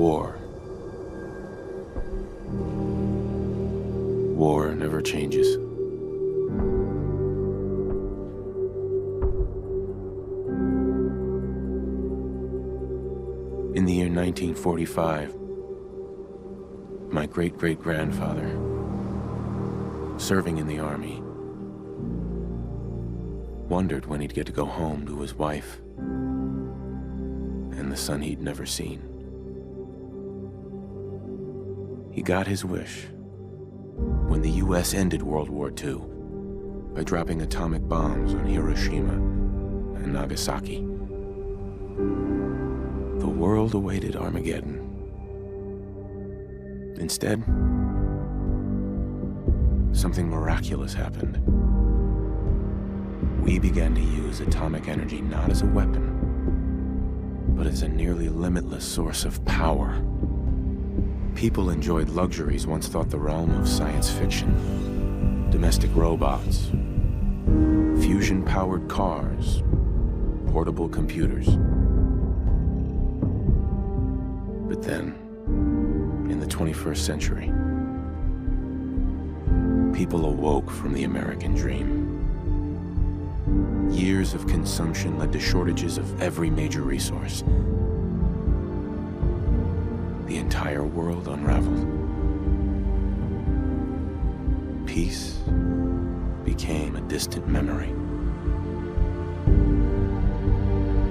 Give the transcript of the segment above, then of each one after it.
War. War never changes. In the year 1945, my great-great-grandfather, serving in the army, wondered when he'd get to go home to his wife and the son he'd never seen. He got his wish when the U.S. ended World War II by dropping atomic bombs on Hiroshima and Nagasaki. The world awaited Armageddon. Instead, something miraculous happened. We began to use atomic energy not as a weapon, but as a nearly limitless source of power. People enjoyed luxuries once thought the realm of science fiction. Domestic robots, fusion-powered cars, portable computers. But then, in the 21st century, people awoke from the American dream. Years of consumption led to shortages of every major resource. The entire world unraveled. Peace became a distant memory.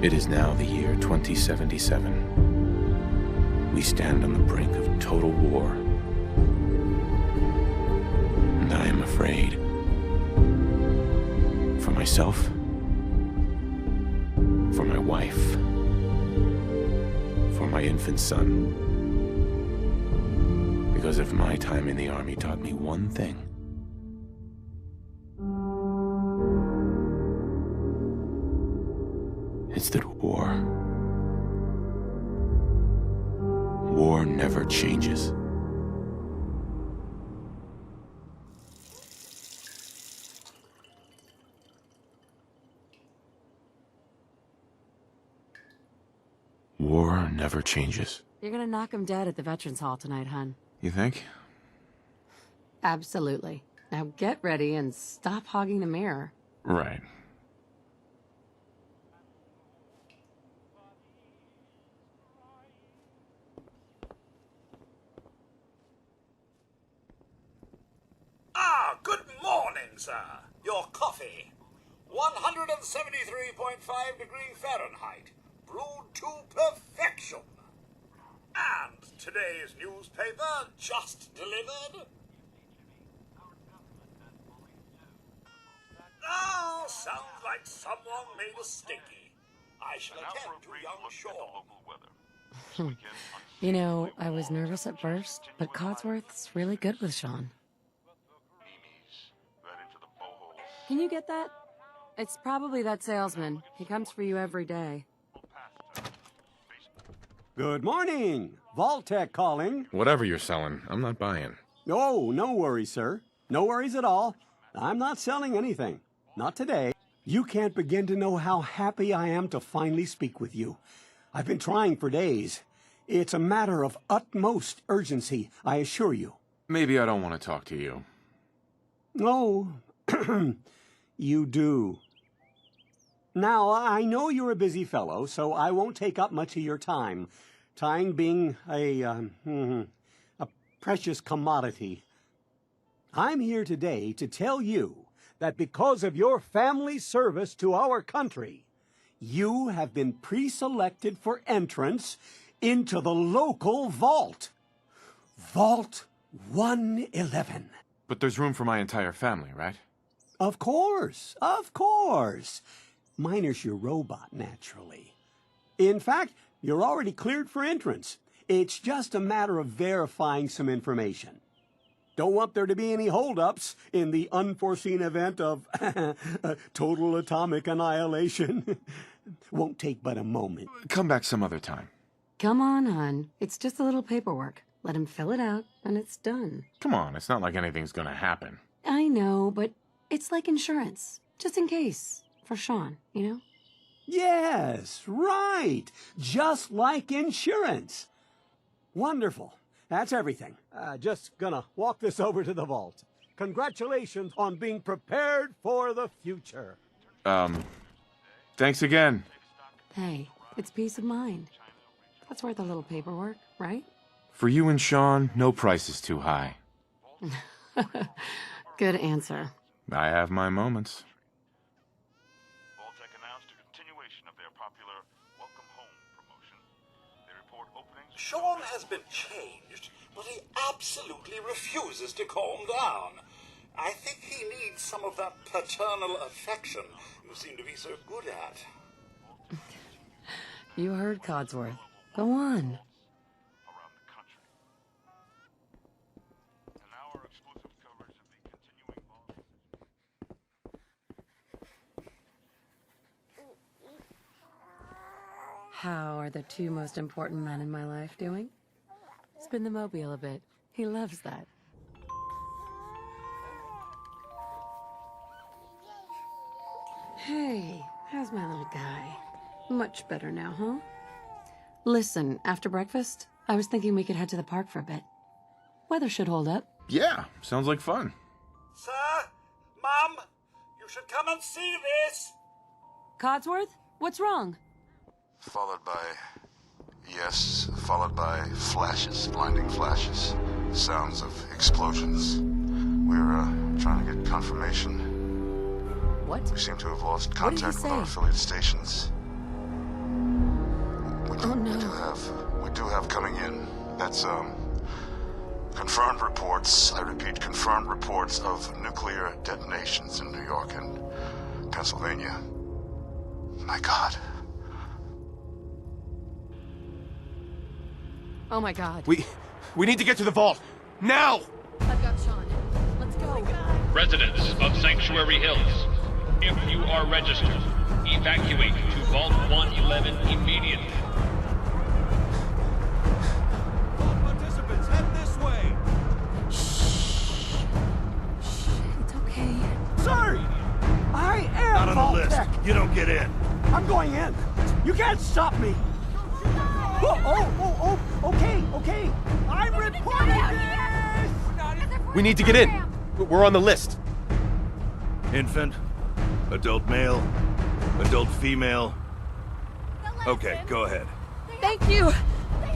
It is now the year 2077. We stand on the brink of total war. And I am afraid. For myself, for my wife, for my infant son. Because if my time in the army taught me one thing, it's that war never changes. War never changes. You're gonna knock him dead at the Veterans Hall tonight, hun. You think? Absolutely. Now get ready and stop hogging the mirror. Right. Good morning, sir. Your coffee. 173.5 degree Fahrenheit. Brewed to perfection. And today's newspaper just delivered. Oh, sounds like someone made a stinky. I shall attend to young Shaw. You know, I was nervous at first, but Codsworth's really good with Sean. Can you get that? It's probably that salesman. He comes for you every day. Good morning. Vaultec calling. Whatever you're selling, I'm not buying. Oh, no worries, sir. No worries at all. I'm not selling anything. Not today. You can't begin to know how happy I am to finally speak with you. I've been trying for days. It's a matter of utmost urgency, I assure you. Maybe I don't want to talk to you. Oh, you do. Now, I know you're a busy fellow, so I won't take up much of your time. Time being a precious commodity. I'm here today to tell you that because of your family service to our country, you have been pre-selected for entrance into the local vault. Vault 111. But there's room for my entire family, right? Of course, of course. Minus your robot, naturally. In fact, you're already cleared for entrance. It's just a matter of verifying some information. Don't want there to be any holdups in the unforeseen event of total atomic annihilation. Won't take but a moment. Come back some other time. Come on, hun. It's just a little paperwork. Let him fill it out, and it's done. Come on, it's not like anything's gonna happen. I know, but it's like insurance. Just in case. For Sean, you know? Yes, right. Just like insurance. Wonderful. That's everything. Just gonna walk this over to the vault. Congratulations on being prepared for the future. Thanks again. Hey, it's peace of mind. That's worth a little paperwork, right? For you and Sean, no price is too high. Good answer. I have my moments. Vault-Tec announced a continuation of their popular Welcome Home promotion. They report openings... Sean has been changed, but he absolutely refuses to calm down. I think he needs some of that paternal affection you seem to be so good at. You heard Codsworth. Go on. around the country. And now our exclusive coverage of the continuing Vault... How are the two most important men in my life doing? Spin the mobile a bit. He loves that. Hey, how's my little guy? Much better now, huh? Listen, after breakfast, I was thinking we could head to the park for a bit. Weather should hold up. Yeah, sounds like fun. Sir? Mum? You should come and see this! Codsworth, what's wrong? Followed by flashes, blinding flashes, sounds of explosions. We're trying to get confirmation. What? We seem to have lost What did he contact with our say? affiliate stations. Oh, no. We do have coming in. That's confirmed reports. I repeat, confirmed reports of nuclear detonations in New York and Pennsylvania. My God. Oh my god. We need to get to the vault. Now! I've got Sean. Let's go. Residents of Sanctuary Hills, if you are registered, evacuate to Vault 111 immediately. Participants, head this way! It's okay. Sir! I am Not on the list. Vault-Tec. You don't get in. I'm going in. You can't stop me. Okay. I'm reporting this! We need to get in. We're on the list. Infant, adult male, adult female. Okay, go ahead. Thank you.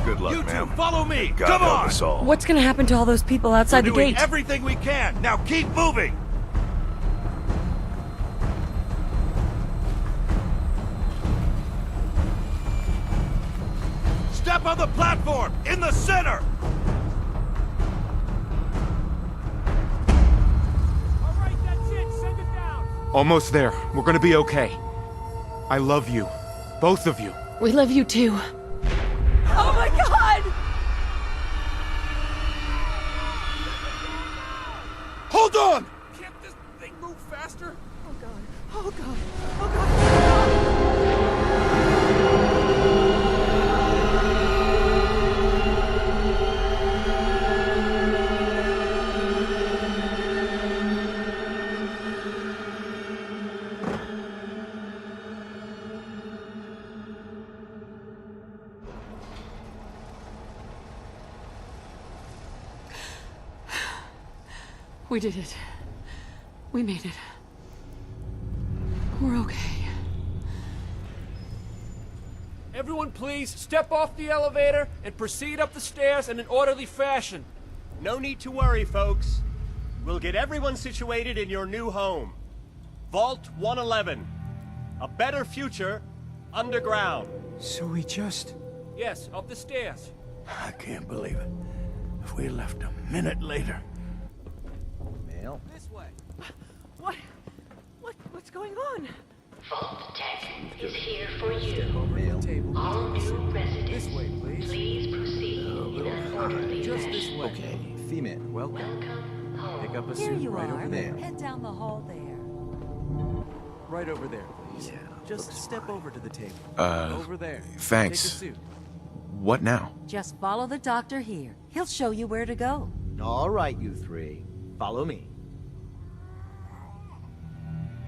Good luck, You two, ma'am. follow me! God Come help on! us all. What's gonna happen to all those people outside We're the doing gate? everything we can. Now keep moving! Step on the platform! In the center! Alright, that's it! Send it down! Almost there. We're gonna be okay. I love you. Both of you. We love you too. Oh my god! Hold on! Can't this thing move faster? Oh god. Oh god. Oh god. We did it. We made it. We're okay. Everyone please, step off the elevator and proceed up the stairs in an orderly fashion. No need to worry, folks. We'll get everyone situated in your new home. Vault 111. A better future underground. So we just... Yes, up the stairs. I can't believe it. If we left a minute later... This way. What's going on? Vault-Tec is here for you. Table. All new residents, This way, please. please proceed in an orderly Just this fashion. way. Okay, Filme, welcome. Welcome home. Pick up a Here suit you right are. over there. Head down the hall there. Right over there, please. Yeah, Just looks step fine. over to the table. Over there. thanks. Take a suit. What now? Just follow the doctor here. He'll show you where to go. All right, you three. Follow me.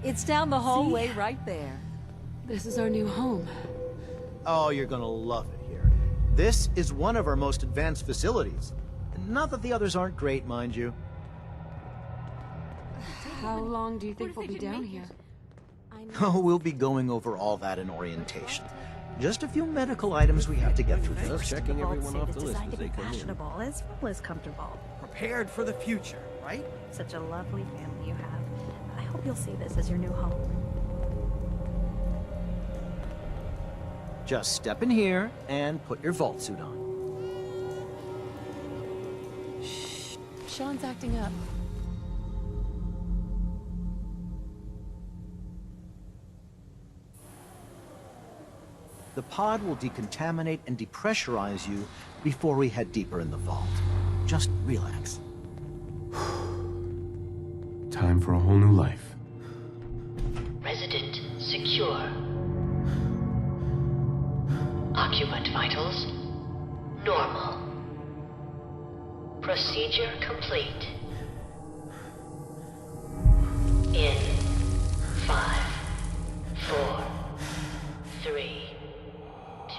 It's down the hallway right there. This is our new home. Oh, you're gonna love it here. This is one of our most advanced facilities. Not that the others aren't great, mind you. How long do you think we'll be down here? Oh, we'll be going over all that in orientation. Just a few medical items we have to get through first. Checking everyone off the list as they come in. Fashionable as well as comfortable. Prepared for the future, right? Such a lovely family you have. I hope you'll see this as your new home. Just step in here and put your vault suit on. Shh. Sean's acting up. The pod will decontaminate and depressurize you before we head deeper in the vault. Just relax. Time for a whole new life. Resident secure. Occupant vitals normal. Procedure complete. In 5, 4, 3, 2,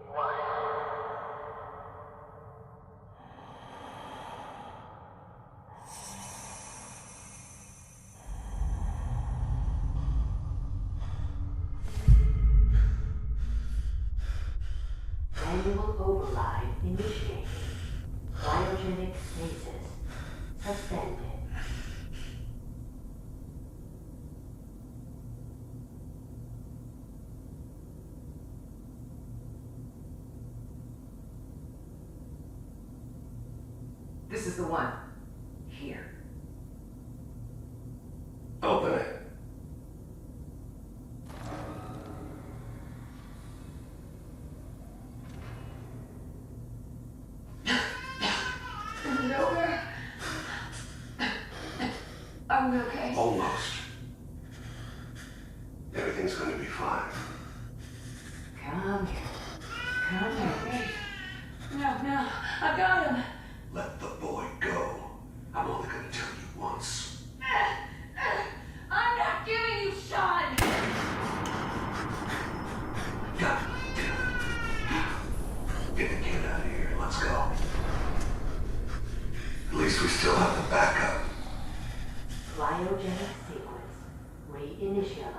1. Manual override initiated. Cryogenic stasis suspended. This is the one. Here. Open it. Nowhere. Are we okay? Almost. Everything's going to be fine. Come here. Come here. No. I've got him. Let the boy go. I'm only going to tell you once. I'm not giving you Sean. God damn it. Get the kid out of here. Let's go. At least we still have the backup. Cryogenic sequence reinitialized.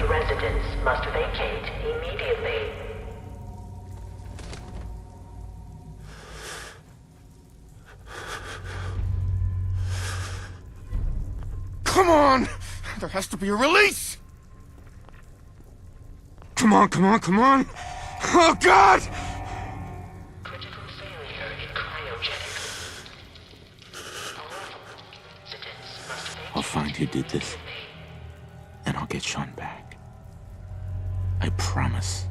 Residents must vacate immediately. Come on! There has to be a release! Come on! Oh, God! Critical failure in cryogenics. Residents must vacate. I'll find who did this, and I'll get Sean back. I promise.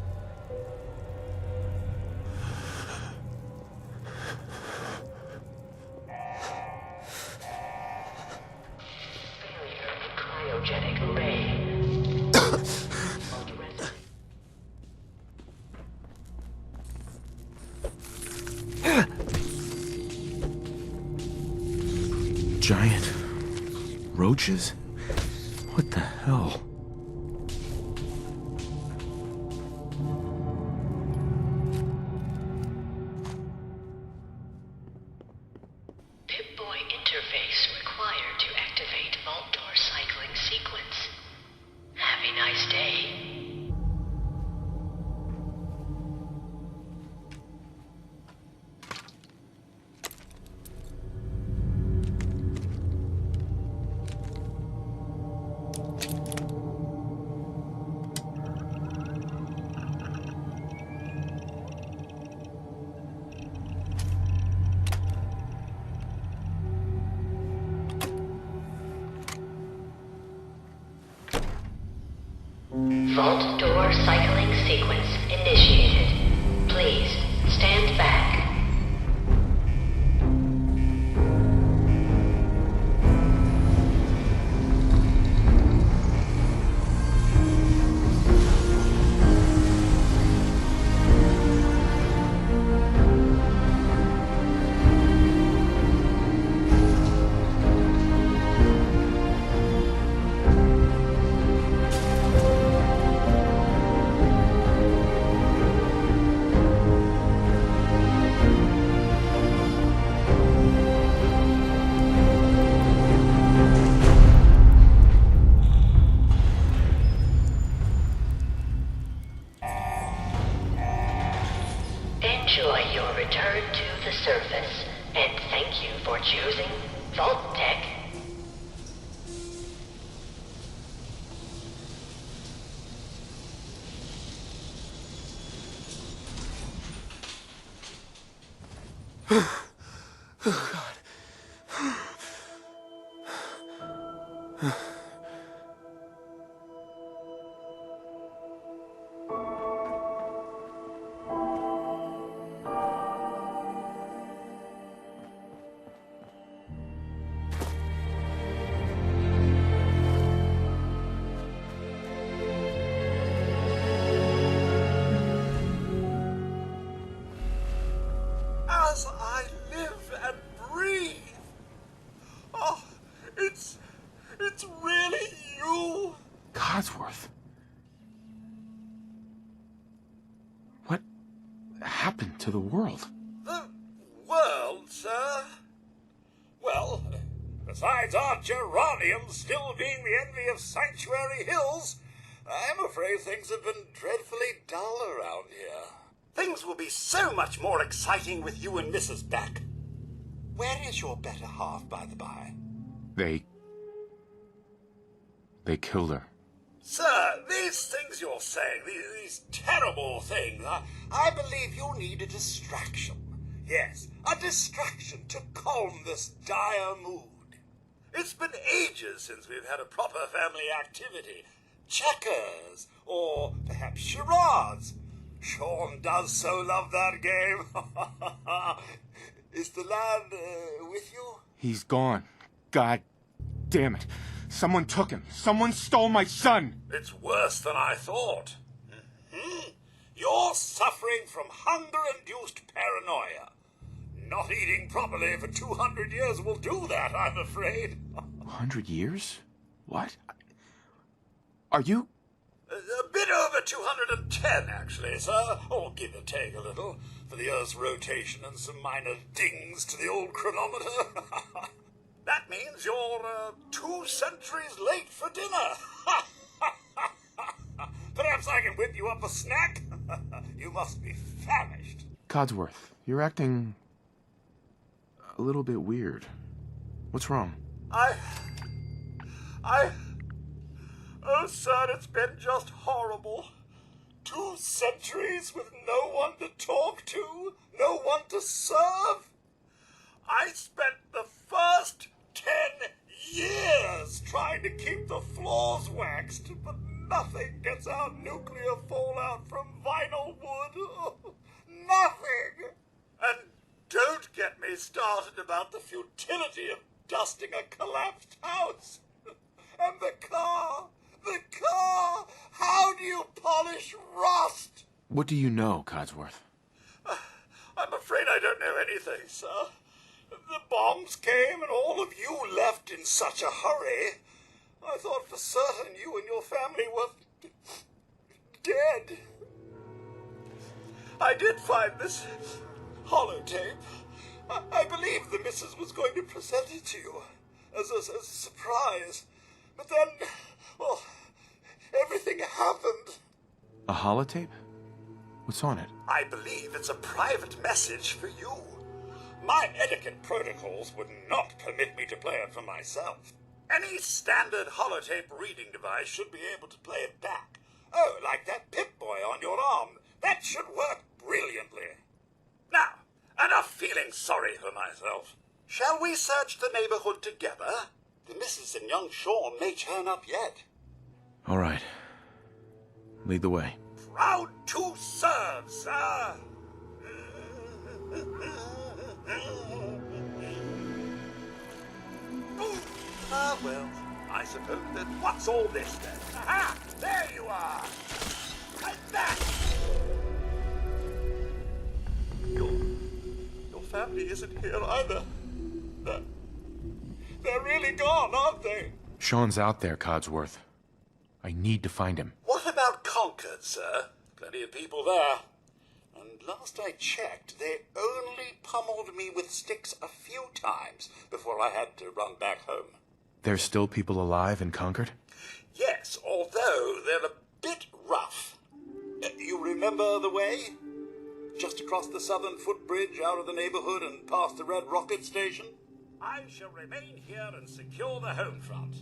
Failure in cryogenic array. Giant roaches? What the hell? Pip-Boy interface required to activate vault door cycling sequence. Have a nice day. Vault door cycling sequence initiated. Please stand back. Enjoy your return to the surface, and thank you for choosing Vault Tech. Oh, God. As I live and breathe. Oh, it's really you. Codsworth. What happened to the world? The world, sir? Well, besides our geranium still being the envy of Sanctuary Hills, I'm afraid things have been dreadfully dull around here. Things will be so much more exciting with you and Mrs. back. Where is your better half, by the by? They killed her. Sir, these things you're saying, these terrible things, I believe you need a distraction. Yes, a distraction to calm this dire mood. It's been ages since we've had a proper family activity. Checkers, or perhaps charades. Sean does so love that game. Is the lad with you? He's gone. God damn it. Someone took him. Someone stole my son. It's worse than I thought. You're suffering from hunger-induced paranoia. Not eating properly for 200 years will do that, I'm afraid. 100 years? What? Are you... A bit over 210, actually, sir. Or give or take a little, for the Earth's rotation and some minor dings to the old chronometer. That means you're 2 centuries late for dinner. Perhaps I can whip you up a snack? You must be famished. Codsworth, you're acting... a little bit weird. What's wrong? Oh, sir, it's been just horrible. 2 centuries with no one to talk to, no one to serve. I spent the first 10 years trying to keep the floors waxed, but nothing gets out nuclear fallout from vinyl wood. Nothing. And don't get me started about the futility of dusting a collapsed house. And the car! How do you polish rust? What do you know, Codsworth? I'm afraid I don't know anything, sir. The bombs came and all of you left in such a hurry. I thought for certain you and your family were dead. I did find this holotape. I believe the missus was going to present it to you as a surprise. But then, well, everything happened. A holotape? What's on it? I believe it's a private message for you. My etiquette protocols would not permit me to play it for myself. Any standard holotape reading device should be able to play it back. Oh, like that Pip-Boy on your arm. That should work brilliantly. Now, enough feeling sorry for myself. Shall we search the neighborhood together? The missus and young Sean may turn up yet. All right. Lead the way. Proud to serve, sir. Ah, well, I suppose that what's all this then? Aha! There you are! Like that! Your family isn't here either. They're really gone, aren't they? Sean's out there, Codsworth. I need to find him. What about Concord, sir? Plenty of people there. And last I checked, they only pummeled me with sticks a few times before I had to run back home. There's still people alive in Concord? Yes, although they're a bit rough. You remember the way? Just across the southern footbridge, out of the neighborhood and past the Red Rocket Station? I shall remain here and secure the home front.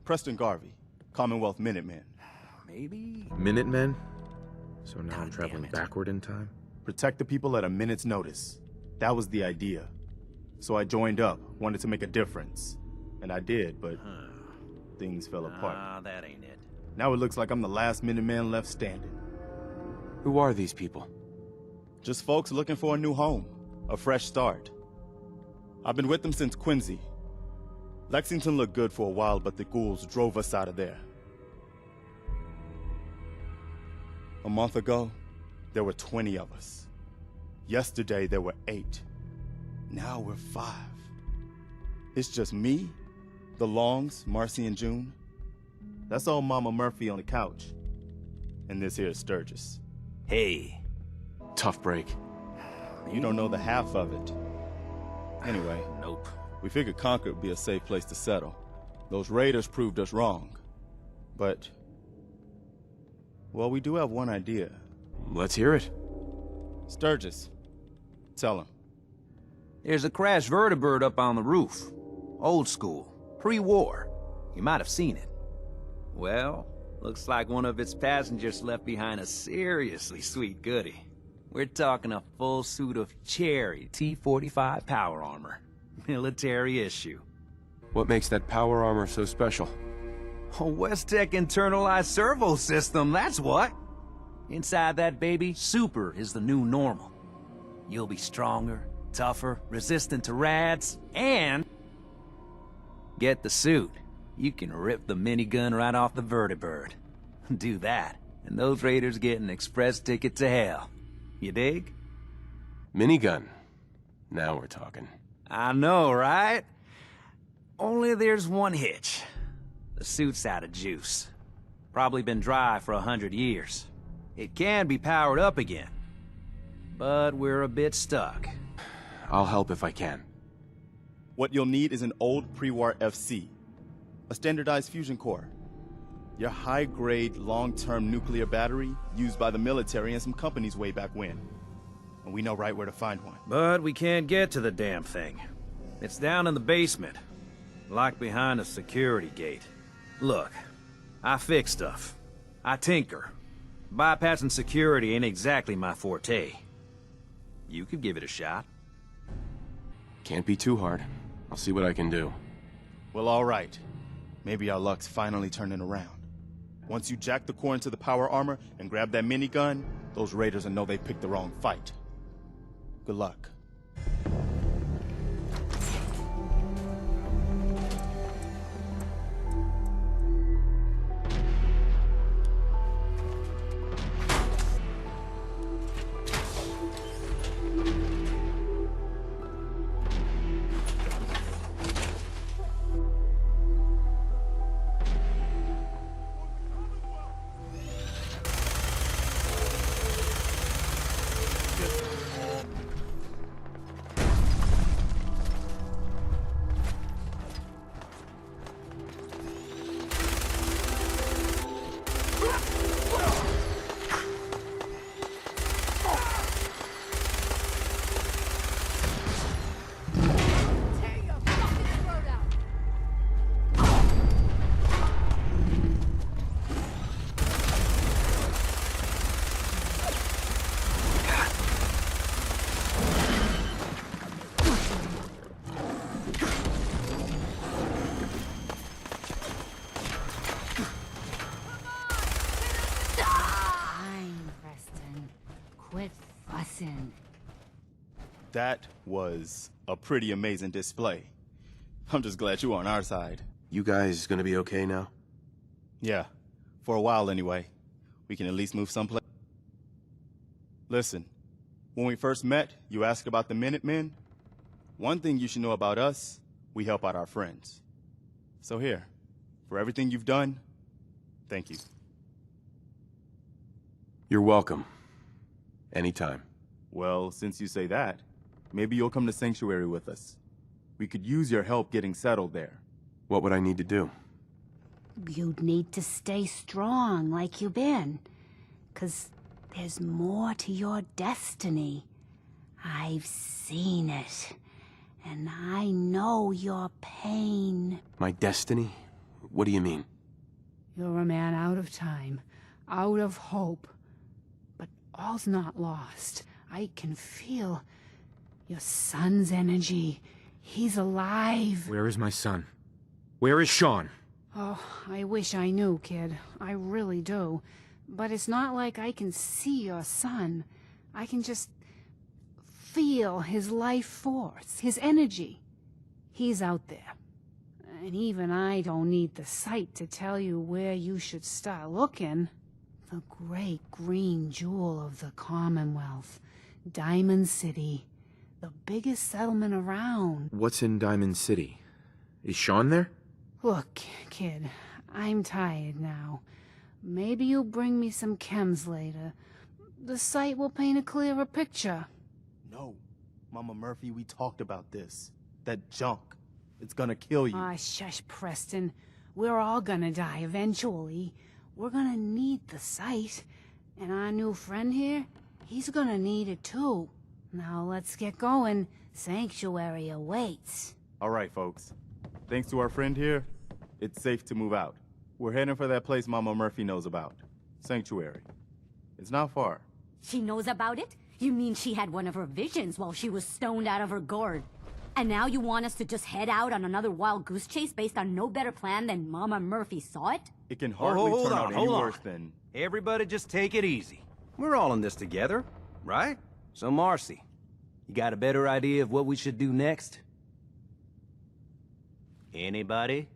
Preston Garvey, Commonwealth Minutemen. Maybe? Minutemen? So now I'm traveling backward in time? Protect the people at a minute's notice. That was the idea. So I joined up, wanted to make a difference. And I did, but things fell apart. That ain't it. Now it looks like I'm the last Minuteman left standing. Who are these people? Just folks looking for a new home, a fresh start. I've been with them since Quincy. Lexington looked good for a while, but the ghouls drove us out of there. A month ago, there were 20 of us. Yesterday, there were 8. Now we're 5. It's just me, the Longs, Marcy and June. That's old Mama Murphy on the couch. And this here is Sturgis. Hey. Tough break. You don't know the half of it. Anyway. Nope. We figured Concord would be a safe place to settle. Those raiders proved us wrong. But, well, we do have one idea. Let's hear it. Sturgis, tell him. There's a crashed vertibird up on the roof. Old school, pre-war. You might have seen it. Well, looks like one of its passengers left behind a seriously sweet goodie. We're talking a full suit of cherry T-45 power armor. Military issue. What makes that power armor so special? A West-Tech internalized servo system, that's what. Inside that baby, super is the new normal. You'll be stronger, tougher, resistant to rads, and... get the suit. You can rip the minigun right off the vertibird. Do that, and those raiders get an express ticket to hell. You dig? Minigun. Now we're talking. I know, right? Only there's one hitch. The suit's out of juice. Probably been dry for 100 years. It can be powered up again. But we're a bit stuck. I'll help if I can. What you'll need is an old pre-war FC. A standardized fusion core. Your high-grade, long-term nuclear battery used by the military and some companies way back when. And we know right where to find one. But we can't get to the damn thing. It's down in the basement, locked behind a security gate. Look, I fix stuff. I tinker. Bypassing security ain't exactly my forte. You could give it a shot. Can't be too hard. I'll see what I can do. Well, all right. Maybe our luck's finally turning around. Once you jack the core into the power armor and grab that minigun, those raiders will know they picked the wrong fight. Good luck. quit fussing. That was a pretty amazing display. I'm just glad you're on our side. You guys gonna be okay now? Yeah, for a while anyway. We can at least move someplace. Listen, when we first met, you asked about the Minutemen. One thing you should know about us, we help out our friends. So here, for everything you've done, thank you. You're welcome. Anytime. Well, since you say that, maybe you'll come to Sanctuary with us. We could use your help getting settled there. What would I need to do? You'd need to stay strong like you've been. 'Cause there's more to your destiny. I've seen it. And I know your pain. My destiny? What do you mean? You're a man out of time, out of hope. But all's not lost. I can feel your son's energy. He's alive. Where is my son? Where is Sean? Oh, I wish I knew, kid. I really do. But it's not like I can see your son. I can just feel his life force, his energy. He's out there. And even I don't need the sight to tell you where you should start looking. The great green jewel of the Commonwealth. Diamond City. The biggest settlement around. What's in Diamond City? Is Sean there? Look, kid, I'm tired now. Maybe you'll bring me some chems later. The sight will paint a clearer picture. No, Mama Murphy, we talked about this. That junk. It's gonna kill you. Ah, shush, Preston. We're all gonna die eventually. We're gonna need the sight. And our new friend here, he's gonna need it too. Now let's get going. Sanctuary awaits. All right, folks. Thanks to our friend here, it's safe to move out. We're heading for that place Mama Murphy knows about. Sanctuary. It's not far. She knows about it? You mean she had one of her visions while she was stoned out of her gourd? And now you want us to just head out on another wild goose chase based on no better plan than Mama Murphy saw it? It can hardly turn out any worse than... Everybody just take it easy. We're all in this together, right? So Marcy, you got a better idea of what we should do next? Anybody?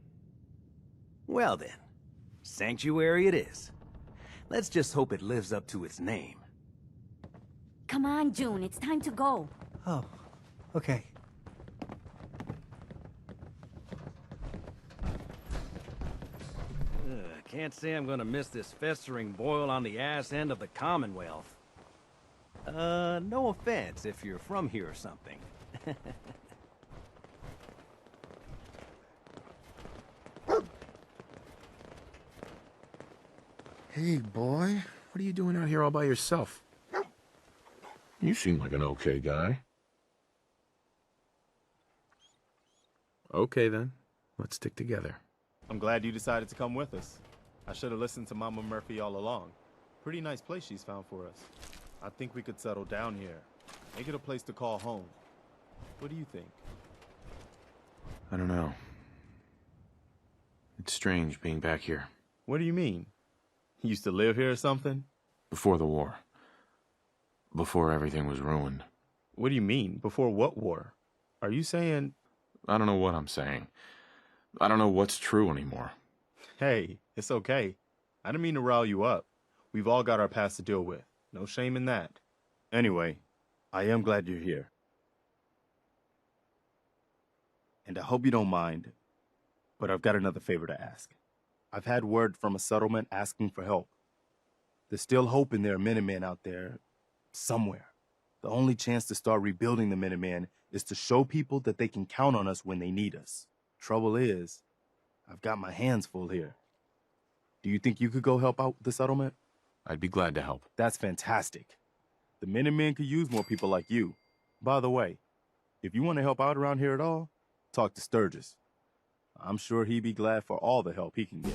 Well then, Sanctuary it is. Let's just hope it lives up to its name. Come on, June, it's time to go. Oh, okay. Can't say I'm gonna miss this festering boil on the ass end of the Commonwealth. No offense if you're from here or something. Hey, boy. What are you doing out here all by yourself? You seem like an okay guy. Okay, then. Let's stick together. I'm glad you decided to come with us. I should have listened to Mama Murphy all along. Pretty nice place she's found for us. I think we could settle down here. Make it a place to call home. What do you think? I don't know. It's strange being back here. What do you mean? You used to live here or something? Before the war. Before everything was ruined. What do you mean? Before what war? Are you saying... I don't know what I'm saying. I don't know what's true anymore. Hey, it's okay. I didn't mean to rile you up. We've all got our past to deal with. No shame in that. Anyway, I am glad you're here. And I hope you don't mind, but I've got another favor to ask. I've had word from a settlement asking for help. There's still hope in there are Minutemen out there somewhere. The only chance to start rebuilding the Minutemen is to show people that they can count on us when they need us. Trouble is, I've got my hands full here. Do you think you could go help out the settlement? I'd be glad to help. That's fantastic. The Minutemen could use more people like you. By the way, if you want to help out around here at all, talk to Sturgis. I'm sure he'd be glad for all the help he can get.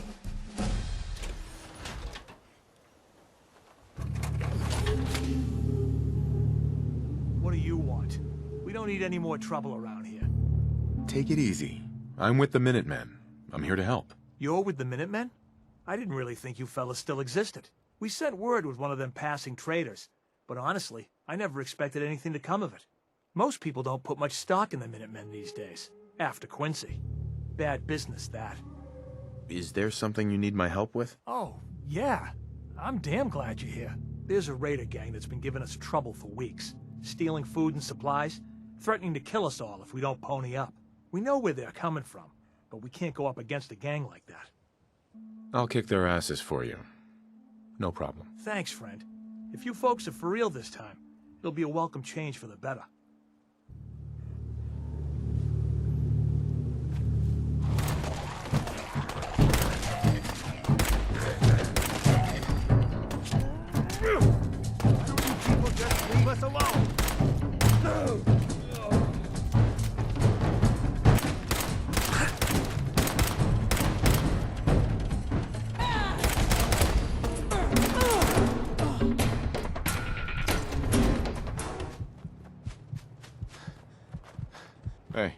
What do you want? We don't need any more trouble around here. Take it easy. I'm with the Minutemen. I'm here to help. You're with the Minutemen? I didn't really think you fellas still existed. We sent word with one of them passing traders. But honestly, I never expected anything to come of it. Most people don't put much stock in the Minutemen these days, after Quincy. Bad business, that. Is there something you need my help with? Oh, yeah. I'm damn glad you're here. There's a raider gang that's been giving us trouble for weeks. Stealing food and supplies, threatening to kill us all if we don't pony up. We know where they're coming from, but we can't go up against a gang like that. I'll kick their asses for you. No problem. Thanks, friend. If you folks are for real this time, it'll be a welcome change for the better. People just leave us alone. Hey.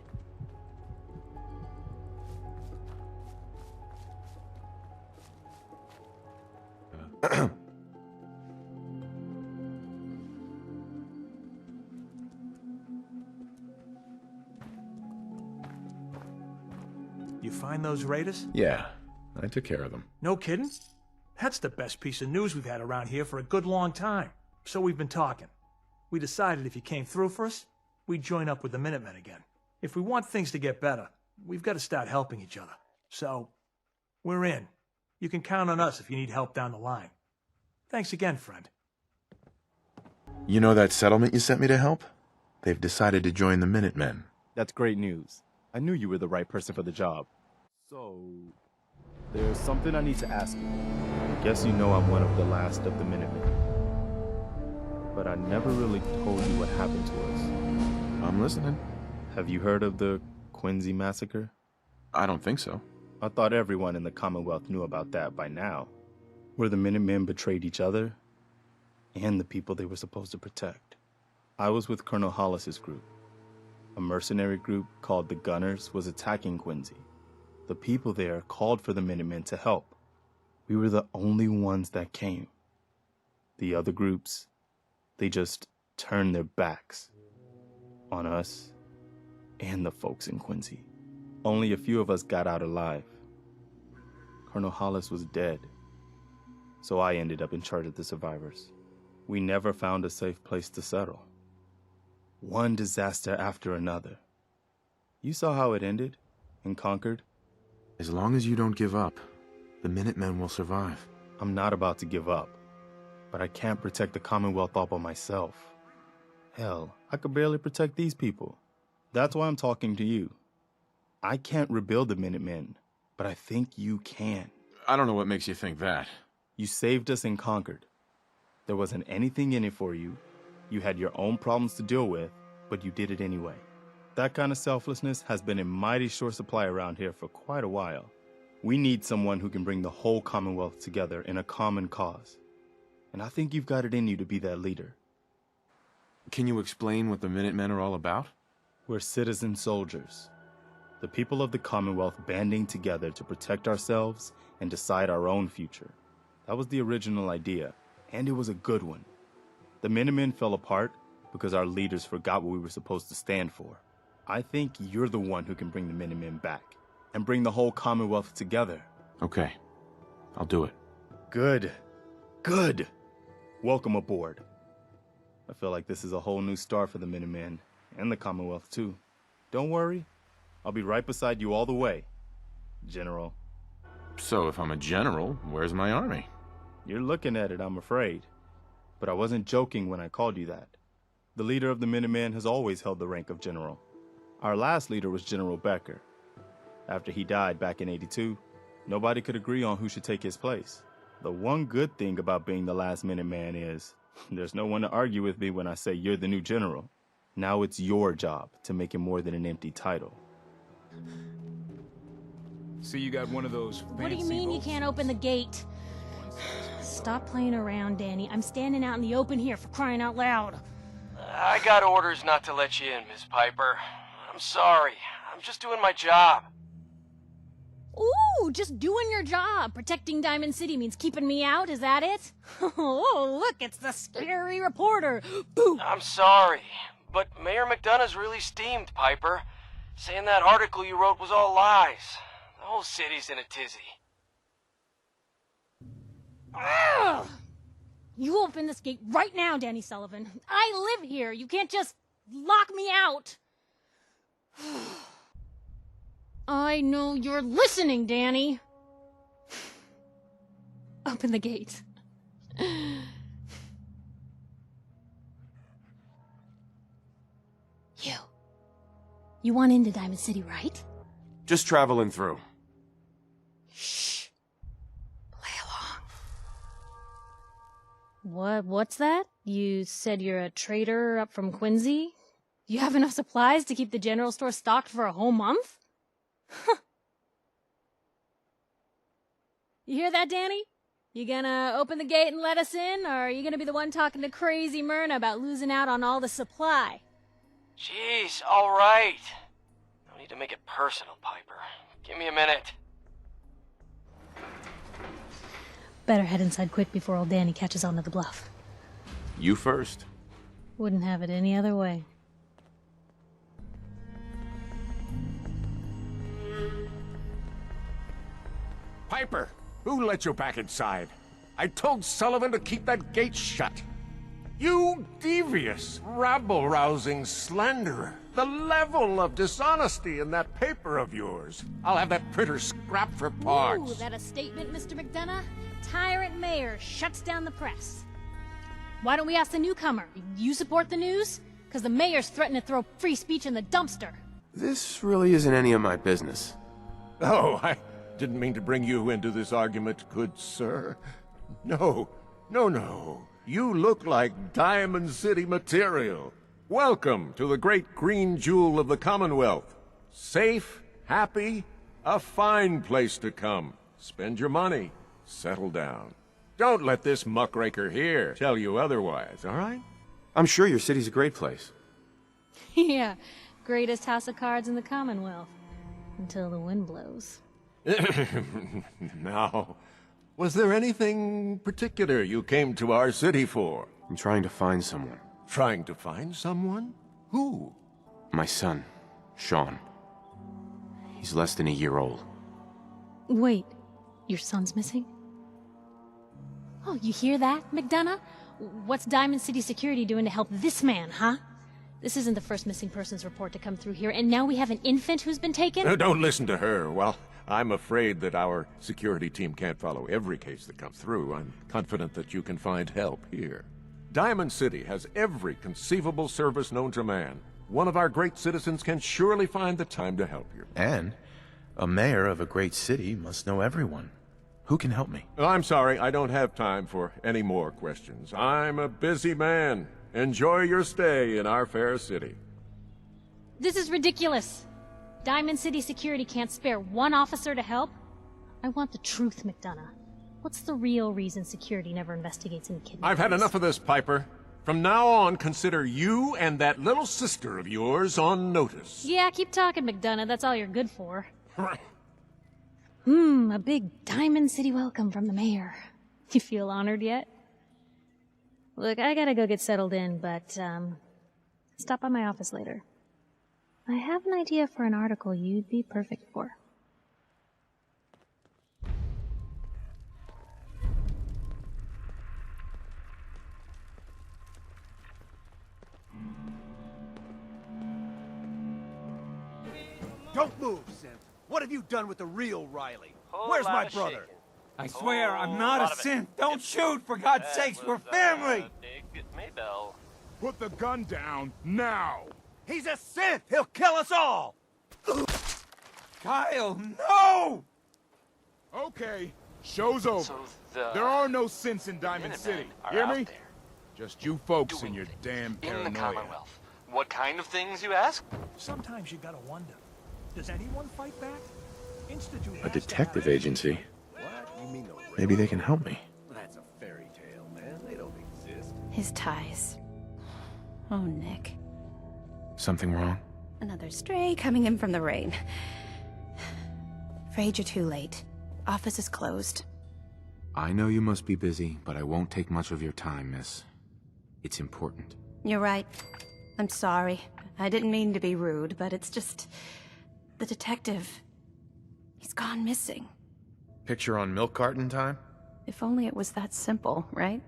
You find those raiders? Yeah, I took care of them. No kidding? That's the best piece of news we've had around here for a good long time. So we've been talking. We decided if you came through for us, we'd join up with the Minutemen again. If we want things to get better, we've got to start helping each other. So, we're in. You can count on us if you need help down the line. Thanks again, friend. You know that settlement you sent me to help? They've decided to join the Minutemen. That's great news. I knew you were the right person for the job. So, there's something I need to ask you. I guess you know I'm one of the last of the Minutemen. But I never really told you what happened to us. I'm listening. Have you heard of the Quincy massacre? I don't think so. I thought everyone in the Commonwealth knew about that by now. Where the Minutemen betrayed each other and the people they were supposed to protect. I was with Colonel Hollis's group. A mercenary group called the Gunners was attacking Quincy. The people there called for the Minutemen to help. We were the only ones that came. The other groups, they just turned their backs on us and the folks in Quincy. Only a few of us got out alive. Colonel Hollis was dead, so I ended up in charge of the survivors. We never found a safe place to settle. One disaster after another. You saw how it ended in Concord? As long as you don't give up, the Minutemen will survive. I'm not about to give up, but I can't protect the Commonwealth all by myself. Hell, I could barely protect these people. That's why I'm talking to you. I can't rebuild the Minutemen, but I think you can. I don't know what makes you think that. You saved us in Concord. There wasn't anything in it for you. You had your own problems to deal with, but you did it anyway. That kind of selflessness has been in mighty short supply around here for quite a while. We need someone who can bring the whole Commonwealth together in a common cause. And I think you've got it in you to be that leader. Can you explain what the Minutemen are all about? We're citizen soldiers. The people of the Commonwealth banding together to protect ourselves and decide our own future. That was the original idea, and it was a good one. The Minutemen fell apart because our leaders forgot what we were supposed to stand for. I think you're the one who can bring the Minutemen back and bring the whole Commonwealth together. Okay, I'll do it. Good. Good. Welcome aboard. I feel like this is a whole new start for the Minutemen and the Commonwealth too. Don't worry, I'll be right beside you all the way, General. So if I'm a general, where's my army? You're looking at it, I'm afraid. But I wasn't joking when I called you that. The leader of the Minutemen has always held the rank of general. Our last leader was General Becker. After he died back in '82, nobody could agree on who should take his place. The one good thing about being the last Minuteman is there's no one to argue with me when I say you're the new general. Now it's your job to make it more than an empty title. So you got one of those fancy What do you mean you can't open the gate? Stop playing around, Danny. I'm standing out in the open here, for crying out loud. I got orders not to let you in, Miss Piper. I'm sorry. I'm just doing my job. No, just doing your job. Protecting Diamond City means keeping me out, is that it? Oh, look, it's the scary reporter. Boo! I'm sorry, but Mayor McDonough's really steamed, Piper. Saying that article you wrote was all lies. The whole city's in a tizzy. Ugh! You open this gate right now, Danny Sullivan. I live here. You can't just lock me out. I know you're listening, Danny. Open the gate. You want into Diamond City, right? Just traveling through. Shh. Play along. What's that? You said you're a trader up from Quincy? You have enough supplies to keep the general store stocked for a whole month? You hear that, Danny? You gonna open the gate and let us in, or are you gonna be the one talking to crazy Myrna about losing out on all the supply? Jeez, all right. No need to make it personal, Piper. Give me a minute. Better head inside quick before old Danny catches on to the bluff. You first. Wouldn't have it any other way. Piper, who let you back inside? I told Sullivan to keep that gate shut. You devious, rabble-rousing slanderer. The level of dishonesty in that paper of yours. I'll have that printer scrapped for parts. Ooh, that a statement, Mr. McDonough? Tyrant mayor shuts down the press. Why don't we ask the newcomer? You support the news? Because the mayor's threatening to throw free speech in the dumpster. This really isn't any of my business. Oh, I didn't mean to bring you into this argument, good sir. No. You look like Diamond City material. Welcome to the great green jewel of the Commonwealth. Safe, happy, a fine place to come. Spend your money, settle down. Don't let this muckraker here tell you otherwise, all right? I'm sure your city's a great place. Yeah, greatest house of cards in the Commonwealth. Until the wind blows. Now, was there anything particular you came to our city for? I'm trying to find someone. Trying to find someone? Who? My son, Sean. He's less than a year old. Wait, your son's missing? Oh, you hear that, McDonough? What's Diamond City Security doing to help this man, huh? This isn't the first missing persons report to come through here, and now we have an infant who's been taken? Don't listen to her. Well, I'm afraid that our security team can't follow every case that comes through. I'm confident that you can find help here. Diamond City has every conceivable service known to man. One of our great citizens can surely find the time to help you. And a mayor of a great city must know everyone. Who can help me? I'm sorry, I don't have time for any more questions. I'm a busy man. Enjoy your stay in our fair city. This is ridiculous. Diamond City Security can't spare one officer to help? I want the truth, McDonough. What's the real reason security never investigates any kidnappings? I've had enough of this, Piper. From now on, consider you and that little sister of yours on notice. Yeah, keep talking, McDonough. That's all you're good for. A big Diamond City welcome from the mayor. You feel honored yet? Look, I gotta go get settled in, but, stop by my office later. I have an idea for an article you'd be perfect for. Don't move, Synth. What have you done with the real Riley? Where's my brother? I swear, I'm not a synth. Don't shoot, for God's sakes, we're family! Maybell. Put the gun down, now! He's a synth! He'll kill us all! Kyle, no! Okay, show's over. There are no synths in Diamond City. Hear me? Just you folks and your damn paranoia. In the Commonwealth. What kind of things, you ask? Sometimes you gotta wonder, does anyone fight back? Institute A detective agency? Maybe they can help me. That's a fairy tale, man. They don't exist. His ties. Oh, Nick. Something wrong? Another stray coming in from the rain. afraid you're too late. Office is closed. I know you must be busy, but I won't take much of your time, miss. It's important. You're right. I'm sorry. I didn't mean to be rude, but it's just... the detective... he's gone missing. Picture on milk carton time? If only it was that simple, right?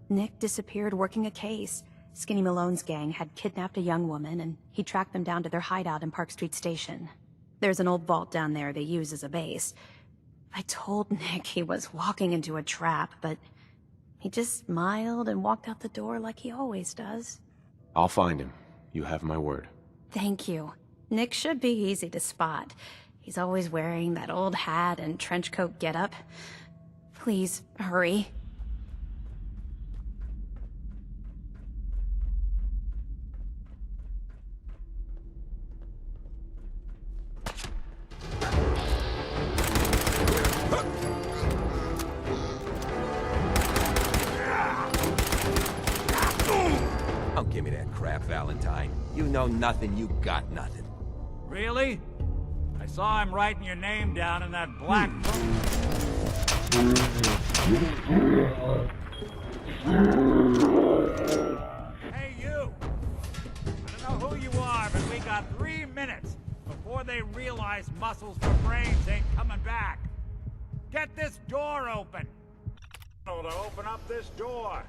Nick disappeared working a case. Skinny Malone's gang had kidnapped a young woman, and he tracked them down to their hideout in Park Street Station. There's an old vault down there they use as a base. I told Nick he was walking into a trap, but he just smiled and walked out the door like he always does. I'll find him. You have my word. Thank you. Nick should be easy to spot. He's always wearing that old hat and trench coat getup. Please, hurry. Don't give me that crap, Valentine. You know nothing, you got nothing. Really? I saw him writing your name down in that black book. Hey, you! I don't know who you are, but we got 3 minutes before they realize muscles for brains ain't coming back. Get this door open! To open up this door.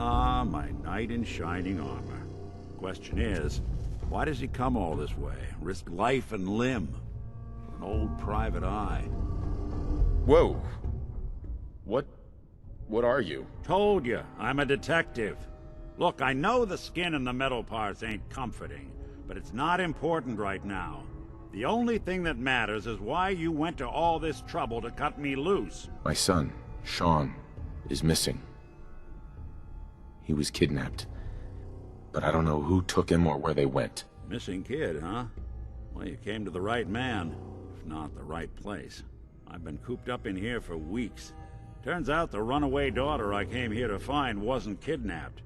Ah, my knight in shining armor. Question is, why does he come all this way? Risk life and limb? For an old private eye. Whoa. What are you? Told you, I'm a detective. Look, I know the skin and the metal parts ain't comforting, but it's not important right now. The only thing that matters is why you went to all this trouble to cut me loose. My son, Sean, is missing. He was kidnapped, but I don't know who took him or where they went. Missing kid, huh? Well, you came to the right man, if not the right place. I've been cooped up in here for weeks. Turns out the runaway daughter I came here to find wasn't kidnapped.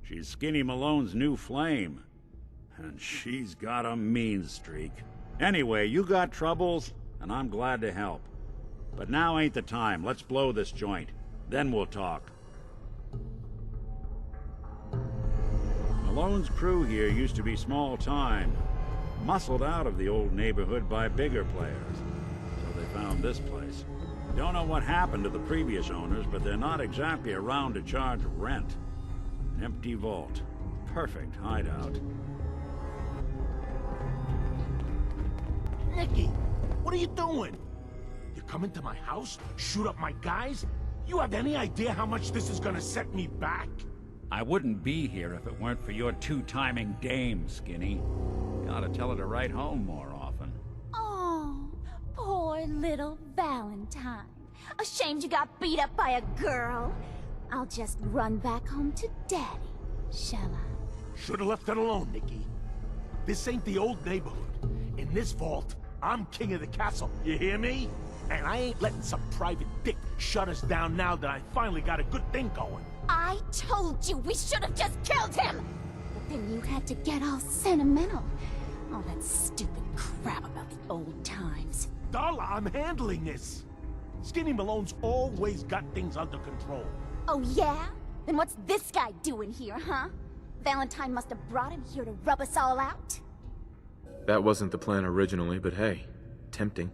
She's Skinny Malone's new flame, and she's got a mean streak. Anyway, you got troubles, and I'm glad to help. But now ain't the time. Let's blow this joint. Then we'll talk. Malone's crew here used to be small time, muscled out of the old neighborhood by bigger players. So they found this place. Don't know what happened to the previous owners, but they're not exactly around to charge rent. An empty vault. Perfect hideout. Nicky, what are you doing? You come into my house, shoot up my guys? You have any idea how much this is gonna set me back? I wouldn't be here if it weren't for your two-timing dame, Skinny. You ought to tell her to write home more often. Oh, poor little Valentine. Ashamed you got beat up by a girl. I'll just run back home to Daddy, shall I? Should've left it alone, Nicky. This ain't the old neighborhood. In this vault, I'm king of the castle, you hear me? And I ain't letting some private dick shut us down now that I finally got a good thing going. I told you we should have just killed him! But then you had to get all sentimental. All that stupid crap about the old times. Darla, I'm handling this. Skinny Malone's always got things under control. Oh yeah? Then what's this guy doing here, huh? Valentine must have brought him here to rub us all out? That wasn't the plan originally, but hey, tempting.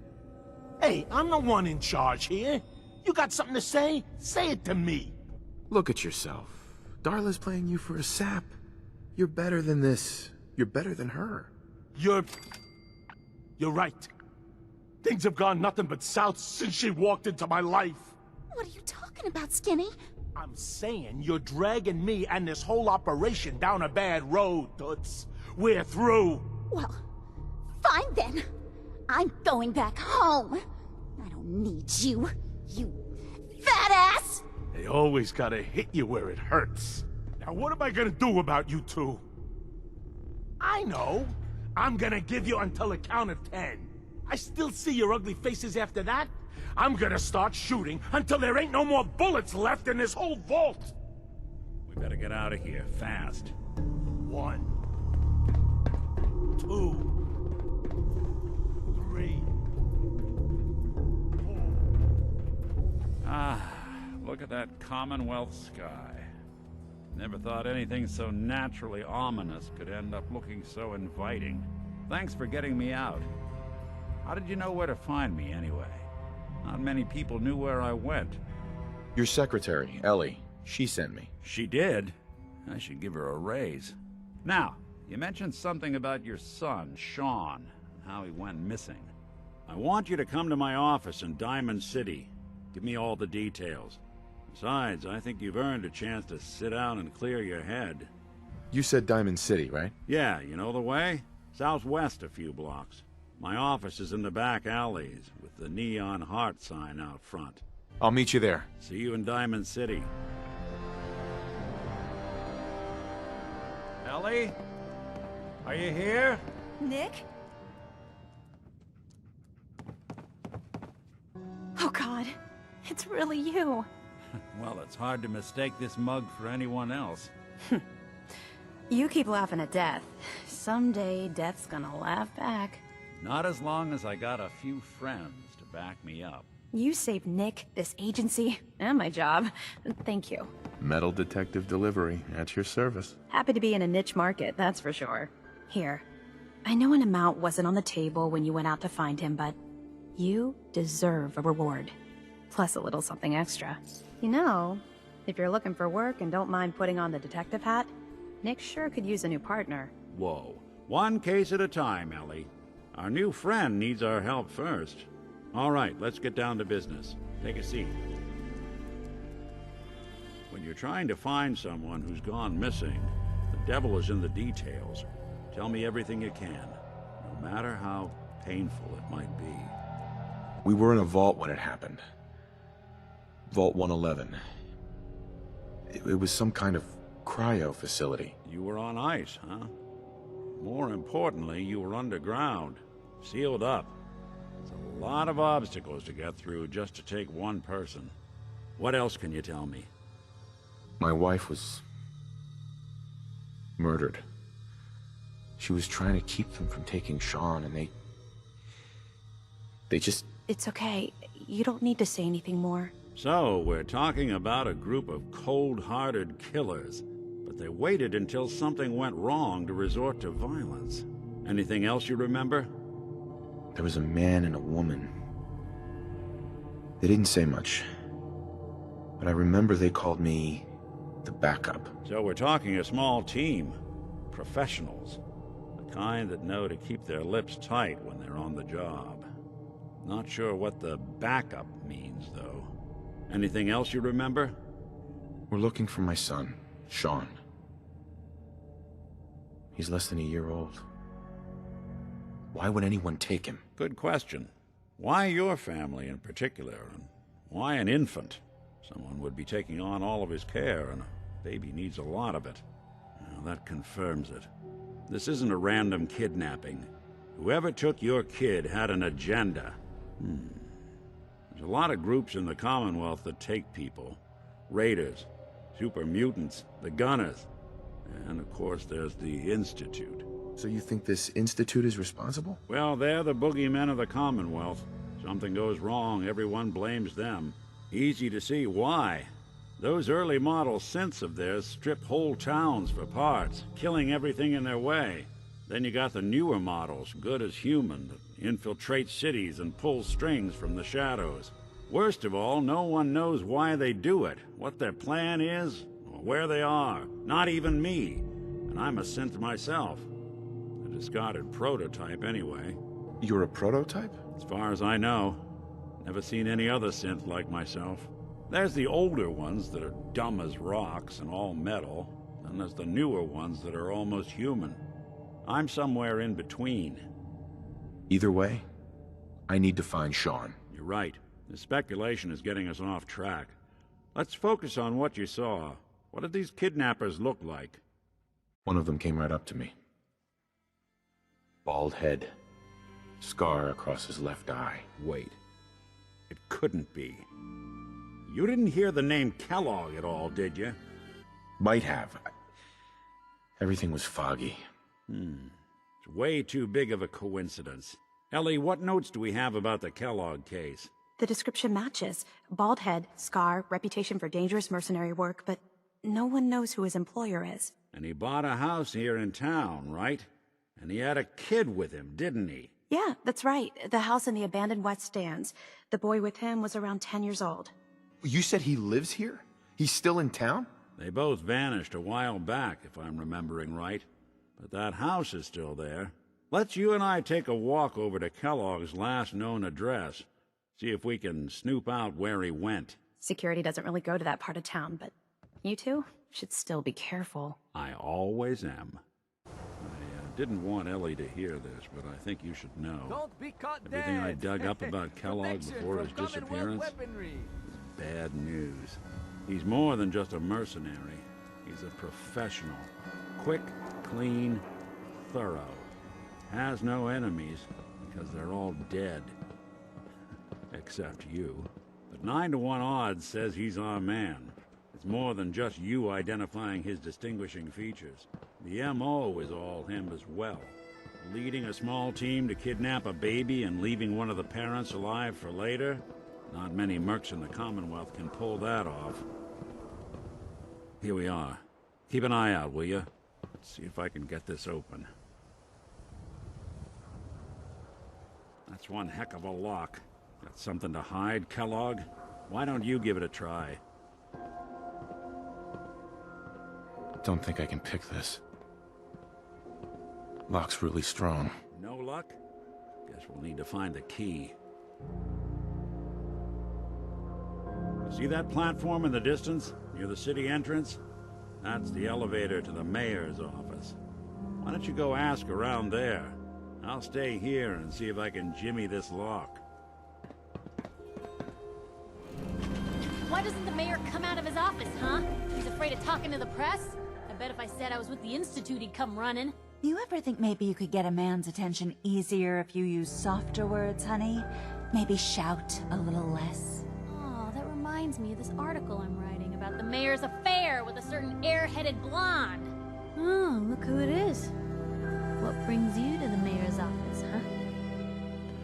Hey, I'm the one in charge here. You got something to say? Say it to me. Look at yourself. Darla's playing you for a sap. You're better than this. You're better than her. You're right. Things have gone nothing but south since she walked into my life. What are you talking about, Skinny? I'm saying you're dragging me and this whole operation down a bad road, Toots. We're through. Well, fine then. I'm going back home. I don't need you, you fat ass! They always gotta hit you where it hurts. Now what am I gonna do about you two? I know. I'm gonna give you until the count of 10. I still see your ugly faces after that. I'm gonna start shooting until there ain't no more bullets left in this whole vault. We better get out of here, fast. 1, 2, 3, 4. Ah, look at that Commonwealth sky. Never thought anything so naturally ominous could end up looking so inviting. Thanks for getting me out. How did you know where to find me, anyway? Not many people knew where I went. Your secretary, Ellie, she sent me. She did? I should give her a raise. Now, you mentioned something about your son, Sean, and how he went missing. I want you to come to my office in Diamond City. Give me all the details. Besides, I think you've earned a chance to sit down and clear your head. You said Diamond City, right? Yeah, you know the way? Southwest a few blocks. My office is in the back alleys, with the neon heart sign out front. I'll meet you there. See you in Diamond City. Ellie? Are you here? Nick? Oh God, it's really you. Well, it's hard to mistake this mug for anyone else. You keep laughing at death. Someday, death's gonna laugh back. Not as long as I got a few friends to back me up. You saved Nick, this agency, and my job. Thank you. Metal detective delivery, at your service. Happy to be in a niche market, that's for sure. Here, I know an amount wasn't on the table when you went out to find him, but you deserve a reward. Plus a little something extra. You know, if you're looking for work and don't mind putting on the detective hat, Nick sure could use a new partner. Whoa. One case at a time, Ellie. Our new friend needs our help first. All right, let's get down to business. Take a seat. When you're trying to find someone who's gone missing, the devil is in the details. Tell me everything you can, no matter how painful it might be. We were in a vault when it happened. Vault 111. It was some kind of cryo facility. You were on ice, huh? More importantly, you were underground, sealed up. It's a lot of obstacles to get through just to take one person. What else can you tell me? My wife was murdered. She was trying to keep them from taking Sean, and they just... It's okay. You don't need to say anything more. So, we're talking about a group of cold-hearted killers, but they waited until something went wrong to resort to violence. Anything else you remember? There was a man and a woman. They didn't say much, but I remember they called me the backup. So we're talking a small team. Professionals. The kind that know to keep their lips tight when they're on the job. Not sure what the backup means, though. Anything else you remember? We're looking for my son, Sean. He's less than a year old. Why would anyone take him? Good question. Why your family in particular, and why an infant? Someone would be taking on all of his care, and a baby needs a lot of it. Well, that confirms it. This isn't a random kidnapping. Whoever took your kid had an agenda. There's a lot of groups in the Commonwealth that take people. Raiders, super mutants, the Gunners, and of course there's the Institute. So you think this Institute is responsible? Well, they're the boogeymen of the Commonwealth. Something goes wrong, everyone blames them. Easy to see why. Those early model synths of theirs strip whole towns for parts, killing everything in their way. Then you got the newer models, good as human, that infiltrate cities and pull strings from the shadows. Worst of all, no one knows why they do it, what their plan is, or where they are. Not even me. And I'm a synth myself. A discarded prototype, anyway. You're a prototype? As far as I know. Never seen any other synth like myself. There's the older ones that are dumb as rocks and all metal, and there's the newer ones that are almost human. I'm somewhere in between. Either way, I need to find Sean. You're right. The speculation is getting us off track. Let's focus on what you saw. What did these kidnappers look like? One of them came right up to me. Bald head. Scar across his left eye. Wait. It couldn't be. You didn't hear the name Kellogg at all, did you? Might have. Everything was foggy. It's way too big of a coincidence. Ellie, what notes do we have about the Kellogg case? The description matches. Bald head, scar, reputation for dangerous mercenary work, but no one knows who his employer is. And he bought a house here in town, right? And he had a kid with him, didn't he? Yeah, that's right. The house in the abandoned West Stands. The boy with him was around 10 years old. You said he lives here? He's still in town? They both vanished a while back, if I'm remembering right. But that house is still there. Let's you and I take a walk over to Kellogg's last known address. See if we can snoop out where he went. Security doesn't really go to that part of town, but you two should still be careful. I always am. I didn't want Ellie to hear this, but I think you should know. Don't be caught Everything I dead. dug up about Kellogg before his disappearance is bad news. He's more than just a mercenary. He's a professional. Quick, clean, thorough. Has no enemies, because they're all dead. Except you. But 9 to 1 odds says he's our man. It's more than just you identifying his distinguishing features. The M.O. is all him as well. Leading a small team to kidnap a baby and leaving one of the parents alive for later? Not many mercs in the Commonwealth can pull that off. Here we are. Keep an eye out, will you? Let's see if I can get this open. That's one heck of a lock. Got something to hide, Kellogg? Why don't you give it a try? Don't think I can pick this. Lock's really strong. No luck? Guess we'll need to find the key. See that platform in the distance, near the city entrance? That's the elevator to the mayor's office. Why don't you go ask around there? I'll stay here and see if I can jimmy this lock. Why doesn't the mayor come out of his office, huh? He's afraid of talking to the press? I bet if I said I was with the Institute, he'd come running. You ever think maybe you could get a man's attention easier if you use softer words, honey? Maybe shout a little less. Oh, that reminds me of this article I'm writing about the mayor's affair with a certain air-headed blonde. Oh, look who it is. What brings you to the mayor's office, huh?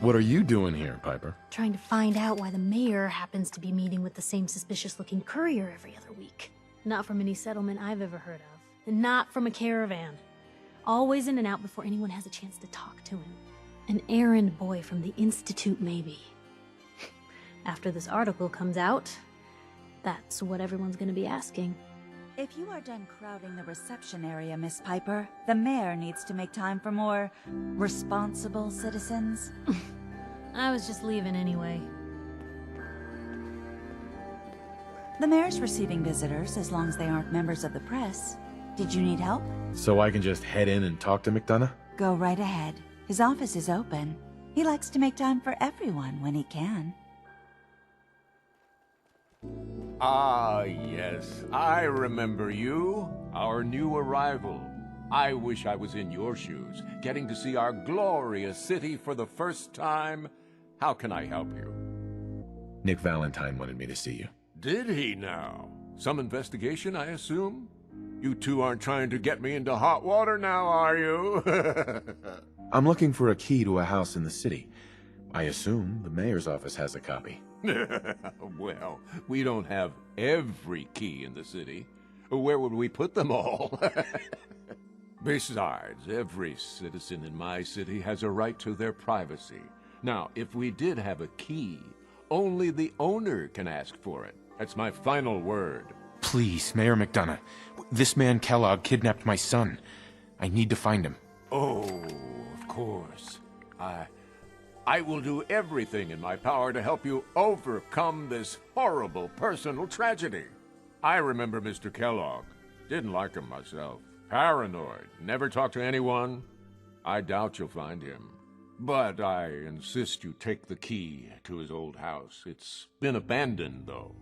What are you doing here, Piper? Trying to find out why the mayor happens to be meeting with the same suspicious-looking courier every other week. Not from any settlement I've ever heard of. And not from a caravan. Always in and out before anyone has a chance to talk to him. An errand boy from the Institute, maybe. After this article comes out, that's what everyone's gonna be asking. If you are done crowding the reception area, Miss Piper, the mayor needs to make time for more responsible citizens. I was just leaving anyway. The mayor's receiving visitors as long as they aren't members of the press. Did you need help? So I can just head in and talk to McDonough? Go right ahead. His office is open. He likes to make time for everyone when he can. Ah, yes. I remember you. Our new arrival. I wish I was in your shoes, getting to see our glorious city for the first time. How can I help you? Nick Valentine wanted me to see you. Did he now? Some investigation, I assume? You two aren't trying to get me into hot water now, are you? I'm looking for a key to a house in the city. I assume the mayor's office has a copy. Well, we don't have every key in the city. Where would we put them all? Besides, every citizen in my city has a right to their privacy. Now, if we did have a key, only the owner can ask for it. That's my final word. Please, Mayor McDonough. This man Kellogg kidnapped my son. I need to find him. Oh, of course. I will do everything in my power to help you overcome this horrible personal tragedy. I remember Mr. Kellogg. Didn't like him myself. Paranoid. Never talked to anyone. I doubt you'll find him. But I insist you take the key to his old house. It's been abandoned, though.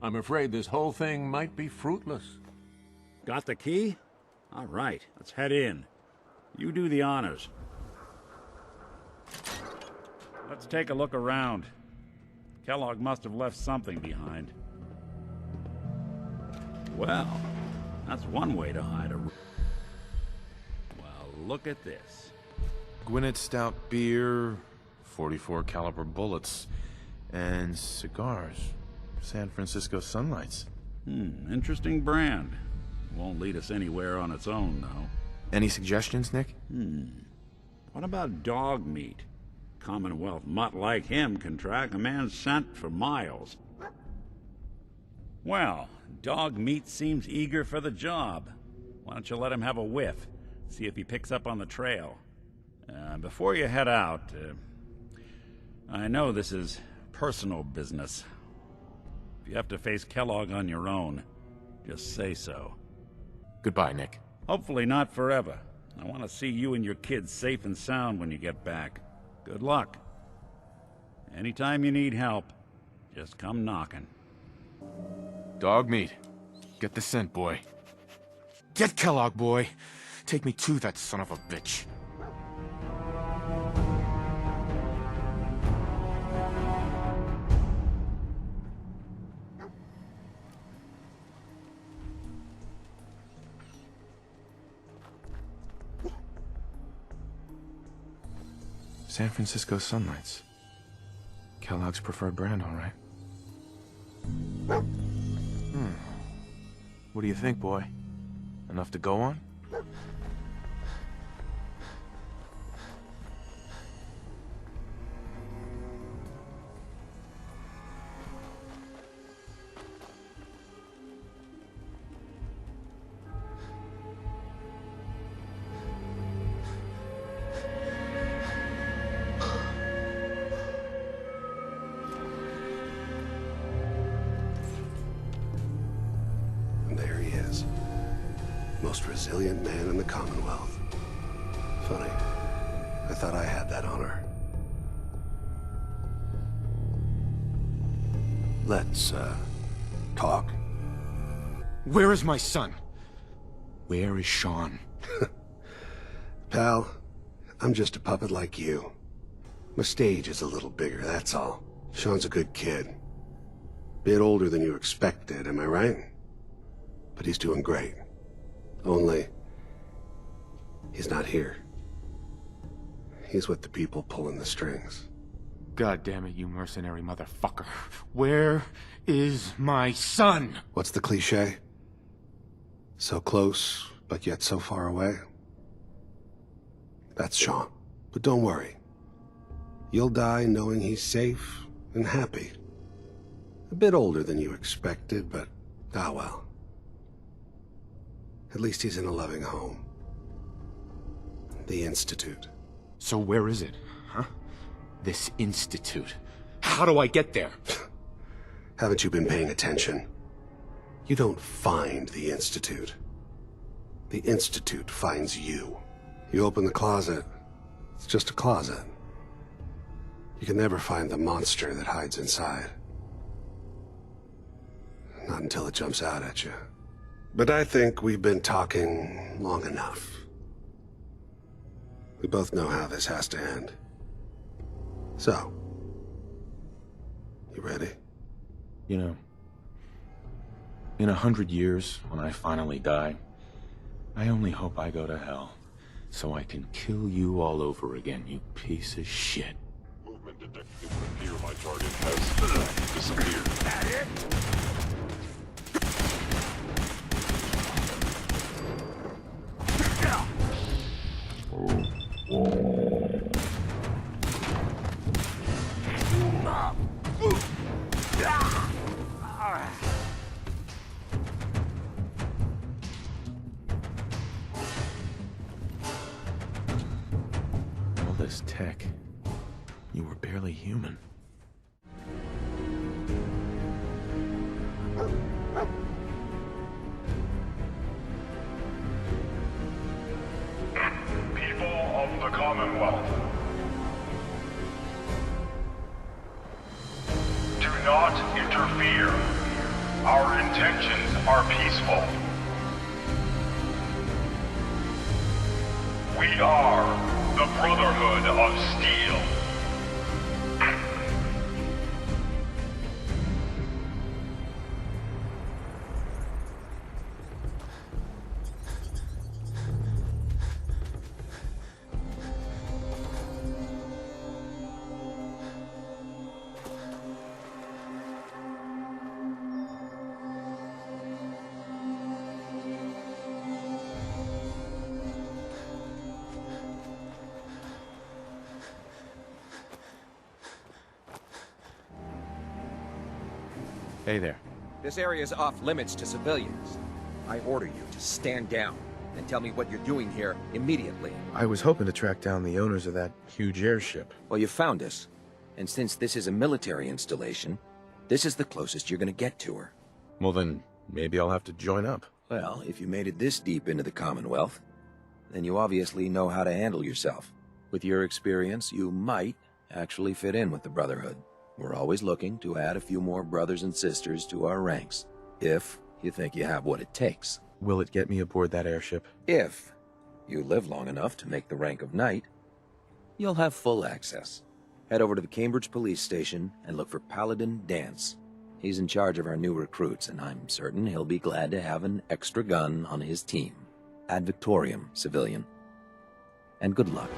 I'm afraid this whole thing might be fruitless. Got the key? All right, let's head in. You do the honors. Let's take a look around. Kellogg must have left something behind. Well, that's one way to hide a... look at this. Gwinnett Stout beer, 44 caliber bullets, and cigars. San Francisco Sunlights. Interesting brand. Won't lead us anywhere on its own, though. Any suggestions, Nick? What about dog meat? Commonwealth mutt like him can track a man's scent for miles. Well, dog meat seems eager for the job. Why don't you let him have a whiff? See if he picks up on the trail. Before you head out, I know this is personal business. If you have to face Kellogg on your own, just say so. Goodbye, Nick. Hopefully not forever. I want to see you and your kids safe and sound when you get back. Good luck. Anytime you need help, just come knocking. Dog meat. Get the scent, boy. Get Kellogg, boy. Take me to that son of a bitch. San Francisco Sunlights. Kellogg's preferred brand, all right. What do you think, boy? Enough to go on? There he is. Most resilient man in the Commonwealth. Funny. I thought I had that honor. Let's, talk. Where is my son? Where is Sean? Pal, I'm just a puppet like you. My stage is a little bigger, that's all. Sean's a good kid. Bit older than you expected, am I right? But he's doing great. Only, he's not here. He's with the people pulling the strings. God damn it, you mercenary motherfucker. Where is my son? What's the cliche? So close, but yet so far away? That's Sean. But don't worry. You'll die knowing he's safe and happy. A bit older than you expected, but ah well. At least he's in a loving home. The Institute. So where is it, huh? This Institute. How do I get there? Haven't you been paying attention? You don't find the Institute. The Institute finds you. You open the closet, it's just a closet. You can never find the monster that hides inside. Not until it jumps out at you. But I think we've been talking long enough. We both know how this has to end. So, you ready? You know, in 100 years, when I finally die, I only hope I go to hell, so I can kill you all over again, you piece of shit. Movement detected. It would appear my target has disappeared. All this tech, you were barely human. People of the Commonwealth. Do not interfere. Our intentions are peaceful. We are the Brotherhood of Steel. Hey there. This area is off limits to civilians. I order you to stand down and tell me what you're doing here immediately. I was hoping to track down the owners of that huge airship. Well, you found us. And since this is a military installation, this is the closest you're gonna get to her. Well then, maybe I'll have to join up. Well, if you made it this deep into the Commonwealth, then you obviously know how to handle yourself. With your experience, you might actually fit in with the Brotherhood. We're always looking to add a few more brothers and sisters to our ranks, if you think you have what it takes. Will it get me aboard that airship? If you live long enough to make the rank of knight, you'll have full access. Head over to the Cambridge police station and look for Paladin Dance. He's in charge of our new recruits, and I'm certain he'll be glad to have an extra gun on his team. Ad Victoriam, civilian. And good luck.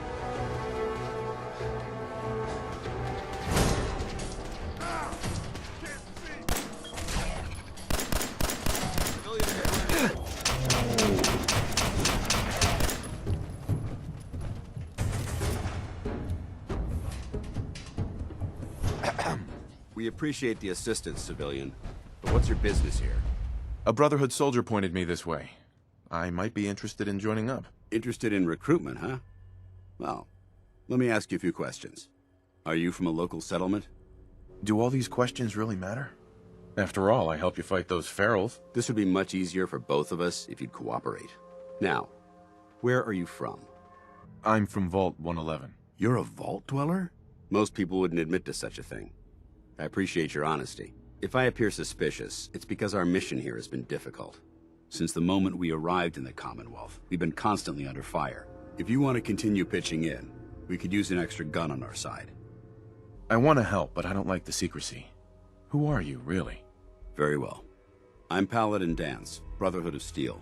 We appreciate the assistance, civilian. But what's your business here? A Brotherhood soldier pointed me this way. I might be interested in joining up. Interested in recruitment, huh? Well, let me ask you a few questions. Are you from a local settlement? Do all these questions really matter? After all, I helped you fight those ferals. This would be much easier for both of us if you'd cooperate. Now, where are you from? I'm from Vault 111. You're a vault dweller? Most people wouldn't admit to such a thing. I appreciate your honesty. If I appear suspicious, it's because our mission here has been difficult. Since the moment we arrived in the Commonwealth, we've been constantly under fire. If you want to continue pitching in, we could use an extra gun on our side. I want to help, but I don't like the secrecy. Who are you, really? Very well. I'm Paladin Dance, Brotherhood of Steel.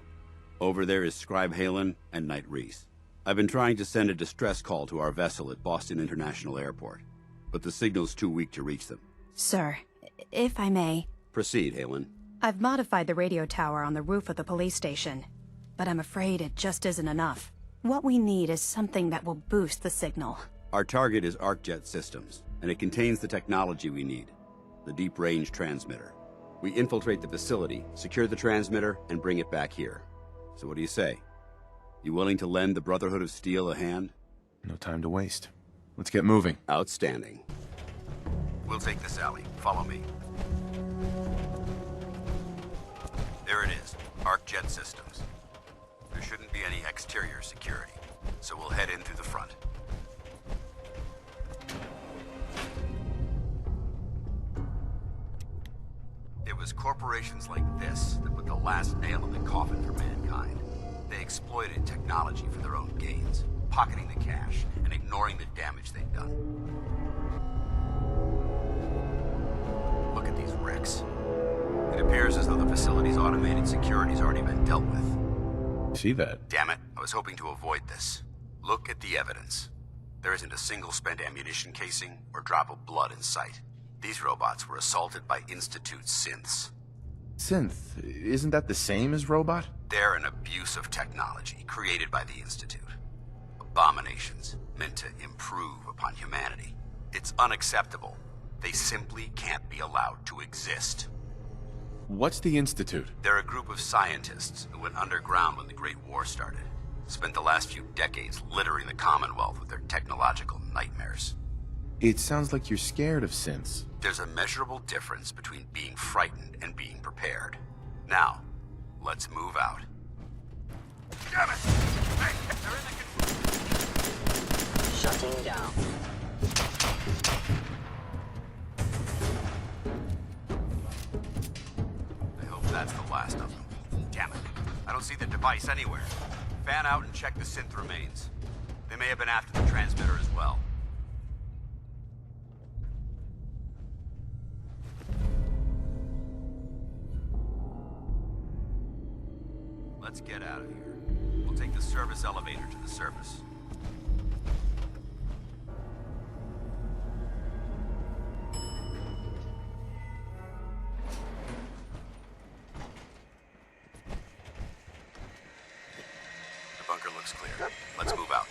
Over there is Scribe Halen and Knight Reese. I've been trying to send a distress call to our vessel at Boston International Airport, but the signal's too weak to reach them. Sir, if I may... Proceed, Halen. I've modified the radio tower on the roof of the police station, but I'm afraid it just isn't enough. What we need is something that will boost the signal. Our target is ArcJet Systems, and it contains the technology we need, the deep-range transmitter. We infiltrate the facility, secure the transmitter, and bring it back here. So what do you say? You willing to lend the Brotherhood of Steel a hand? No time to waste. Let's get moving. Outstanding. We'll take this alley. Follow me. There it is, ArcJet Systems. There shouldn't be any exterior security, so we'll head in through the front. It was corporations like this that put the last nail in the coffin for mankind. They exploited technology for their own gains, pocketing the cash and ignoring the damage they'd done. Look at these wrecks. It appears as though the facility's automated security's already been dealt with. See that? Damn it, I was hoping to avoid this. Look at the evidence. There isn't a single spent ammunition casing or drop of blood in sight. These robots were assaulted by Institute synths. Synth? Isn't that the same as robot? They're an abuse of technology created by the Institute. Abominations meant to improve upon humanity. It's unacceptable. They simply can't be allowed to exist. What's the Institute? They're a group of scientists who went underground when the Great War started. Spent the last few decades littering the Commonwealth with their technological nightmares. It sounds like you're scared of synths. There's a measurable difference between being frightened and being prepared. Now, let's move out. Damn it! Hey, they're in the... Shutting down. I hope that's the last of them. Damn it. I don't see the device anywhere. Fan out and check the synth remains. They may have been after the transmitter as well. Let's get out of here. We'll take the service elevator to the surface. The bunker looks clear. Let's move out.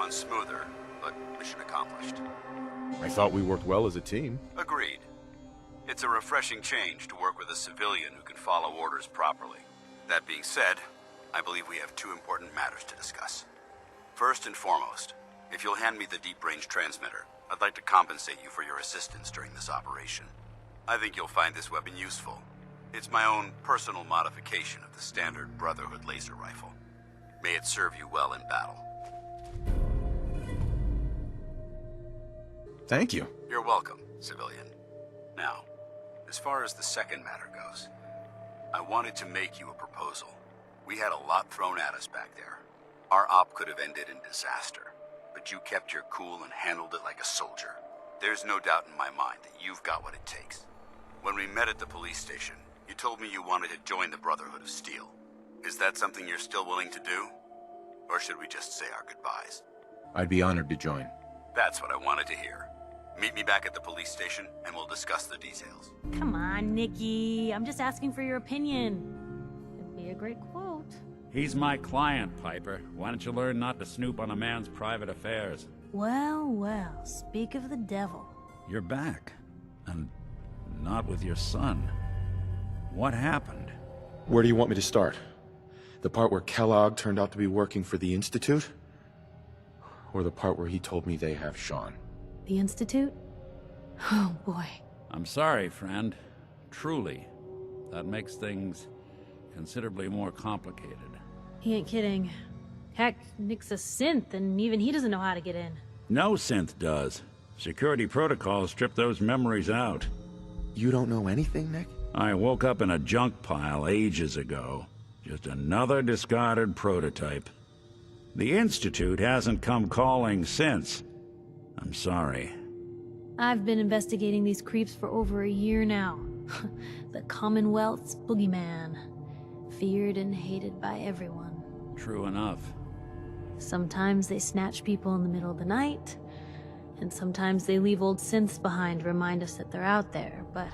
gone smoother, but mission accomplished. I thought we worked well as a team. Agreed. It's a refreshing change to work with a civilian who can follow orders properly. That being said, I believe we have two important matters to discuss. First and foremost, if you'll hand me the deep-range transmitter, I'd like to compensate you for your assistance during this operation. I think you'll find this weapon useful. It's my own personal modification of the standard Brotherhood laser rifle. May it serve you well in battle. Thank you. You're welcome, civilian. Now, as far as the second matter goes, I wanted to make you a proposal. We had a lot thrown at us back there. Our op could have ended in disaster, but you kept your cool and handled it like a soldier. There's no doubt in my mind that you've got what it takes. When we met at the police station, you told me you wanted to join the Brotherhood of Steel. Is that something you're still willing to do? Or should we just say our goodbyes? I'd be honored to join. That's what I wanted to hear. Meet me back at the police station, and we'll discuss the details. Come on, Nikki. I'm just asking for your opinion. It'd be a great quote. He's my client, Piper. Why don't you learn not to snoop on a man's private affairs? Well, well, speak of the devil. You're back. And not with your son. What happened? Where do you want me to start? The part where Kellogg turned out to be working for the Institute? Or the part where he told me they have Sean? The Institute? Oh, boy. I'm sorry, friend. Truly. That makes things considerably more complicated. He ain't kidding. Heck, Nick's a synth, and even he doesn't know how to get in. No synth does. Security protocols strip those memories out. You don't know anything, Nick? I woke up in a junk pile ages ago. Just another discarded prototype. The Institute hasn't come calling since. I'm sorry. I've been investigating these creeps for over a year now. The Commonwealth's boogeyman. Feared and hated by everyone. True enough. Sometimes they snatch people in the middle of the night, and sometimes they leave old synths behind to remind us that they're out there, but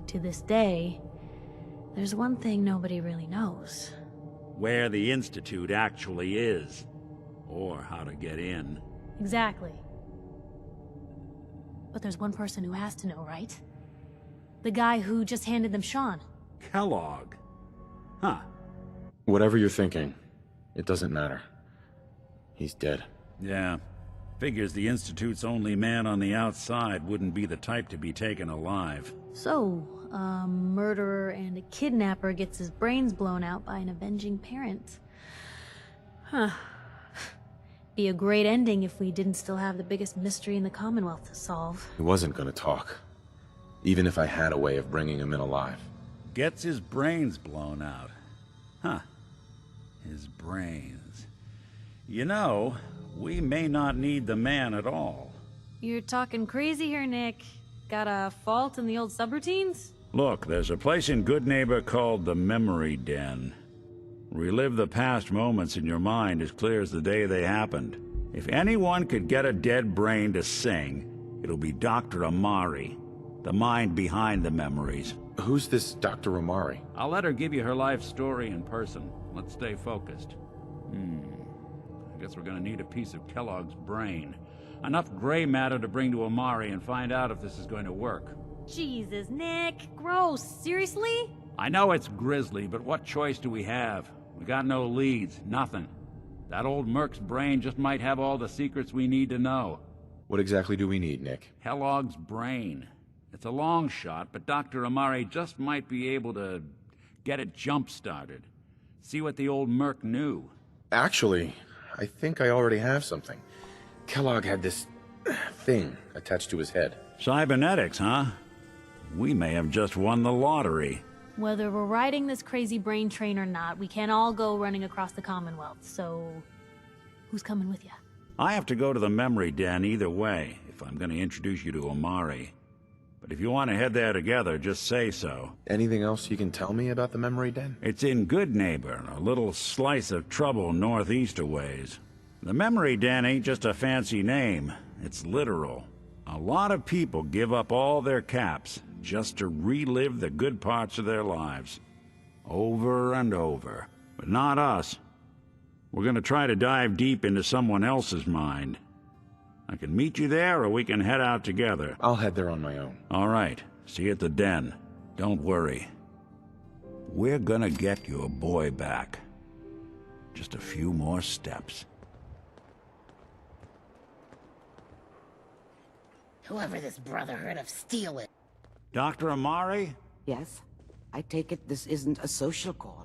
to this day, there's one thing nobody really knows. Where the Institute actually is. Or how to get in. Exactly. But there's one person who has to know, right? The guy who just handed them Sean. Kellogg. Huh. Whatever you're thinking, it doesn't matter. He's dead. Yeah. Figures the Institute's only man on the outside wouldn't be the type to be taken alive. So, a murderer and a kidnapper gets his brains blown out by an avenging parent. Huh. Be a great ending if we didn't still have the biggest mystery in the Commonwealth to solve. He wasn't gonna talk. Even if I had a way of bringing him in alive. Gets his brains blown out. Huh. His brains. You know, we may not need the man at all. You're talking crazy here, Nick. Got a fault in the old subroutines? Look, there's a place in Good Neighbor called the Memory Den. Relive the past moments in your mind as clear as the day they happened. If anyone could get a dead brain to sing, it'll be Dr. Amari, the mind behind the memories. Who's this Dr. Amari? I'll let her give you her life story in person. Let's stay focused. I guess we're gonna need a piece of Kellogg's brain. Enough gray matter to bring to Amari and find out if this is going to work. Jesus, Nick. Gross. Seriously? I know it's grisly, but what choice do we have? We got no leads, nothing. That old Merc's brain just might have all the secrets we need to know. What exactly do we need, Nick? Kellogg's brain. It's a long shot, but Dr. Amari just might be able to get it jump-started. See what the old Merc knew. Actually, I think I already have something. Kellogg had this thing attached to his head. Cybernetics, huh? We may have just won the lottery. Whether we're riding this crazy brain train or not, we can't all go running across the Commonwealth, so who's coming with you? I have to go to the Memory Den either way, if I'm going to introduce you to Amari. But if you want to head there together, just say so. Anything else you can tell me about the Memory Den? It's in Good Neighbor, a little slice of trouble northeast a ways. The Memory Den ain't just a fancy name, it's literal. A lot of people give up all their caps just to relive the good parts of their lives. Over and over. But not us. We're gonna try to dive deep into someone else's mind. I can meet you there, or we can head out together. I'll head there on my own. All right. See you at the den. Don't worry. We're gonna get your boy back. Just a few more steps. Whoever this Brotherhood of Steel is. Dr. Amari? Yes? I take it this isn't a social call.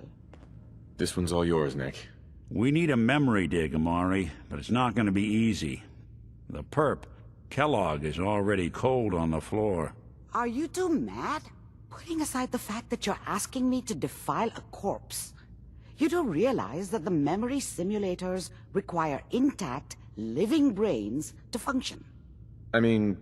This one's all yours, Nick. We need a memory dig, Amari, but it's not gonna be easy. The perp, Kellogg, is already cold on the floor. Are you two mad? Putting aside the fact that you're asking me to defile a corpse, you don't realize that the memory simulators require intact, living brains to function. I mean,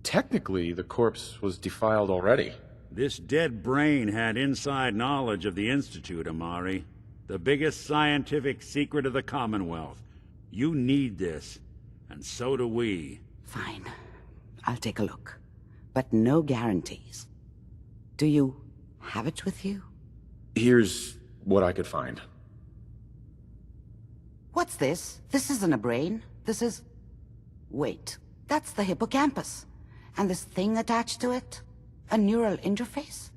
technically, the corpse was defiled already. This dead brain had inside knowledge of the Institute, Amari. The biggest scientific secret of the Commonwealth. You need this, and so do we. Fine. I'll take a look. But no guarantees. Do you have it with you? Here's what I could find. What's this? This isn't a brain. This is... Wait. That's the hippocampus. And this thing attached to it? A neural interface?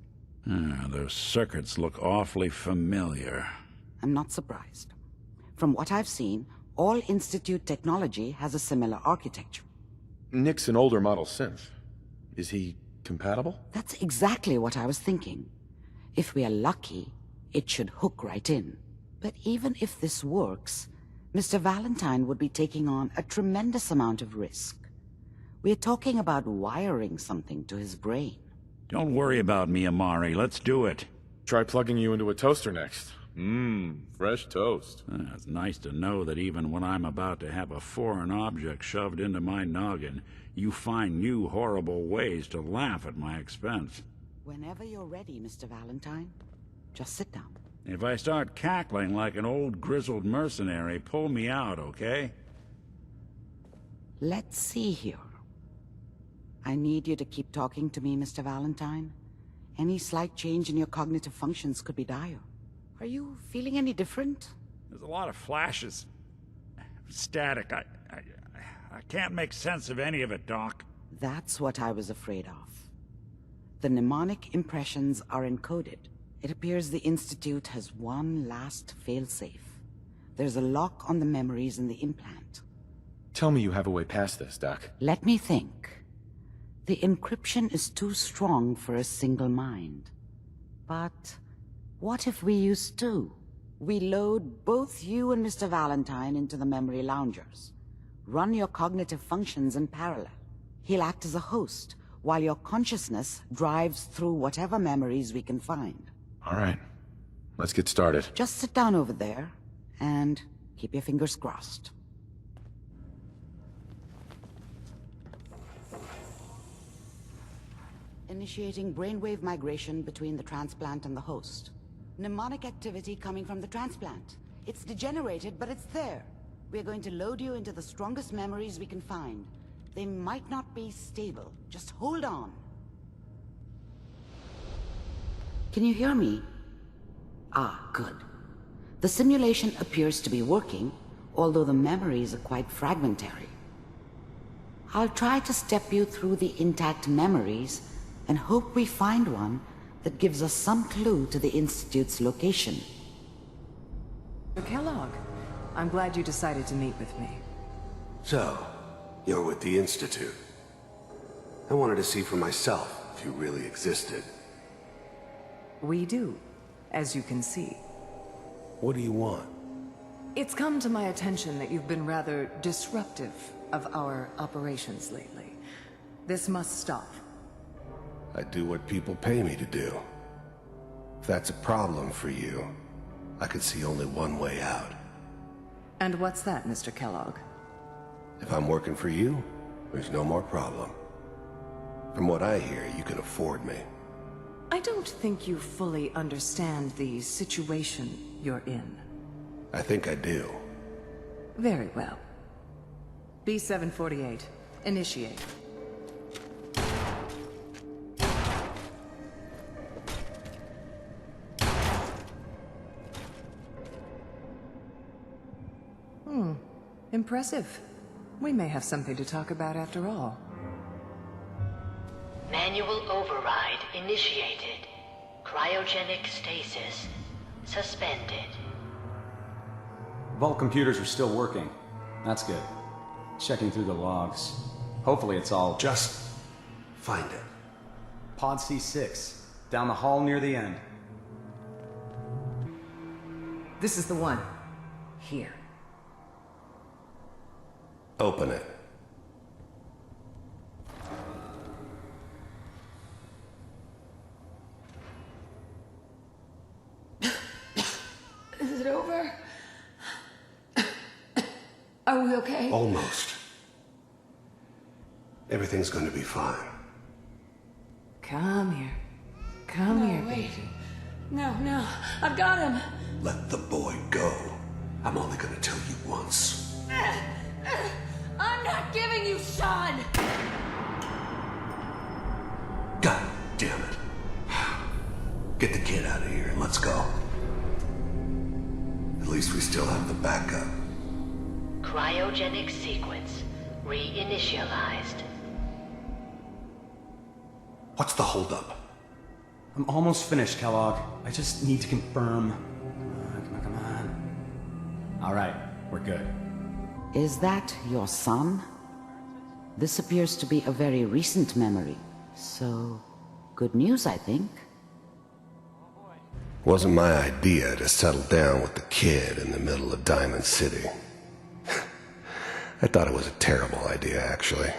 Those circuits look awfully familiar. I'm not surprised. From what I've seen, all Institute technology has a similar architecture. Nick's an older model synth. Is he compatible? That's exactly what I was thinking. If we are lucky, it should hook right in. But even if this works, Mr. Valentine would be taking on a tremendous amount of risk. We're talking about wiring something to his brain. Don't worry about me, Amari. Let's do it. Try plugging you into a toaster next. Fresh toast. It's nice to know that even when I'm about to have a foreign object shoved into my noggin, you find new horrible ways to laugh at my expense. Whenever you're ready, Mr. Valentine, just sit down. If I start cackling like an old grizzled mercenary, pull me out, okay? Let's see here. I need you to keep talking to me, Mr. Valentine. Any slight change in your cognitive functions could be dire. Are you feeling any different? There's a lot of flashes. Static. I can't make sense of any of it, Doc. That's what I was afraid of. The mnemonic impressions are encoded. It appears the Institute has one last failsafe. There's a lock on the memories in the implant. Tell me you have a way past this, Doc. Let me think. The encryption is too strong for a single mind. But what if we use two? We load both you and Mr. Valentine into the memory loungers. Run your cognitive functions in parallel. He'll act as a host, while your consciousness drives through whatever memories we can find. All right. Let's get started. Just sit down over there, and keep your fingers crossed. Initiating brainwave migration between the transplant and the host. Mnemonic activity coming from the transplant. It's degenerated, but it's there. We're going to load you into the strongest memories we can find. They might not be stable. Just hold on. Can you hear me? Ah, good. The simulation appears to be working, although the memories are quite fragmentary. I'll try to step you through the intact memories and hope we find one that gives us some clue to the Institute's location. Kellogg, I'm glad you decided to meet with me. So, you're with the Institute. I wanted to see for myself if you really existed. We do, as you can see. What do you want? It's come to my attention that you've been rather disruptive of our operations lately. This must stop. I do what people pay me to do. If that's a problem for you, I could see only one way out. And what's that, Mr. Kellogg? If I'm working for you, there's no more problem. From what I hear, you can afford me. I don't think you fully understand the situation you're in. I think I do. Very well. B-748, initiate. Impressive. We may have something to talk about after all. Manual override initiated. Cryogenic stasis suspended. Vault computers are still working. That's good. Checking through the logs. Hopefully it's all... Just find it. Pod C6. Down the hall near the end. This is the one. Here. Open it. Is it over? Are we okay? Almost. Everything's going to be fine. Come here. Come here, baby. No, I've got him. Let the boy go. I'm only going to tell you once. I'm not giving you Sean! God damn it. Get the kid out of here and let's go. At least we still have the backup. Cryogenic sequence reinitialized. What's the holdup? I'm almost finished, Kellogg. I just need to confirm. Come on. All right, we're good. Is that your son? This appears to be a very recent memory. So, good news, I think. Wasn't my idea to settle down with the kid in the middle of Diamond City. I thought it was a terrible idea, actually.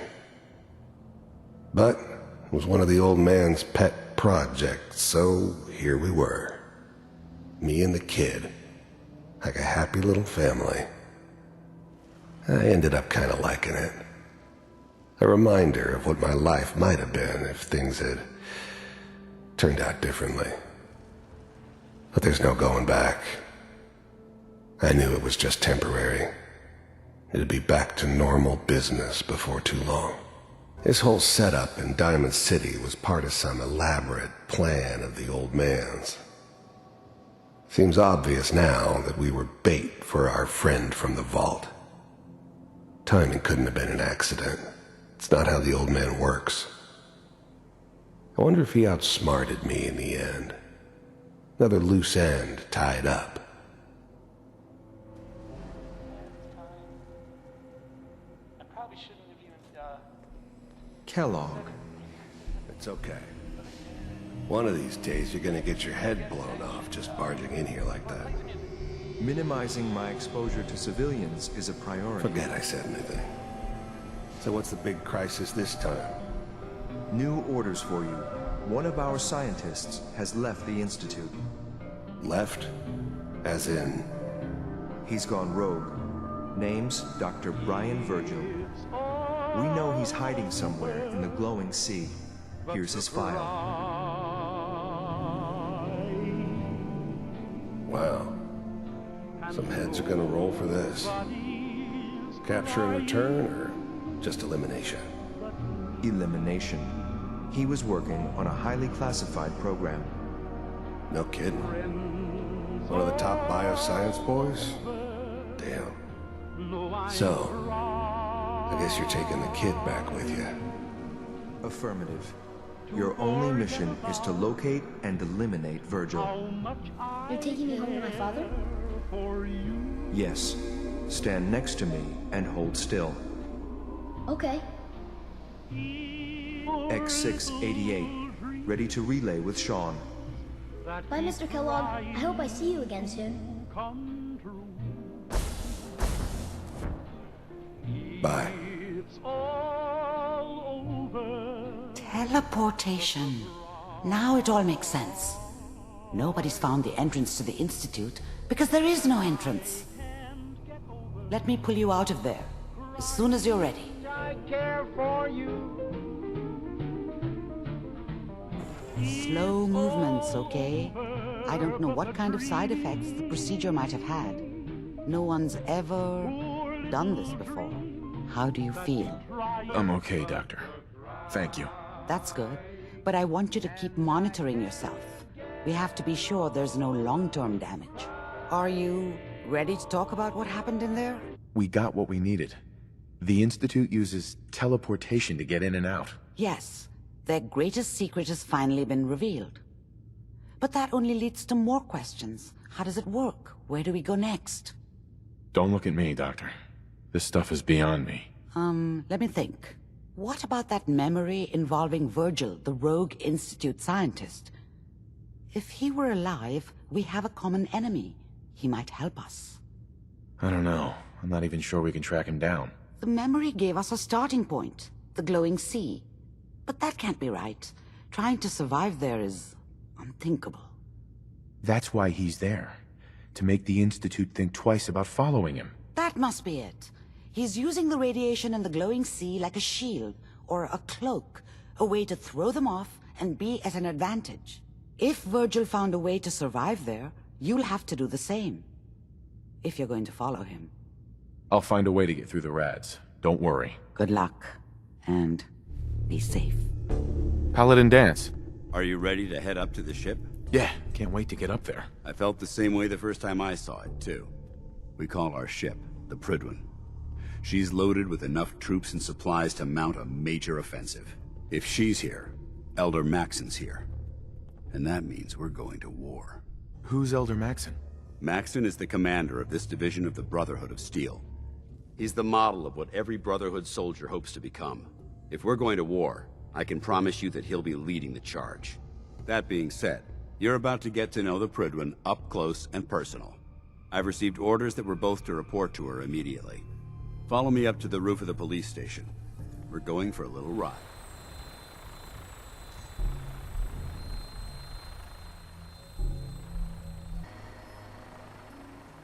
But it was one of the old man's pet projects, so here we were. Me and the kid. Like a happy little family. I ended up kind of liking it. A reminder of what my life might have been if things had turned out differently. But there's no going back. I knew it was just temporary. It'd be back to normal business before too long. This whole setup in Diamond City was part of some elaborate plan of the old man's. Seems obvious now that we were bait for our friend from the vault. Timing couldn't have been an accident. It's not how the old man works. I wonder if he outsmarted me in the end. Another loose end tied up. Kellogg. It's okay. One of these days you're gonna get your head blown off just barging in here like that. Minimizing my exposure to civilians is a priority. Forget I said anything. So what's the big crisis this time? New orders for you. One of our scientists has left the Institute. Left? As in? He's gone rogue. Name's Dr. Brian Virgil. We know he's hiding somewhere in the glowing sea. Here's his file. Wow. Some heads are gonna roll for this. Capture and return, or just elimination? Elimination. He was working on a highly classified program. No kidding. One of the top bioscience boys? Damn. So, I guess you're taking the kid back with you. Affirmative. Your only mission is to locate and eliminate Virgil. You're taking me home to my father? Yes. Stand next to me and hold still. Okay. X688. Ready to relay with Sean. Bye, Mr. Kellogg. I hope I see you again soon. Bye. Teleportation. Now it all makes sense. Nobody's found the entrance to the Institute because there is no entrance. Let me pull you out of there as soon as you're ready. I care for you. Slow movements, okay? I don't know what kind of side effects the procedure might have had. No one's ever done this before. How do you feel? I'm okay, Doctor. Thank you. That's good. But I want you to keep monitoring yourself. We have to be sure there's no long-term damage. Are you ready to talk about what happened in there? We got what we needed. The Institute uses teleportation to get in and out. Yes, their greatest secret has finally been revealed. But that only leads to more questions. How does it work? Where do we go next? Don't look at me, Doctor. This stuff is beyond me. Let me think. What about that memory involving Virgil, the rogue Institute scientist? If he were alive, we have a common enemy. He might help us. I don't know. I'm not even sure we can track him down. The memory gave us a starting point, the glowing sea. But that can't be right. Trying to survive there is unthinkable. That's why he's there. To make the Institute think twice about following him. That must be it. He's using the radiation in the glowing sea like a shield, or a cloak, a way to throw them off and be at an advantage. If Virgil found a way to survive there, you'll have to do the same. If you're going to follow him. I'll find a way to get through the rads. Don't worry. Good luck. And be safe. Paladin Dance. Are you ready to head up to the ship? Yeah, can't wait to get up there. I felt the same way the first time I saw it, too. We call our ship the Prydwen. She's loaded with enough troops and supplies to mount a major offensive. If she's here, Elder Maxon's here. And that means we're going to war. Who's Elder Maxon? Maxon is the commander of this division of the Brotherhood of Steel. He's the model of what every Brotherhood soldier hopes to become. If we're going to war, I can promise you that he'll be leading the charge. That being said, you're about to get to know the Prydwen up close and personal. I've received orders that we're both to report to her immediately. Follow me up to the roof of the police station. We're going for a little ride.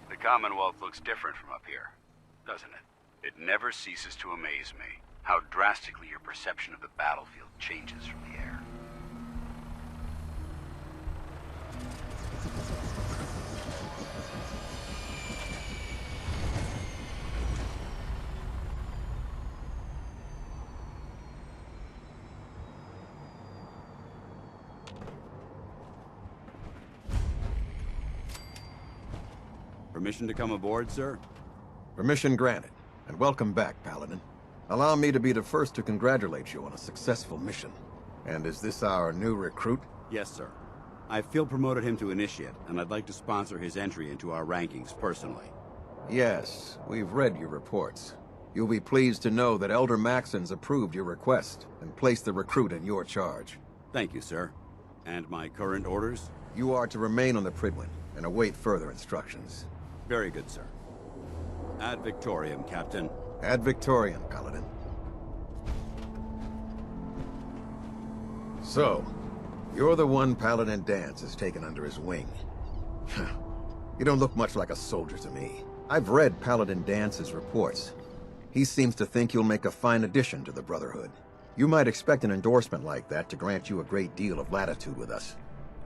The Commonwealth looks different from up here, doesn't it? It never ceases to amaze me how drastically your perception of the battlefield changes from the air. Permission to come aboard, sir? Permission granted, and welcome back, Paladin. Allow me to be the first to congratulate you on a successful mission. And is this our new recruit? Yes, sir. I feel promoted him to initiate, and I'd like to sponsor his entry into our rankings personally. Yes, we've read your reports. You'll be pleased to know that Elder Maxon's approved your request and placed the recruit in your charge. Thank you, sir. And my current orders? You are to remain on the Prydwen and await further instructions. Very good, sir. Ad Victoriam, Captain. Ad Victoriam, Paladin. So, you're the one Paladin Dance has taken under his wing. You don't look much like a soldier to me. I've read Paladin Dance's reports. He seems to think you'll make a fine addition to the Brotherhood. You might expect an endorsement like that to grant you a great deal of latitude with us.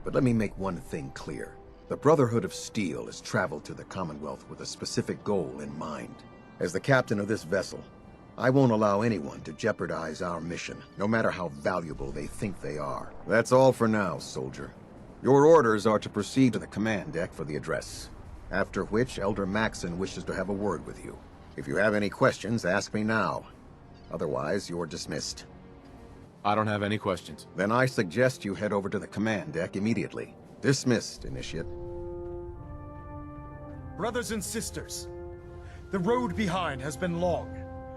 But let me make one thing clear. The Brotherhood of Steel has traveled to the Commonwealth with a specific goal in mind. As the captain of this vessel, I won't allow anyone to jeopardize our mission, no matter how valuable they think they are. That's all for now, soldier. Your orders are to proceed to the command deck for the address, after which Elder Maxon wishes to have a word with you. If you have any questions, ask me now. Otherwise, you're dismissed. I don't have any questions. Then I suggest you head over to the command deck immediately. Dismissed, Initiate. Brothers and sisters, the road behind has been long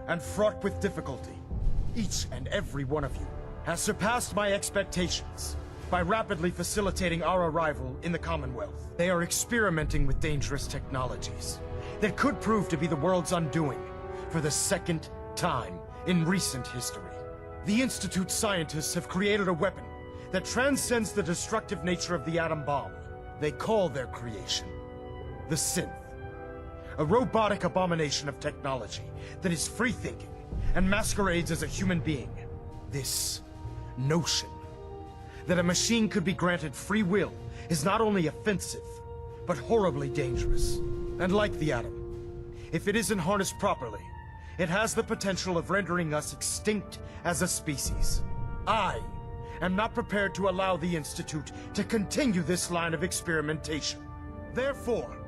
and fraught with difficulty. Each and every one of you has surpassed my expectations by rapidly facilitating our arrival in the Commonwealth. They are experimenting with dangerous technologies that could prove to be the world's undoing for the second time in recent history. The Institute scientists have created a weapon that transcends the destructive nature of the atom bomb. They call their creation the Synth, a robotic abomination of technology that is free-thinking and masquerades as a human being. This notion that a machine could be granted free will is not only offensive, but horribly dangerous. And like the atom, if it isn't harnessed properly, it has the potential of rendering us extinct as a species. I am not prepared to allow the Institute to continue this line of experimentation. Therefore,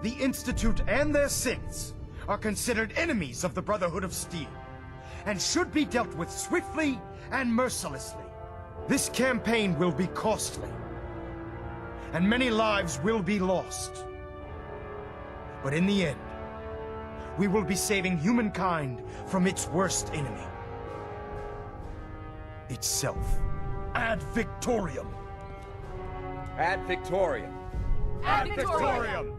the Institute and their synths are considered enemies of the Brotherhood of Steel, and should be dealt with swiftly and mercilessly. This campaign will be costly, and many lives will be lost. But in the end, we will be saving humankind from its worst enemy. Itself. Ad Victoriam! Ad Victoriam! Ad Victoriam!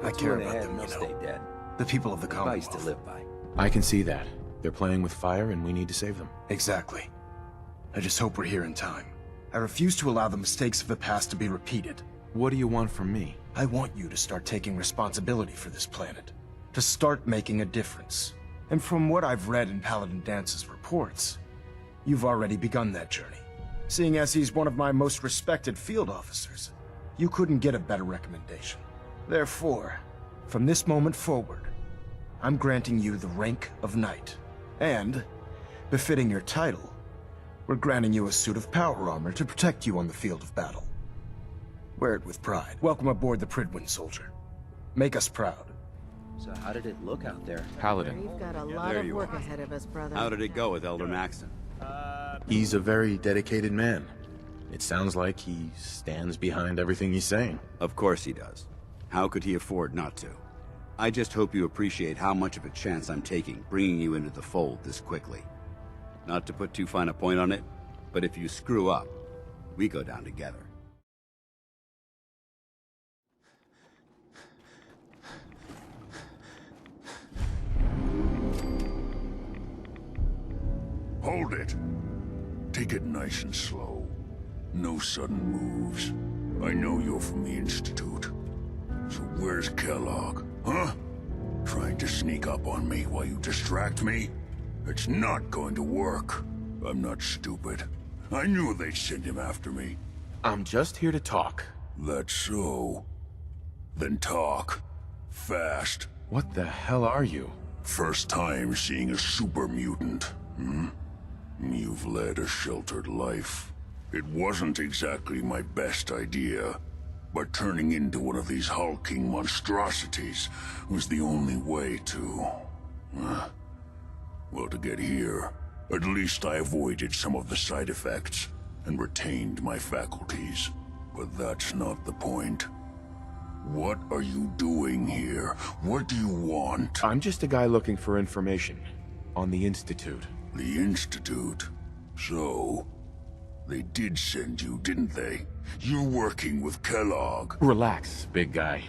I care about them, they'll stay dead. The people of the Advice Commonwealth. to live by. I can see that. They're playing with fire and we need to save them. Exactly. I just hope we're here in time. I refuse to allow the mistakes of the past to be repeated. What do you want from me? I want you to start taking responsibility for this planet. To start making a difference. And from what I've read in Paladin Dance's reports, you've already begun that journey. Seeing as he's one of my most respected field officers, you couldn't get a better recommendation. Therefore, from this moment forward, I'm granting you the rank of Knight. And, befitting your title, we're granting you a suit of power armor to protect you on the field of battle. Wear it with pride. Welcome aboard the Pridwin, soldier. Make us proud. So how did it look out there? Paladin. We've got a lot there of you work are. ahead of us, brother. How did it go with Elder Maxton? He's a very dedicated man. It sounds like he stands behind everything he's saying. Of course he does. How could he afford not to? I just hope you appreciate how much of a chance I'm taking bringing you into the fold this quickly. Not to put too fine a point on it, but if you screw up, we go down together. Hold it. Take it nice and slow. No sudden moves. I know you're from the Institute. So where's Kellogg, huh? Trying to sneak up on me while you distract me? It's not going to work. I'm not stupid. I knew they'd send him after me. I'm just here to talk. That's so. Then talk. Fast. What the hell are you? First time seeing a super mutant, hmm? You've led a sheltered life. It wasn't exactly my best idea, but turning into one of these hulking monstrosities was the only way to... well, to get here, at least I avoided some of the side effects and retained my faculties. But that's not the point. What are you doing here? What do you want? I'm just a guy looking for information on the Institute. The Institute? So, they did send you, didn't they? You're working with Kellogg. Relax, big guy.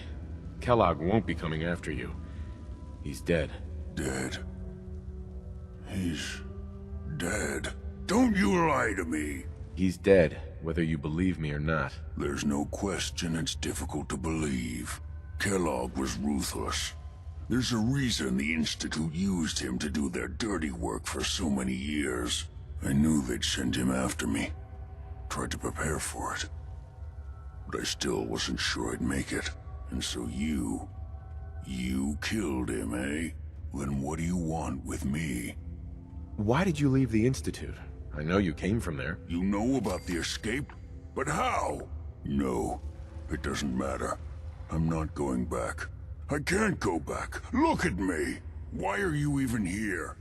Kellogg won't be coming after you. He's dead. Dead? He's dead. Don't you lie to me! He's dead, whether you believe me or not. There's no question it's difficult to believe. Kellogg was ruthless. There's a reason the Institute used him to do their dirty work for so many years. I knew they'd send him after me. Tried to prepare for it. But I still wasn't sure I'd make it. And so you killed him, eh? Then what do you want with me? Why did you leave the Institute? I know you came from there. You know about the escape? But how? No, it doesn't matter. I'm not going back. I can't go back. Look at me. Why are you even here?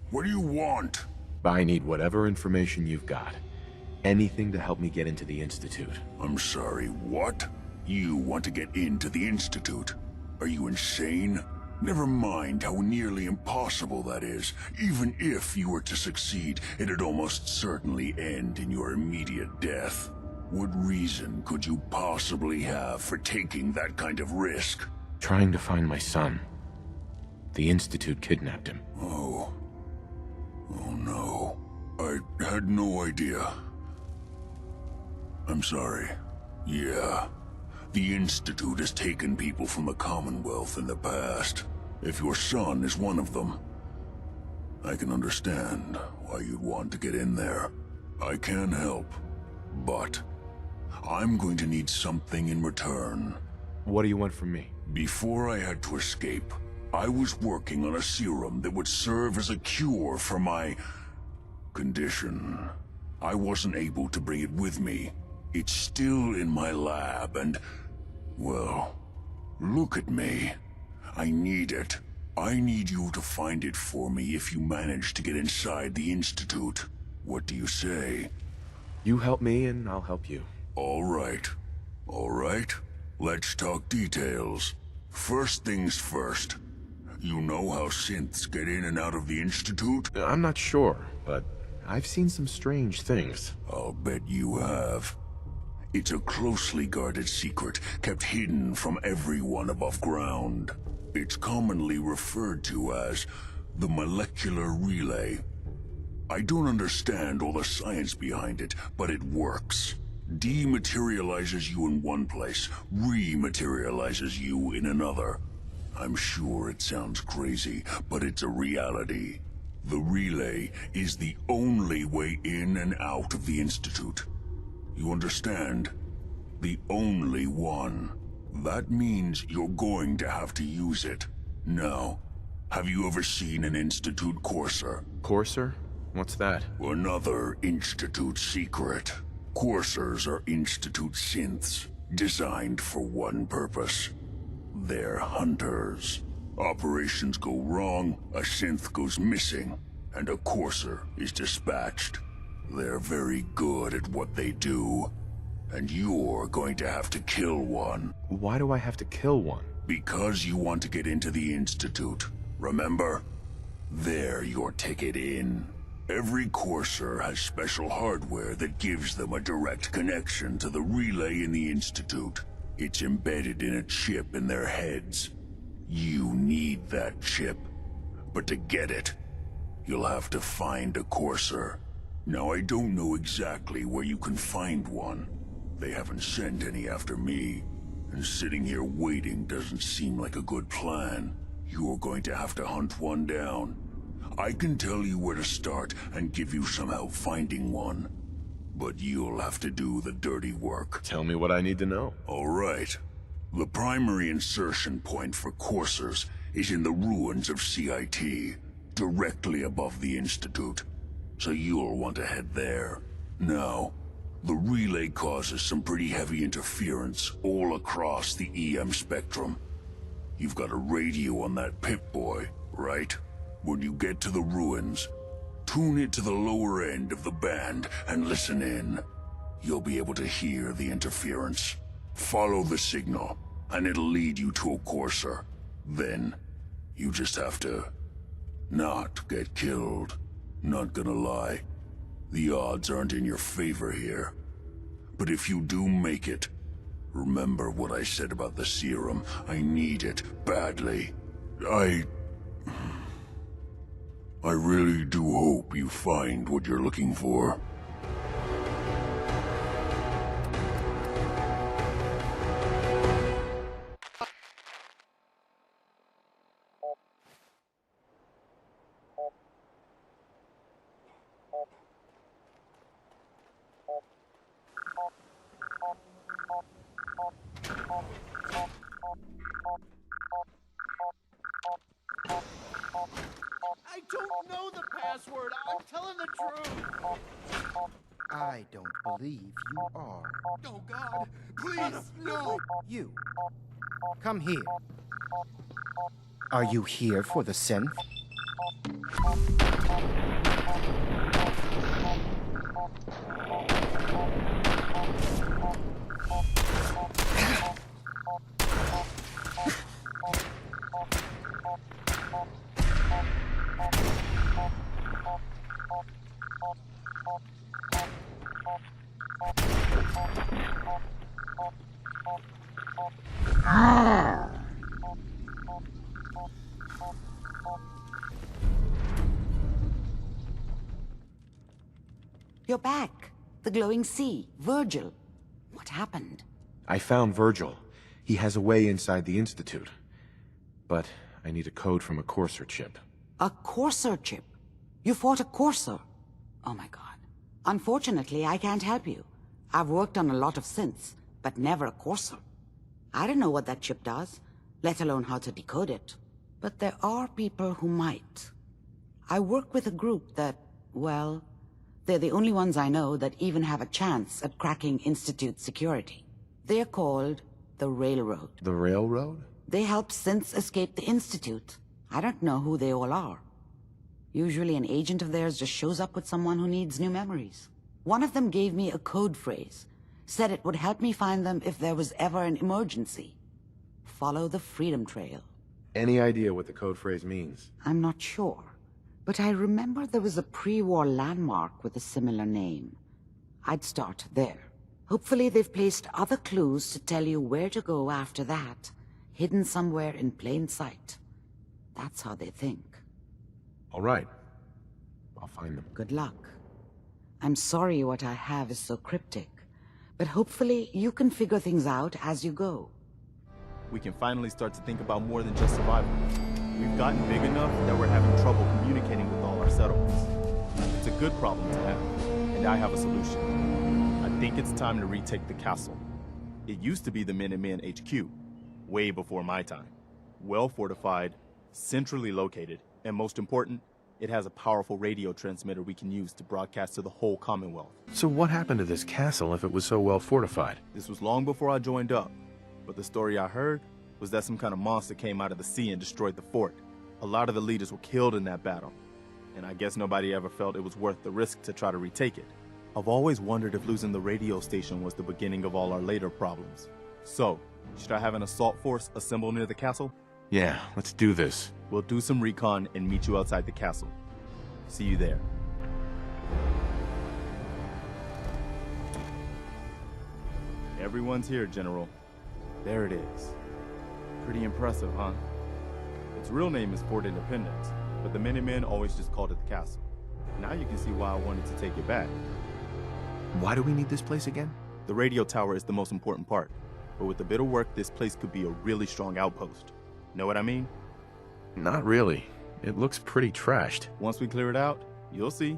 What do you want? I need whatever information you've got. Anything to help me get into the Institute. I'm sorry, what? You want to get into the Institute? Are you insane? Never mind how nearly impossible that is. Even if you were to succeed, it'd almost certainly end in your immediate death. What reason could you possibly have for taking that kind of risk? Trying to find my son. The Institute kidnapped him. Oh. Oh no. I had no idea. I'm sorry. Yeah. The Institute has taken people from the Commonwealth in the past. If your son is one of them, I can understand why you'd want to get in there. I can help, but I'm going to need something in return. What do you want from me? Before I had to escape, I was working on a serum that would serve as a cure for my condition. I wasn't able to bring it with me. It's still in my lab and, well, look at me. I need it. I need you to find it for me if you manage to get inside the Institute. What do you say? You help me and I'll help you. All right. All right. Let's talk details. First things first. You know how synths get in and out of the Institute? I'm not sure, but I've seen some strange things. I'll bet you have. It's a closely guarded secret, kept hidden from everyone above ground. It's commonly referred to as the molecular relay. I don't understand all the science behind it, but it works. Dematerializes you in one place, rematerializes you in another. I'm sure it sounds crazy, but it's a reality. The relay is the only way in and out of the Institute. You understand? The only one. That means you're going to have to use it. Now, have you ever seen an Institute Courser? Courser? What's that? Another Institute secret. Coursers are Institute synths, designed for one purpose. They're hunters. Operations go wrong, a synth goes missing, and a Courser is dispatched. They're very good at what they do, and you're going to have to kill one. Why do I have to kill one? Because you want to get into the Institute, remember? They're your ticket in. Every Courser has special hardware that gives them a direct connection to the relay in the Institute. It's embedded in a chip in their heads. You need that chip. But to get it, you'll have to find a Courser. Now, I don't know exactly where you can find one. They haven't sent any after me. And sitting here waiting doesn't seem like a good plan. You're going to have to hunt one down. I can tell you where to start and give you some help finding one. But you'll have to do the dirty work. Tell me what I need to know. All right. The primary insertion point for coursers is in the ruins of CIT, directly above the Institute. So you'll want to head there. Now, the relay causes some pretty heavy interference all across the EM spectrum. You've got a radio on that Pip-Boy, right? When you get to the ruins, tune it to the lower end of the band and listen in. You'll be able to hear the interference. Follow the signal, and it'll lead you to a Courser. Then, you just have to not get killed. Not gonna lie, the odds aren't in your favor here. But if you do make it, remember what I said about the serum. I need it badly. I really do hope you find what you're looking for. I don't know the password. I'm telling the truth. I don't believe you are. Oh, God. Please, no. You. Come here. Are you here for the synth? You're back. The glowing sea. Virgil. What happened? I found Virgil. He has a way inside the Institute. But I need a code from a Courser chip. A Courser chip? You fought a Courser? Oh my god. Unfortunately, I can't help you. I've worked on a lot of synths, but never a Courser. I don't know what that chip does, let alone how to decode it. But there are people who might. I work with a group that, well, they're the only ones I know that even have a chance at cracking Institute security. They're called the Railroad. The Railroad? They helped since escape the Institute. I don't know who they all are. Usually an agent of theirs just shows up with someone who needs new memories. One of them gave me a code phrase. Said it would help me find them if there was ever an emergency. Follow the Freedom Trail. Any idea what the code phrase means? I'm not sure, but I remember there was a pre-war landmark with a similar name. I'd start there. Hopefully they've placed other clues to tell you where to go after that, hidden somewhere in plain sight. That's how they think. All right. I'll find them. Good luck. I'm sorry what I have is so cryptic, but hopefully you can figure things out as you go. We can finally start to think about more than just survival. We've gotten big enough that we're having trouble communicating with all our settlements. It's a good problem to have, and I have a solution. I think it's time to retake the castle. It used to be the Minutemen HQ, way before my time. Well fortified, centrally located, and most important, it has a powerful radio transmitter we can use to broadcast to the whole Commonwealth. So what happened to this castle if it was so well fortified? This was long before I joined up, but the story I heard was that some kind of monster came out of the sea and destroyed the fort. A lot of the leaders were killed in that battle, and I guess nobody ever felt it was worth the risk to try to retake it. I've always wondered if losing the radio station was the beginning of all our later problems. So, should I have an assault force assemble near the castle? Yeah, let's do this. We'll do some recon and meet you outside the castle. See you there. Everyone's here, General. There it is. Pretty impressive, huh? Its real name is Fort Independence, but the Minutemen always just called it the castle. Now you can see why I wanted to take it back. Why do we need this place again? The radio tower is the most important part, but with a bit of work, this place could be a really strong outpost. Know what I mean? Not really. It looks pretty trashed. Once we clear it out, you'll see.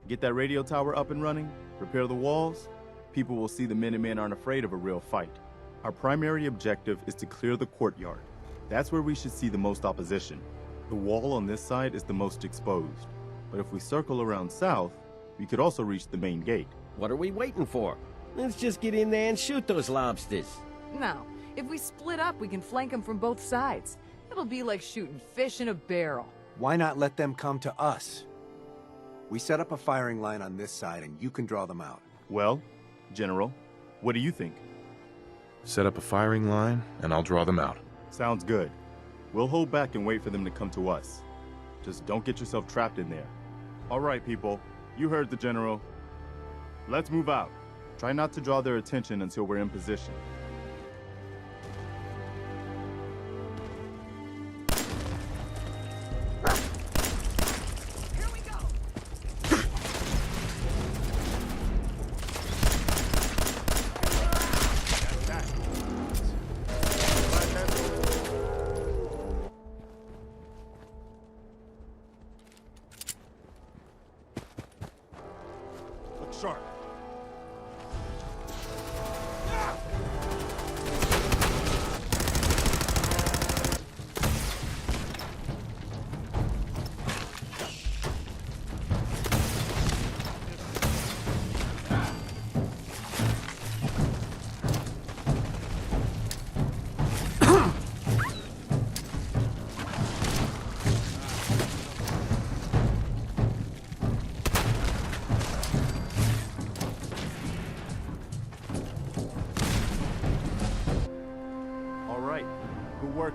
Get that radio tower up and running, repair the walls, people will see the Minutemen aren't afraid of a real fight. Our primary objective is to clear the courtyard. That's where we should see the most opposition. The wall on this side is the most exposed. But if we circle around south, we could also reach the main gate. What are we waiting for? Let's just get in there and shoot those lobsters. No. If we split up, we can flank them from both sides. It'll be like shooting fish in a barrel. Why not let them come to us? We set up a firing line on this side and you can draw them out. Well, General, what do you think? Set up a firing line, and I'll draw them out. Sounds good. We'll hold back and wait for them to come to us. Just don't get yourself trapped in there. All right, people. You heard the General. Let's move out. Try not to draw their attention until we're in position. Sharp.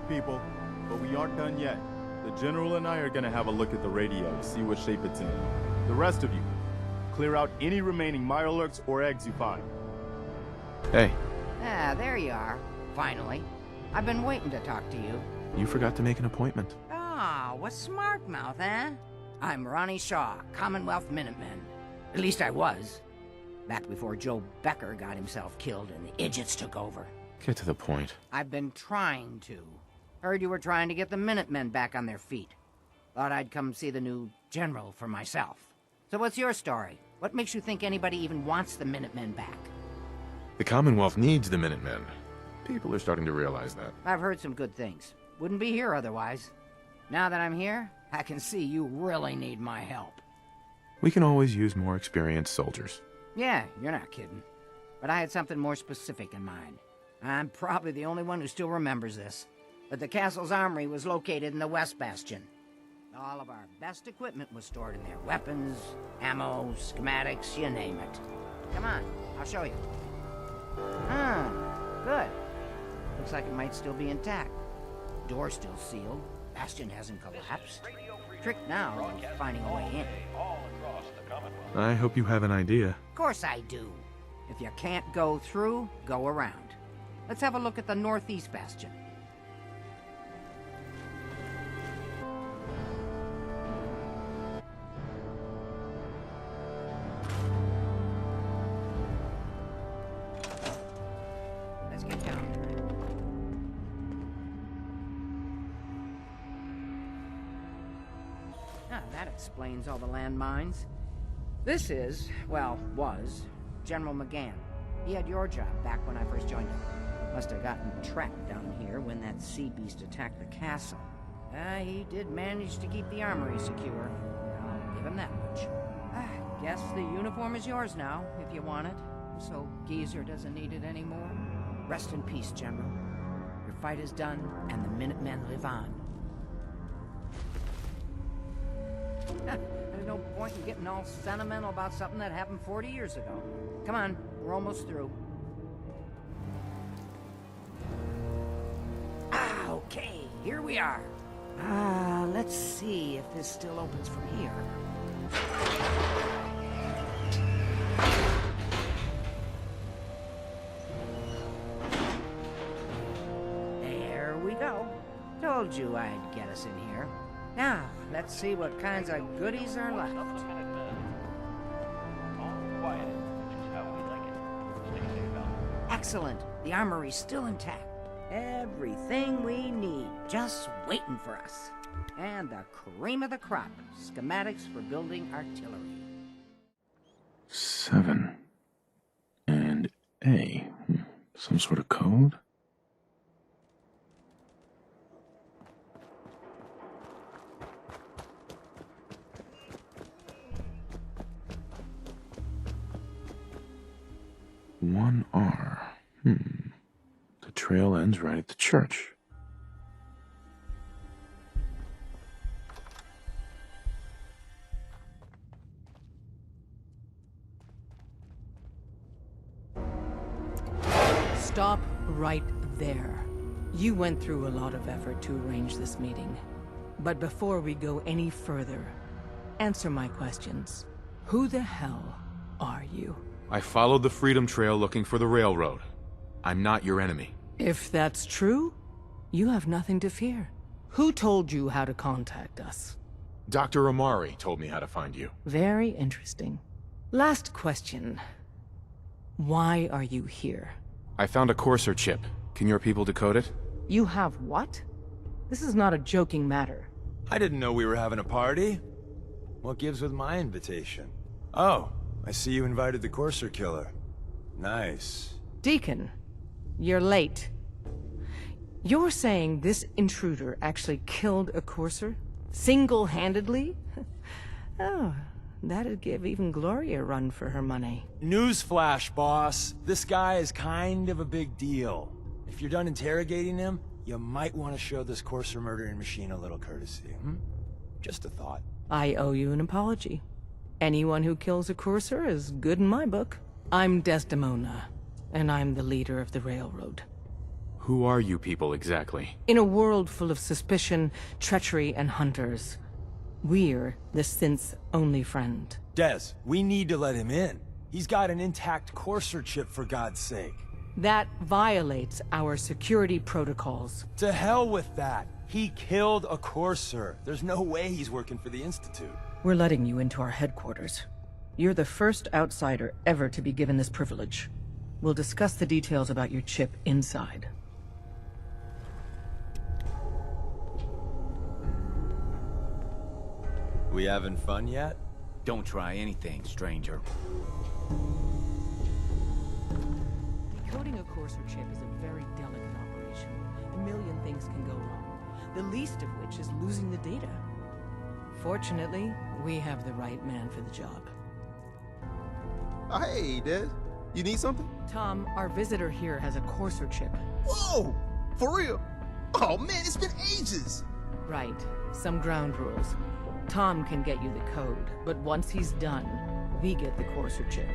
People, but we aren't done yet. The General and I are gonna have a look at the radio, see what shape it's in. The rest of you, clear out any remaining Mirelurks or eggs you find. Hey. Ah, there you are. Finally. I've been waiting to talk to you. You forgot to make an appointment. Ah, what's smart mouth, eh? I'm Ronnie Shaw, Commonwealth Minutemen. At least I was. Back before Joe Becker got himself killed and the idiots took over. Get to the point. I've been trying to. Heard you were trying to get the Minutemen back on their feet. Thought I'd come see the new General for myself. So what's your story? What makes you think anybody even wants the Minutemen back? The Commonwealth needs the Minutemen. People are starting to realize that. I've heard some good things. Wouldn't be here otherwise. Now that I'm here, I can see you really need my help. We can always use more experienced soldiers. Yeah, you're not kidding. But I had something more specific in mind. I'm probably the only one who still remembers this. But the castle's armory was located in the West Bastion. All of our best equipment was stored in there. Weapons, ammo, schematics, you name it. Come on, I'll show you. Ah, good. Looks like it might still be intact. Door's still sealed. Bastion hasn't collapsed. Trick now is finding a way in. I hope you have an idea. Of course I do. If you can't go through, go around. Let's have a look at the Northeast Bastion. Let's get down there. Ah, that explains all the landmines. This is, well, was, General McGann. He had your job back when I first joined him. Must have gotten trapped down here when that sea beast attacked the castle. He did manage to keep the armory secure. I'll give him that much. Guess the uniform is yours now, if you want it. So Geezer doesn't need it anymore. Rest in peace, General. Your fight is done, and the Minutemen live on. There's no point in getting all sentimental about something that happened 40 years ago. Come on, we're almost through. Okay, here we are. Let's see if this still opens from here. There we go. Told you I'd get us in here. Now, let's see what kinds of goodies are left. Excellent. The armory's still intact. Everything we need, just waiting for us. And the cream of the crop, schematics for building artillery. 7 and A. Some sort of code? One R. The trail ends right at the church. Stop right there. You went through a lot of effort to arrange this meeting. But before we go any further, answer my questions. Who the hell are you? I followed the Freedom Trail looking for the railroad. I'm not your enemy. If that's true, you have nothing to fear. Who told you how to contact us? Dr. Amari told me how to find you. Very interesting. Last question. Why are you here? I found a Courser chip. Can your people decode it? You have what? This is not a joking matter. I didn't know we were having a party. What gives with my invitation? Oh, I see you invited the Courser killer. Nice. Deacon, you're late. You're saying this intruder actually killed a Courser? Single-handedly? Oh, that'd give even Gloria a run for her money. Newsflash, boss. This guy is kind of a big deal. If you're done interrogating him, you might want to show this Courser murdering machine a little courtesy, Just a thought. I owe you an apology. Anyone who kills a Courser is good in my book. I'm Desdemona, and I'm the leader of the railroad. Who are you people exactly? In a world full of suspicion, treachery, and hunters, we're the synth's only friend. Des, we need to let him in. He's got an intact Courser chip, for God's sake. That violates our security protocols. To hell with that. He killed a Courser. There's no way he's working for the Institute. We're letting you into our headquarters. You're the first outsider ever to be given this privilege. We'll discuss the details about your chip inside. We having fun yet? Don't try anything, stranger. Decoding a Courser chip is a very delicate operation. A million things can go wrong, the least of which is losing the data. Fortunately, we have the right man for the job. Hey, Des. You need something? Tom, our visitor here has a Courser chip. Whoa! For real? Oh man, it's been ages! Right. Some ground rules. Tom can get you the code, but once he's done, we get the Courser chip.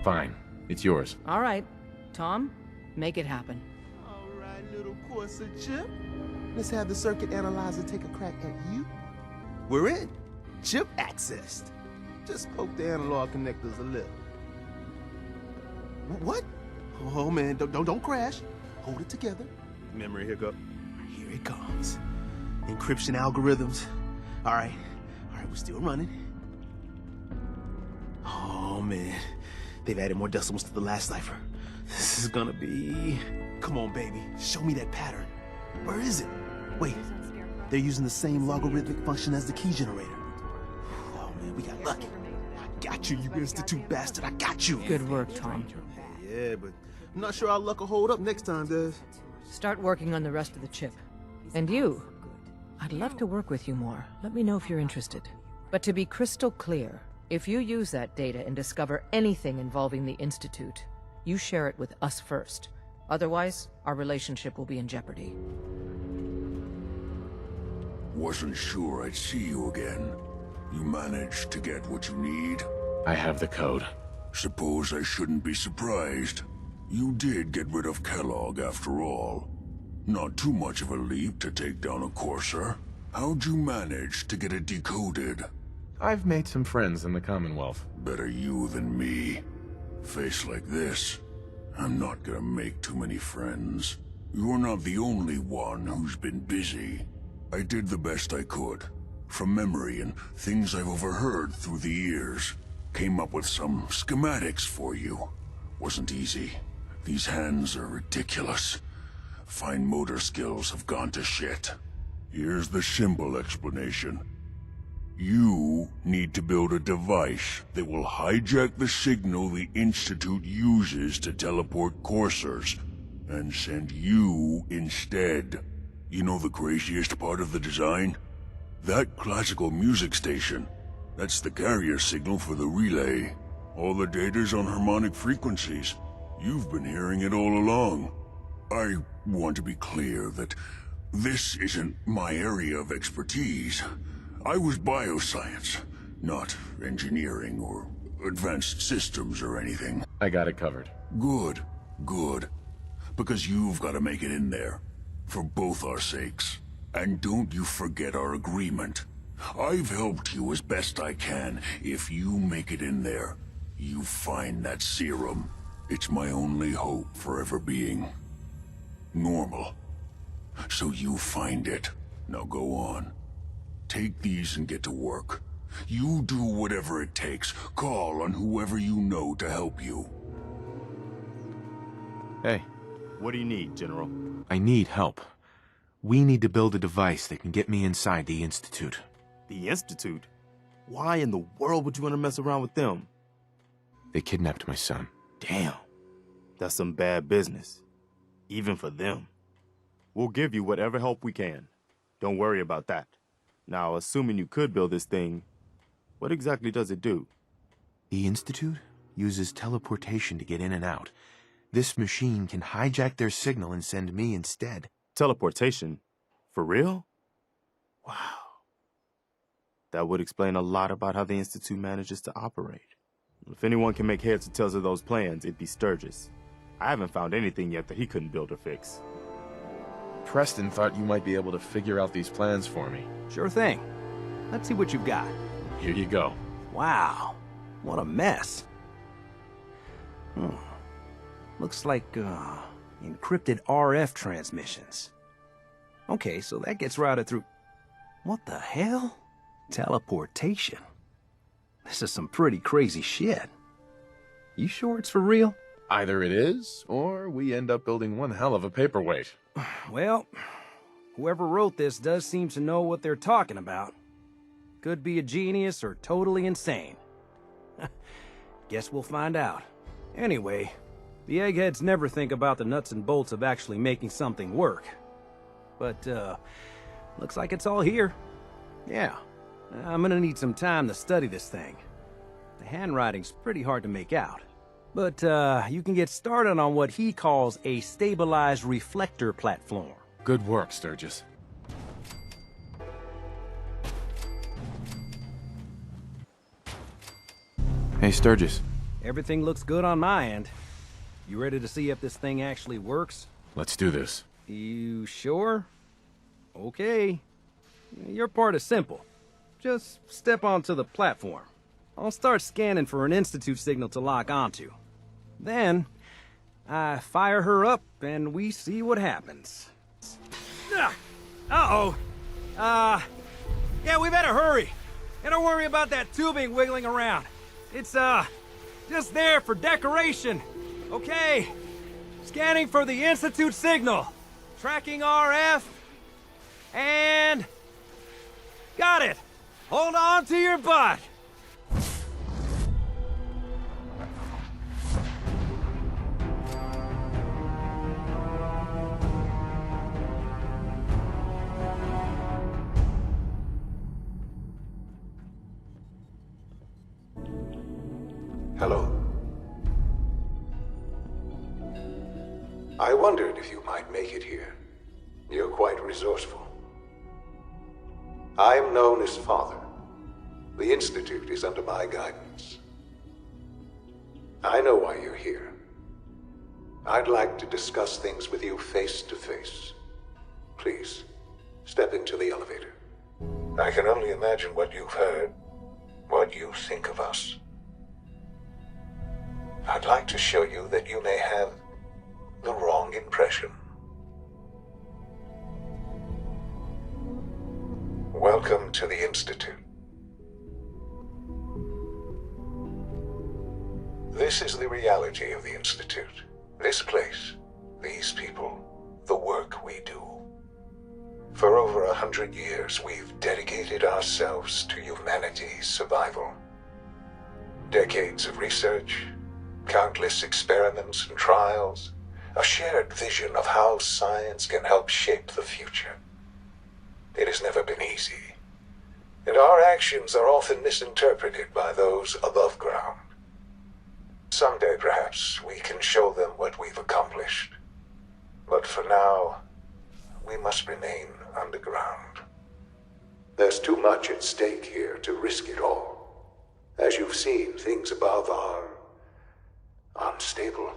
Fine. It's yours. All right. Tom, make it happen. Alright, little Courser chip. Let's have the circuit analyzer take a crack at you. We're in. Chip accessed. Just poke the analog connectors a little. What? Oh man, don't crash. Hold it together. Memory hiccup. Here it comes. Encryption algorithms. All right, we're still running. Oh man, they've added more decimals to the last cipher. This is gonna be... Come on, baby, show me that pattern. Where is it? Wait, they're using the same logarithmic function as the key generator. Oh man, we got lucky. I got you, you institute bastard, I got you. Good work, Tom. Yeah, but I'm not sure our luck will hold up next time, Des. Start working on the rest of the chip. And you, I'd love to work with you more. Let me know if you're interested. But to be crystal clear, if you use that data and discover anything involving the Institute, you share it with us first. Otherwise, our relationship will be in jeopardy. Wasn't sure I'd see you again. You managed to get what you need? I have the code. Suppose I shouldn't be surprised. You did get rid of Kellogg after all. Not too much of a leap to take down a Courser. How'd you manage to get it decoded? I've made some friends in the Commonwealth. Better you than me. Face like this, I'm not gonna make too many friends. You're not the only one who's been busy. I did the best I could. From memory and things I've overheard through the years. Came up with some schematics for you. Wasn't easy. These hands are ridiculous. Fine motor skills have gone to shit. Here's the simple explanation. You need to build a device that will hijack the signal the Institute uses to teleport coursers, and send you instead. You know the craziest part of the design? That classical music station. That's the carrier signal for the relay. All the data's on harmonic frequencies. You've been hearing it all along. I want to be clear that this isn't my area of expertise. I was bioscience, not engineering or advanced systems or anything. I got it covered. Good, good. Because you've got to make it in there. For both our sakes. And don't you forget our agreement. I've helped you as best I can. If you make it in there, you find that serum. It's my only hope for ever being normal. So you find it. Now go on. Take these and get to work. You do whatever it takes. Call on whoever you know to help you. Hey. What do you need, General? I need help. We need to build a device that can get me inside the Institute. The Institute? Why in the world would you want to mess around with them? They kidnapped my son. Damn. That's some bad business. Even for them. We'll give you whatever help we can. Don't worry about that. Now, assuming you could build this thing, what exactly does it do? The Institute uses teleportation to get in and out. This machine can hijack their signal and send me instead. Teleportation? For real? Wow. That would explain a lot about how the Institute manages to operate. If anyone can make heads or tails of those plans, it'd be Sturgis. I haven't found anything yet that he couldn't build or fix. Preston thought you might be able to figure out these plans for me. Sure thing. Let's see what you've got. Here you go. Wow. What a mess. Looks like, encrypted RF transmissions. Okay, so that gets routed through... What the hell? Teleportation. This is some pretty crazy shit. You sure it's for real? Either it is, or we end up building one hell of a paperweight. Well, whoever wrote this does seem to know what they're talking about. Could be a genius or totally insane. Guess we'll find out. Anyway, the eggheads never think about the nuts and bolts of actually making something work. But, looks like it's all here. Yeah, I'm gonna need some time to study this thing. The handwriting's pretty hard to make out. But, you can get started on what he calls a stabilized reflector platform. Good work, Sturgis. Hey, Sturgis. Everything looks good on my end. You ready to see if this thing actually works? Let's do this. You sure? Okay. Your part is simple. Just step onto the platform. I'll start scanning for an Institute signal to lock onto. Then, I fire her up and we see what happens. Uh-oh. Yeah, we better hurry. And don't worry about that tubing wiggling around. It's, just there for decoration. Okay. Scanning for the Institute signal. Tracking RF. And... got it. Hold on to your butt. Hello. I wondered if you might make it here. You're quite resourceful. I'm known as Father. The Institute is under my guidance. I know why you're here. I'd like to discuss things with you face to face. Please, step into the elevator. I can only imagine what you've heard, what you think of us. I'd like to show you that you may have the wrong impression. Welcome to the Institute. This is the reality of the Institute. This place, these people, the work we do. For over 100 years, we've dedicated ourselves to humanity's survival. Decades of research, countless experiments and trials, a shared vision of how science can help shape the future. It has never been easy, and our actions are often misinterpreted by those above ground. Someday, perhaps, we can show them what we've accomplished. But for now, we must remain underground. There's too much at stake here to risk it all. As you've seen, things above are unstable.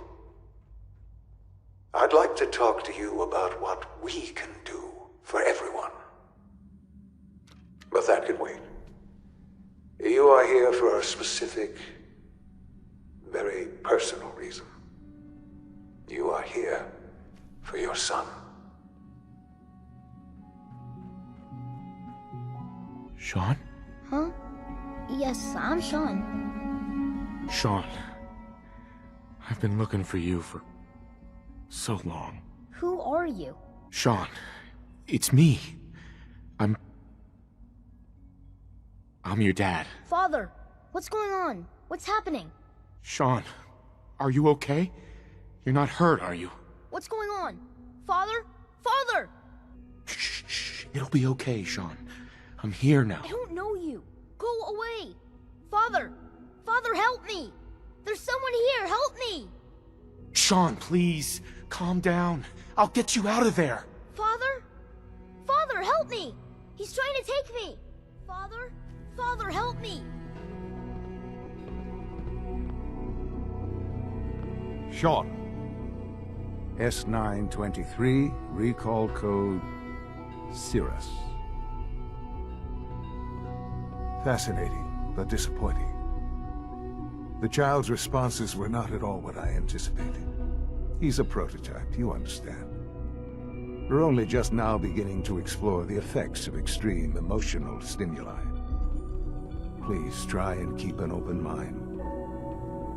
I'd like to talk to you about what we can do for everyone. But that can wait. You are here for a specific, very personal reason. You are here for your son. Sean? Huh? Yes, I'm Sean. Sean. I've been looking for you for so long. Who are you? Sean, it's me. I'm your dad. Father, what's going on? What's happening? Sean, are you okay? You're not hurt, are you? What's going on? Father? Father! Shh. It'll be okay, Sean. I'm here now. I don't know you. Go away. Father! Father, help me! There's someone here, help me! Sean, please, calm down. I'll get you out of there. Father? Father, help me! He's trying to take me! Father? Father, help me! Sean. S923, recall code Cirrus. Fascinating, but disappointing. The child's responses were not at all what I anticipated. He's a prototype, you understand. We're only just now beginning to explore the effects of extreme emotional stimuli. Please try and keep an open mind.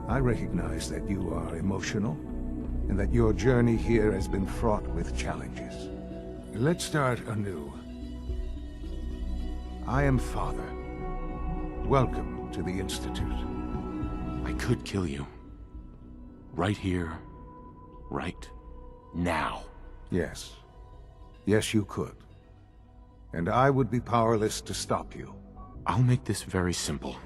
I recognize that you are emotional, and that your journey here has been fraught with challenges. Let's start anew. I am Father. Welcome to the Institute. I could kill you. Right here. Right now. Yes. Yes, you could. And I would be powerless to stop you. I'll make this very simple.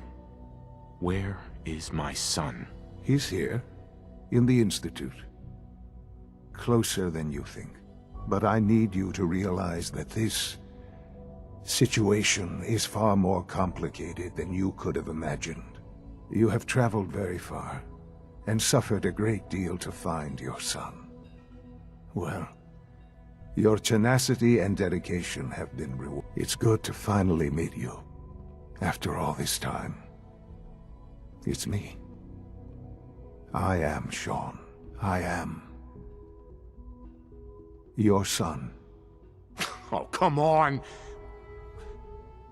Where is my son? He's here, in the Institute. Closer than you think. But I need you to realize that this situation is far more complicated than you could have imagined. You have traveled very far, and suffered a great deal to find your son. Well, your tenacity and dedication have been rewarded. It's good to finally meet you, after all this time. It's me. I am Sean. I am your son. Oh, come on!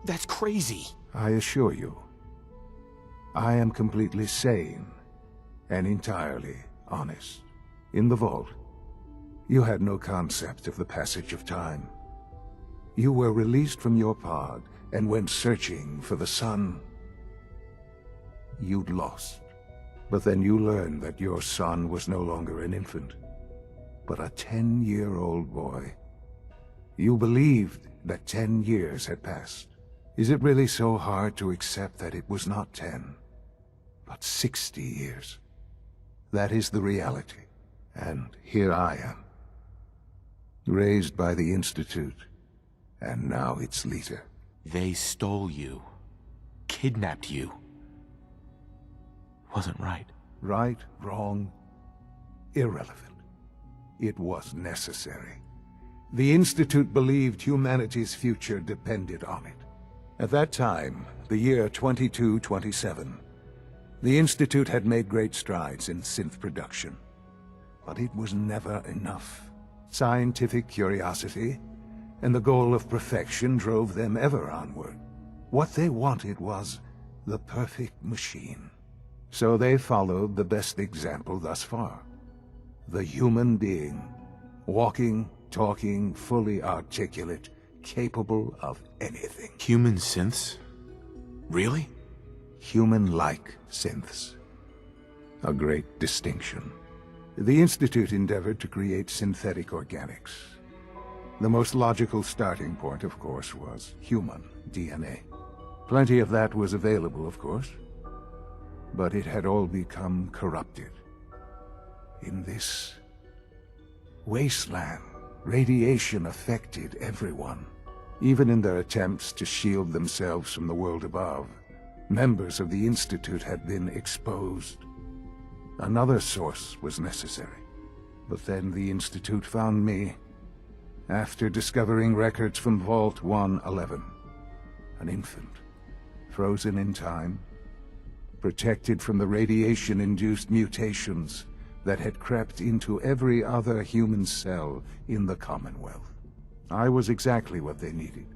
That's crazy. I assure you, I am completely sane and entirely honest. In the vault, you had no concept of the passage of time. You were released from your pod and went searching for the son you'd lost. But then you learned that your son was no longer an infant, but a 10-year-old boy. You believed that 10 years had passed. Is it really so hard to accept that it was not 10, but 60 years? That is the reality. And here I am, raised by the Institute, and now its leader. They stole you. Kidnapped you. Wasn't right. Right, wrong, irrelevant. It was necessary. The Institute believed humanity's future depended on it. At that time, the year 2227, the Institute had made great strides in synth production. But it was never enough. Scientific curiosity and the goal of perfection drove them ever onward. What they wanted was the perfect machine. So they followed the best example thus far. The human being, walking, talking, fully articulate, capable of anything. Human synths? Really? Human-like synths. A great distinction. The Institute endeavored to create synthetic organics. The most logical starting point, of course, was human DNA. Plenty of that was available, of course, but it had all become corrupted. In this wasteland, radiation affected everyone. Even in their attempts to shield themselves from the world above, members of the Institute had been exposed. Another source was necessary. But then the Institute found me, after discovering records from Vault 111. An infant, frozen in time, protected from the radiation-induced mutations that had crept into every other human cell in the Commonwealth. I was exactly what they needed.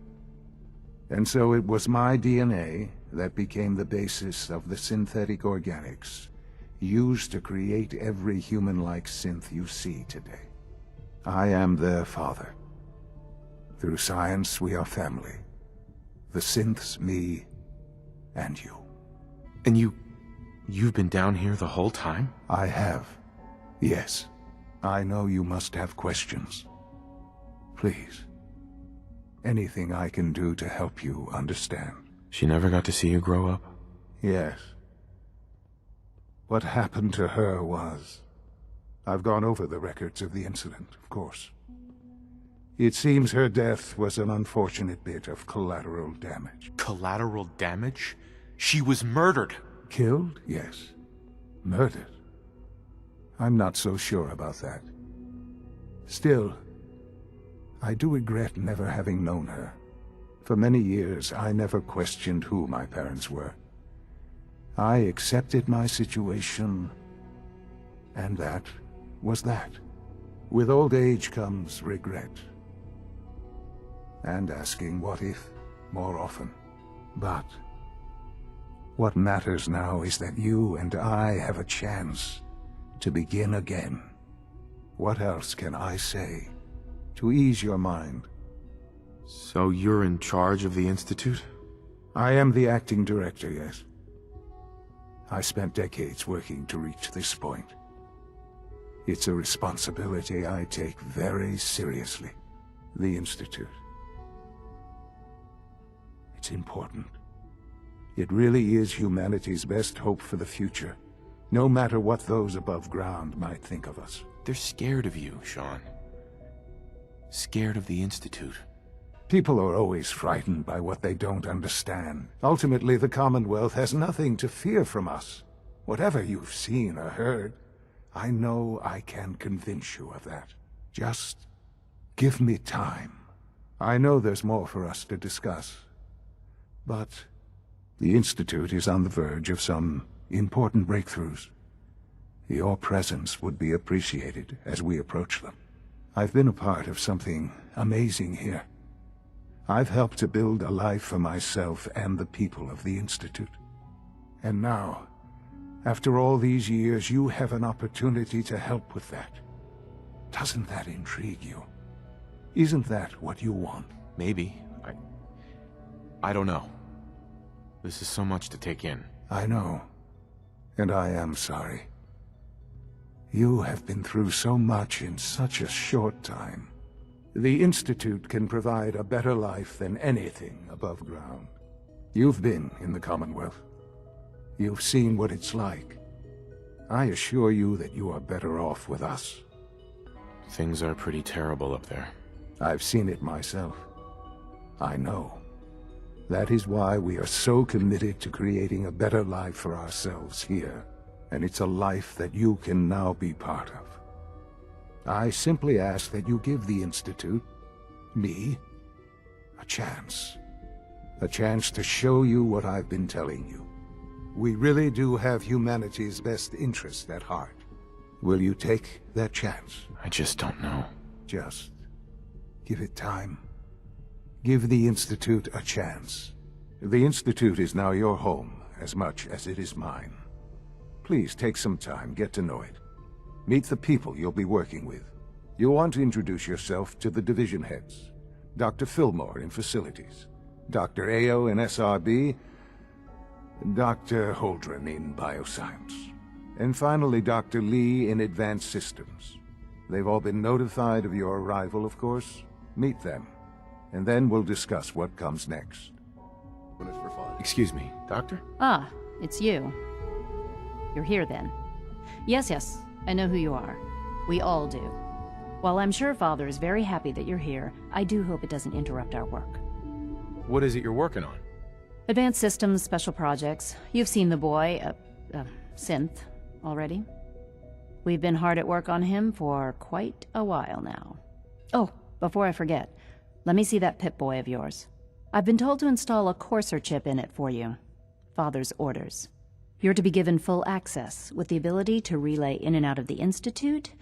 And so it was my DNA that became the basis of the synthetic organics used to create every human-like synth you see today. I am their father. Through science, we are family. The synths, me, and you. And you've been down here the whole time? I have. Yes. I know you must have questions. Please. Anything I can do to help you understand. She never got to see you grow up? Yes. What happened to her was... I've gone over the records of the incident, of course. It seems her death was an unfortunate bit of collateral damage. Collateral damage? She was murdered! Killed? Yes. Murdered? I'm not so sure about that. Still, I do regret never having known her. For many years, I never questioned who my parents were. I accepted my situation, and that was that. With old age comes regret. And asking what if more often. But what matters now is that you and I have a chance to begin again. What else can I say to ease your mind? So you're in charge of the Institute? I am the acting director, yes. I spent decades working to reach this point. It's a responsibility I take very seriously. The Institute. It's important. It really is humanity's best hope for the future, no matter what those above ground might think of us. They're scared of you, Sean. Scared of the Institute. People are always frightened by what they don't understand. Ultimately, the Commonwealth has nothing to fear from us. Whatever you've seen or heard, I know I can convince you of that. Just give me time. I know there's more for us to discuss. But the Institute is on the verge of some important breakthroughs. Your presence would be appreciated as we approach them. I've been a part of something amazing here. I've helped to build a life for myself and the people of the Institute. And now, after all these years, you have an opportunity to help with that. Doesn't that intrigue you? Isn't that what you want? Maybe. I don't know. This is so much to take in. I know. And I am sorry. You have been through so much in such a short time. The Institute can provide a better life than anything above ground. You've been in the Commonwealth. You've seen what it's like. I assure you that you are better off with us. Things are pretty terrible up there. I've seen it myself. I know. That is why we are so committed to creating a better life for ourselves here. And it's a life that you can now be part of. I simply ask that you give the Institute, me, a chance. A chance to show you what I've been telling you. We really do have humanity's best interest at heart. Will you take that chance? I just don't know. Just give it time. Give the Institute a chance. The Institute is now your home as much as it is mine. Please take some time, get to know it. Meet the people you'll be working with. You'll want to introduce yourself to the division heads. Dr. Fillmore in Facilities, Dr. Ao in SRB, Dr. Holdren in Bioscience, and finally Dr. Lee in Advanced Systems. They've all been notified of your arrival, of course. Meet them, and then we'll discuss what comes next. Excuse me, Doctor? Ah, it's you. You're here then. Yes, I know who you are. We all do. While I'm sure Father is very happy that you're here, I do hope it doesn't interrupt our work. What is it you're working on? Advanced Systems, Special Projects. You've seen the boy, Synth, already. We've been hard at work on him for quite a while now. Oh, before I forget, let me see that Pip-Boy of yours. I've been told to install a Courser chip in it for you. Father's orders. You're to be given full access, with the ability to relay in and out of the Institute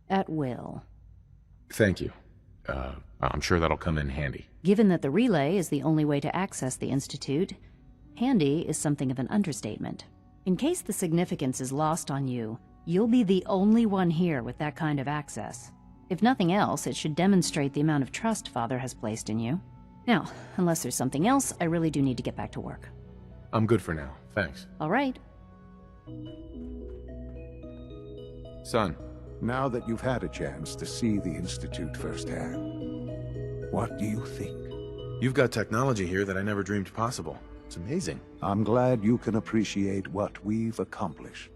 at will. Thank you. I'm sure that'll come in handy. Given that the relay is the only way to access the Institute, handy is something of an understatement. In case the significance is lost on you, you'll be the only one here with that kind of access. If nothing else, it should demonstrate the amount of trust Father has placed in you. Now, unless there's something else, I really do need to get back to work. I'm good for now, thanks. All right. Son. Now that you've had a chance to see the Institute firsthand, what do you think? You've got technology here that I never dreamed possible. It's amazing. I'm glad you can appreciate what we've accomplished.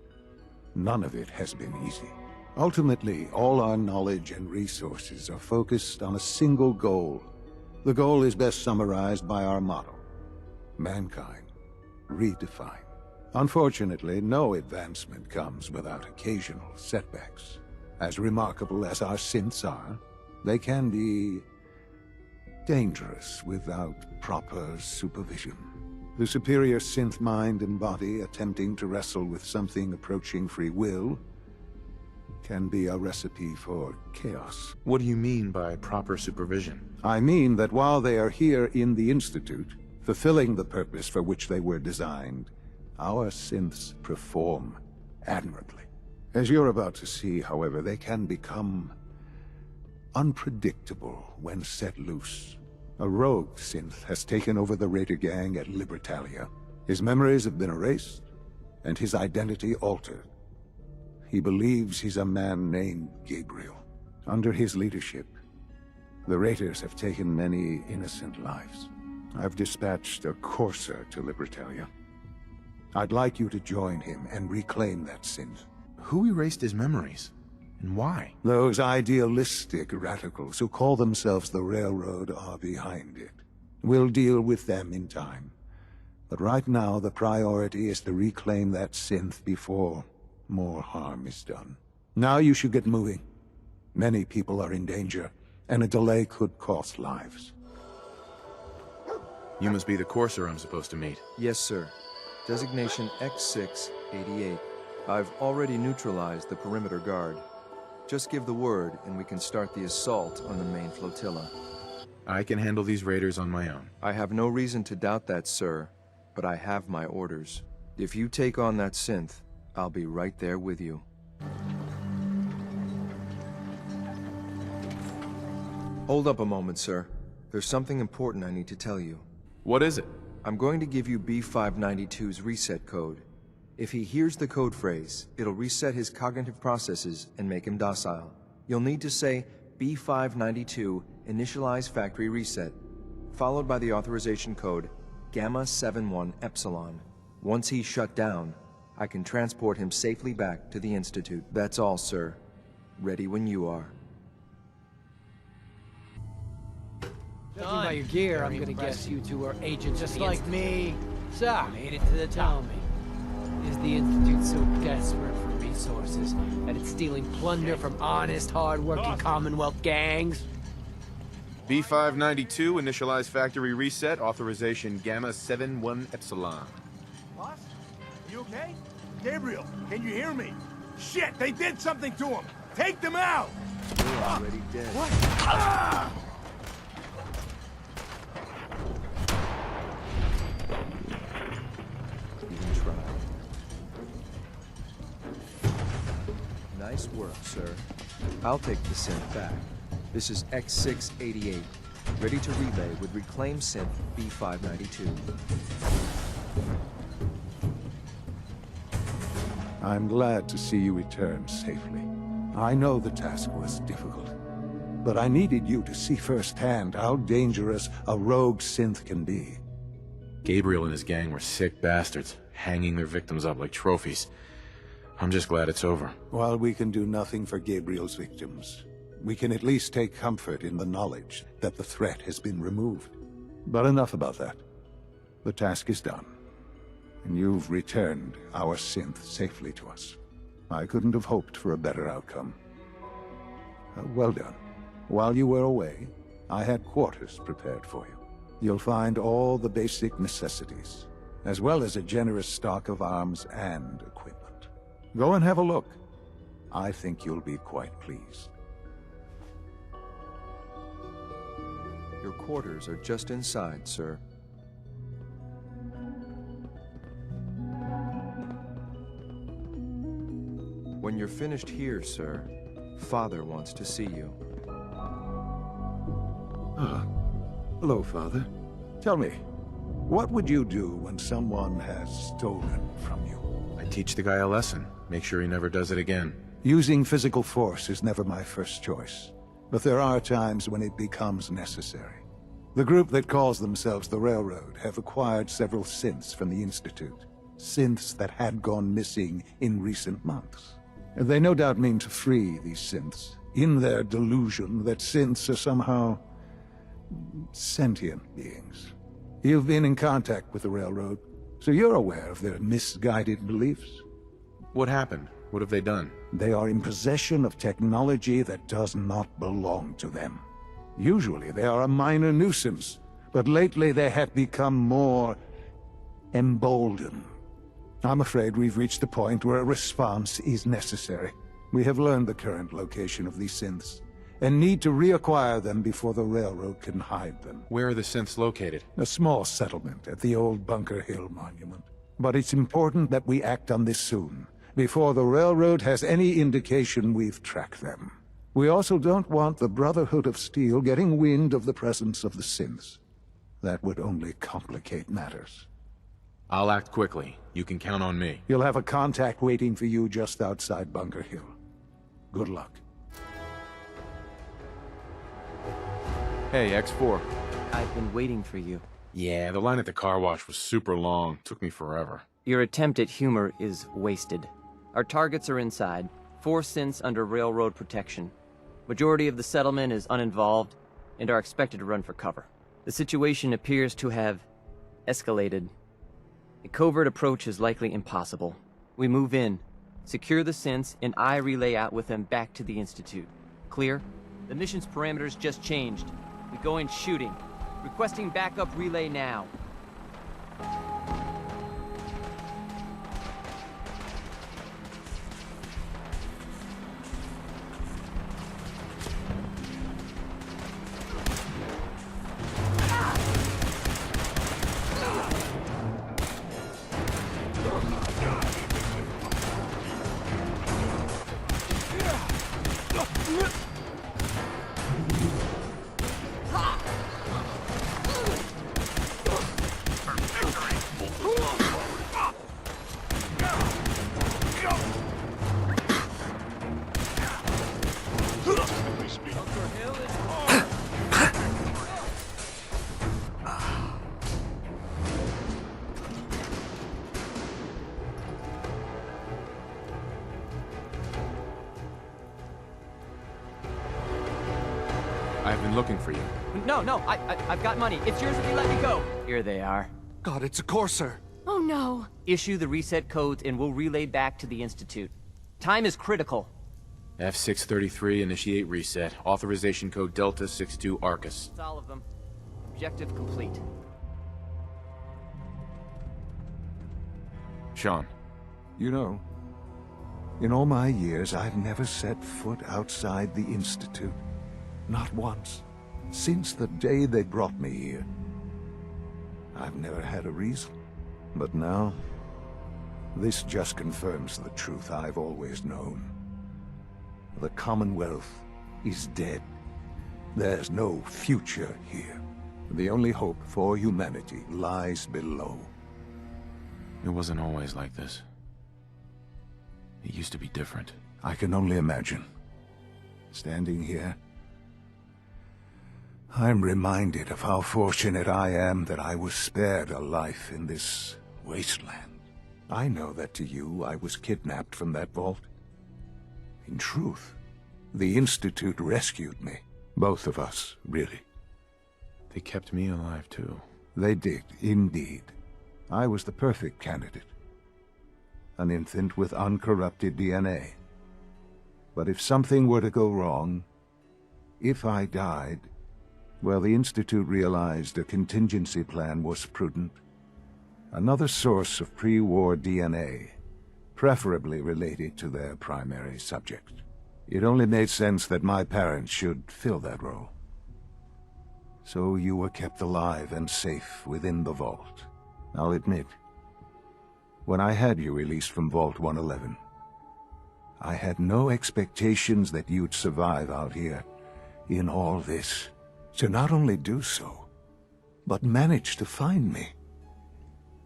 None of it has been easy. Ultimately, all our knowledge and resources are focused on a single goal. The goal is best summarized by our motto: mankind redefined. Unfortunately, no advancement comes without occasional setbacks. As remarkable as our synths are, they can be dangerous without proper supervision. The superior synth mind and body attempting to wrestle with something approaching free will can be a recipe for chaos. What do you mean by proper supervision? I mean that while they are here in the Institute, fulfilling the purpose for which they were designed, our synths perform admirably. As you're about to see, however, they can become unpredictable when set loose. A rogue synth has taken over the Raider gang at Libertalia. His memories have been erased, and his identity altered. He believes he's a man named Gabriel. Under his leadership, the Raiders have taken many innocent lives. I've dispatched a Courser to Libertalia. I'd like you to join him and reclaim that synth. Who erased his memories? And why? Those idealistic radicals who call themselves the Railroad are behind it. We'll deal with them in time. But right now, the priority is to reclaim that synth before more harm is done. Now you should get moving. Many people are in danger, and a delay could cost lives. You must be the courser I'm supposed to meet. Yes, sir. Designation X688. I've already neutralized the perimeter guard. Just give the word, and we can start the assault on the main flotilla. I can handle these raiders on my own. I have no reason to doubt that, sir, but I have my orders. If you take on that synth, I'll be right there with you. Hold up a moment, sir. There's something important I need to tell you. What is it? I'm going to give you B592's reset code. If he hears the code phrase, it'll reset his cognitive processes and make him docile. You'll need to say B592 initialize factory reset, followed by the authorization code Gamma 71 Epsilon. Once he's shut down, I can transport him safely back to the Institute. That's all, sir. Ready when you are. Judging by your gear, I'm gonna guess you two are agents just of the like Institute. me. So, made it to the top. Tell me, is the Institute so desperate for resources that it's stealing plunder from honest, hard-working Commonwealth gangs? B592, initialize factory reset, authorization Gamma 71 Epsilon. Boss, you okay? Gabriel, can you hear me? Shit, they did something to him! Take them out! You're already dead. What? Ah! Even try. Nice work, sir. I'll take the synth back. This is X688, ready to relay with reclaimed synth B592. I'm glad to see you return safely. I know the task was difficult, but I needed you to see firsthand how dangerous a rogue synth can be. Gabriel and his gang were sick bastards, hanging their victims up like trophies. I'm just glad it's over. While we can do nothing for Gabriel's victims, we can at least take comfort in the knowledge that the threat has been removed. But enough about that. The task is done, and you've returned our synth safely to us. I couldn't have hoped for a better outcome. Well done. While you were away, I had quarters prepared for you. You'll find all the basic necessities, as well as a generous stock of arms and equipment. Go and have a look. I think you'll be quite pleased. Your quarters are just inside, sir. When you're finished here, sir, Father wants to see you. Ah. Hello, Father. Tell me, what would you do when someone has stolen from you? I teach the guy a lesson. Make sure he never does it again. Using physical force is never my first choice, but there are times when it becomes necessary. The group that calls themselves the Railroad have acquired several synths from the Institute. Synths that had gone missing in recent months. They no doubt mean to free these synths, in their delusion that synths are somehow sentient beings. You've been in contact with the Railroad, so you're aware of their misguided beliefs. What happened? What have they done? They are in possession of technology that does not belong to them. Usually they are a minor nuisance, but lately they have become more emboldened. I'm afraid we've reached a point where a response is necessary. We have learned the current location of these synths, and need to reacquire them before the Railroad can hide them. Where are the synths located? A small settlement at the old Bunker Hill Monument. But it's important that we act on this soon, before the Railroad has any indication we've tracked them. We also don't want the Brotherhood of Steel getting wind of the presence of the synths. That would only complicate matters. I'll act quickly. You can count on me. You'll have a contact waiting for you just outside Bunker Hill. Good luck. Hey, X4. I've been waiting for you. Yeah, the line at the car wash was super long. Took me forever. Your attempt at humor is wasted. Our targets are inside. 4 synths under railroad protection. Majority of the settlement is uninvolved and are expected to run for cover. The situation appears to have escalated. A covert approach is likely impossible. We move in, secure the synths, and I relay out with them back to the Institute. Clear? The mission's parameters just changed. We go in shooting. Requesting backup relay now. I've been looking for you. No, I've got money. It's yours if you let me go. Here they are. God, it's a courser. Oh no. Issue the reset codes and we'll relay back to the Institute. Time is critical. F633, initiate reset. Authorization code Delta 62 Arcus. That's all of them. Objective complete. Sean. You know, in all my years, I've never set foot outside the Institute. Not once. Since the day they brought me here. I've never had a reason. But now, this just confirms the truth I've always known. The Commonwealth is dead. There's no future here. The only hope for humanity lies below. It wasn't always like this. It used to be different. I can only imagine. Standing here, I'm reminded of how fortunate I am that I was spared a life in this wasteland. I know that to you, I was kidnapped from that vault. In truth, the Institute rescued me. Both of us, really. They kept me alive, too. They did, indeed. I was the perfect candidate. An infant with uncorrupted DNA. But if something were to go wrong, if I died, well, the Institute realized a contingency plan was prudent. Another source of pre-war DNA, preferably related to their primary subject. It only made sense that my parents should fill that role. So you were kept alive and safe within the vault. I'll admit, when I had you released from Vault 111, I had no expectations that you'd survive out here in all this. To not only do so, but manage to find me.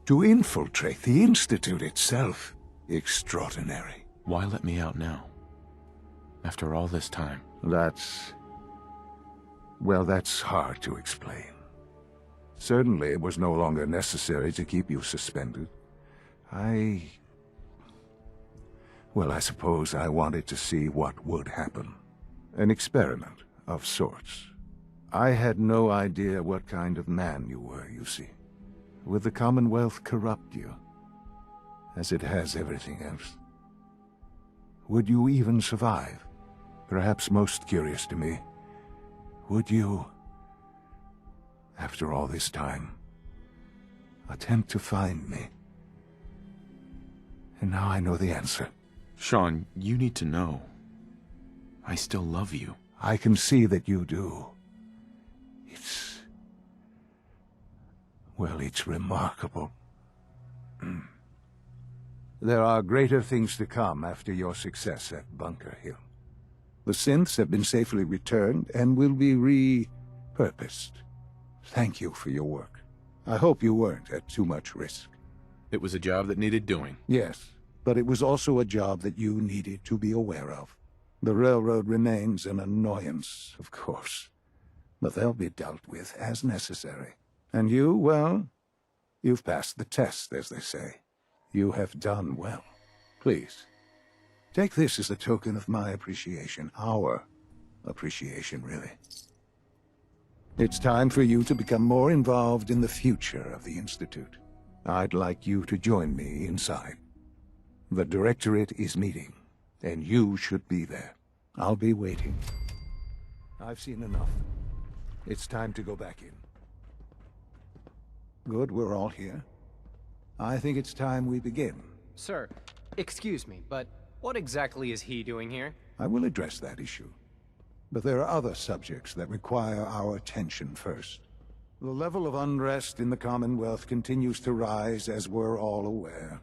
To infiltrate the Institute itself. Extraordinary. Why let me out now? After all this time? Well, that's hard to explain. Certainly it was no longer necessary to keep you suspended. Well, I suppose I wanted to see what would happen. An experiment of sorts. I had no idea what kind of man you were, you see. Would the Commonwealth corrupt you, as it has everything else? Would you even survive? Perhaps most curious to me, would you, after all this time, attempt to find me? And now I know the answer. Sean, you need to know. I still love you. I can see that you do. Well, it's remarkable. There are greater things to come after your success at Bunker Hill. The synths have been safely returned and will be repurposed. Thank you for your work. I hope you weren't at too much risk. It was a job that needed doing. Yes, but it was also a job that you needed to be aware of. The railroad remains an annoyance, of course, but they'll be dealt with as necessary. And you, well, you've passed the test, as they say. You have done well. Please, Take this as a token of my appreciation. Our appreciation, really. It's time for you to become more involved in the future of the Institute. I'd like you to join me inside. The Directorate is meeting, and you should be there. I'll be waiting. I've seen enough. It's time to go back in. Good, we're all here. I think it's time we begin. Sir, excuse me, but what exactly is he doing here? I will address that issue. But there are other subjects that require our attention first. The level of unrest in the Commonwealth continues to rise, as we're all aware.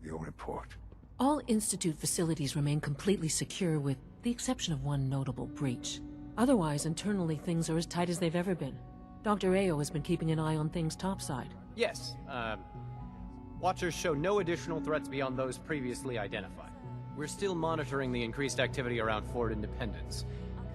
Your report. All Institute facilities remain completely secure with the exception of one notable breach. Otherwise, internally things are as tight as they've ever been. Dr. Ayo has been keeping an eye on things topside. Yes, Watchers show no additional threats beyond those previously identified. We're still monitoring the increased activity around Fort Independence,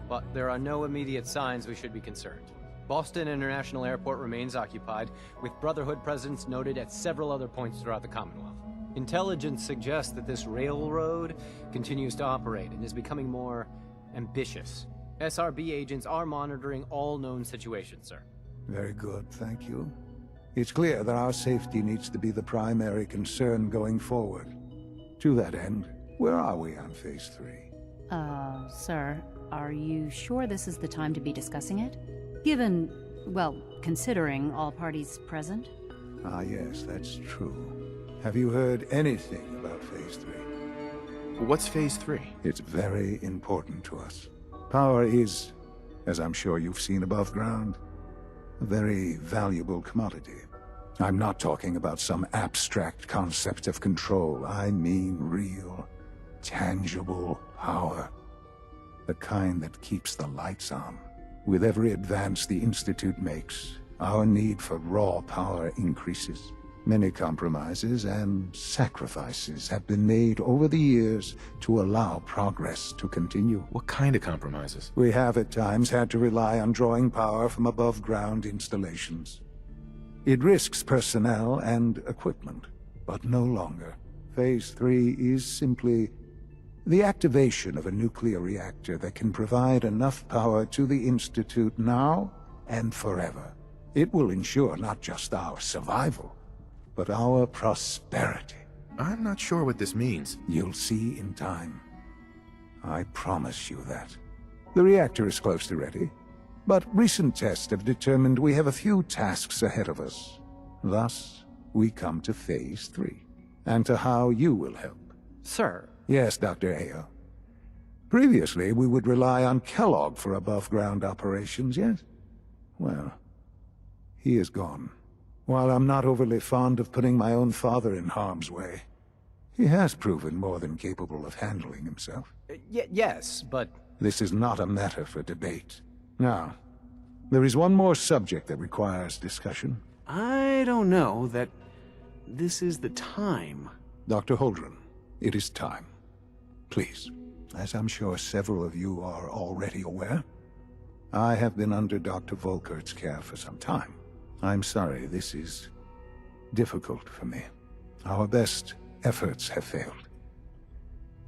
but there are no immediate signs we should be concerned. Boston International Airport remains occupied, with Brotherhood presence noted at several other points throughout the Commonwealth. Intelligence suggests that this railroad continues to operate and is becoming more ambitious. SRB agents are monitoring all known situations, sir. Very good, thank you. It's clear that our safety needs to be the primary concern going forward. To that end, where are we on Phase 3? Sir, are you sure this is the time to be discussing it? Given, well, considering all parties present? Ah, yes, that's true. Have you heard anything about Phase 3? What's Phase 3? It's very important to us. Power is, as I'm sure you've seen above ground, a very valuable commodity. I'm not talking about some abstract concept of control. I mean real, tangible power. The kind that keeps the lights on. With every advance the Institute makes, our need for raw power increases. Many compromises and sacrifices have been made over the years to allow progress to continue. What kind of compromises? We have at times had to rely on drawing power from above-ground installations. It risks personnel and equipment, but no longer. Phase 3 is simply the activation of a nuclear reactor that can provide enough power to the Institute now and forever. It will ensure not just our survival, but our prosperity. I'm not sure what this means. You'll see in time. I promise you that. The reactor is close to ready, but recent tests have determined we have a few tasks ahead of us. Thus, we come to Phase 3, and to how you will help. Sir. Yes, Dr. Ayo. Previously, we would rely on Kellogg for above-ground operations, yes? Well, he is gone. While I'm not overly fond of putting my own father in harm's way, he has proven more than capable of handling himself. Yes, but... This is not a matter for debate. Now, there is one more subject that requires discussion. I don't know that this is the time. Dr. Holdren, it is time. Please, as I'm sure several of you are already aware, I have been under Dr. Volkert's care for some time. I'm sorry, this is difficult for me. Our best efforts have failed.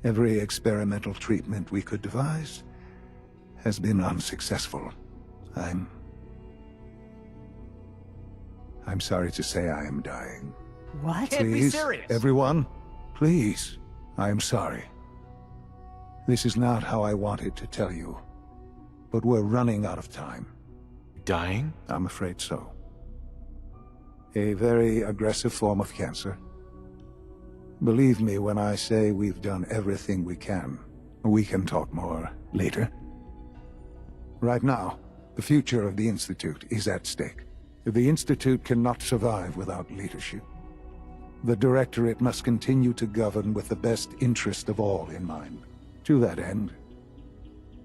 Every experimental treatment we could devise has been unsuccessful. I'm sorry to say I am dying. What? Can't be serious. Everyone, please. I am sorry. This is not how I wanted to tell you, but we're running out of time. Dying? I'm afraid so. A very aggressive form of cancer. Believe me when I say we've done everything we can. We can talk more later. Right now, the future of the Institute is at stake. The Institute cannot survive without leadership. The Directorate must continue to govern with the best interest of all in mind. To that end,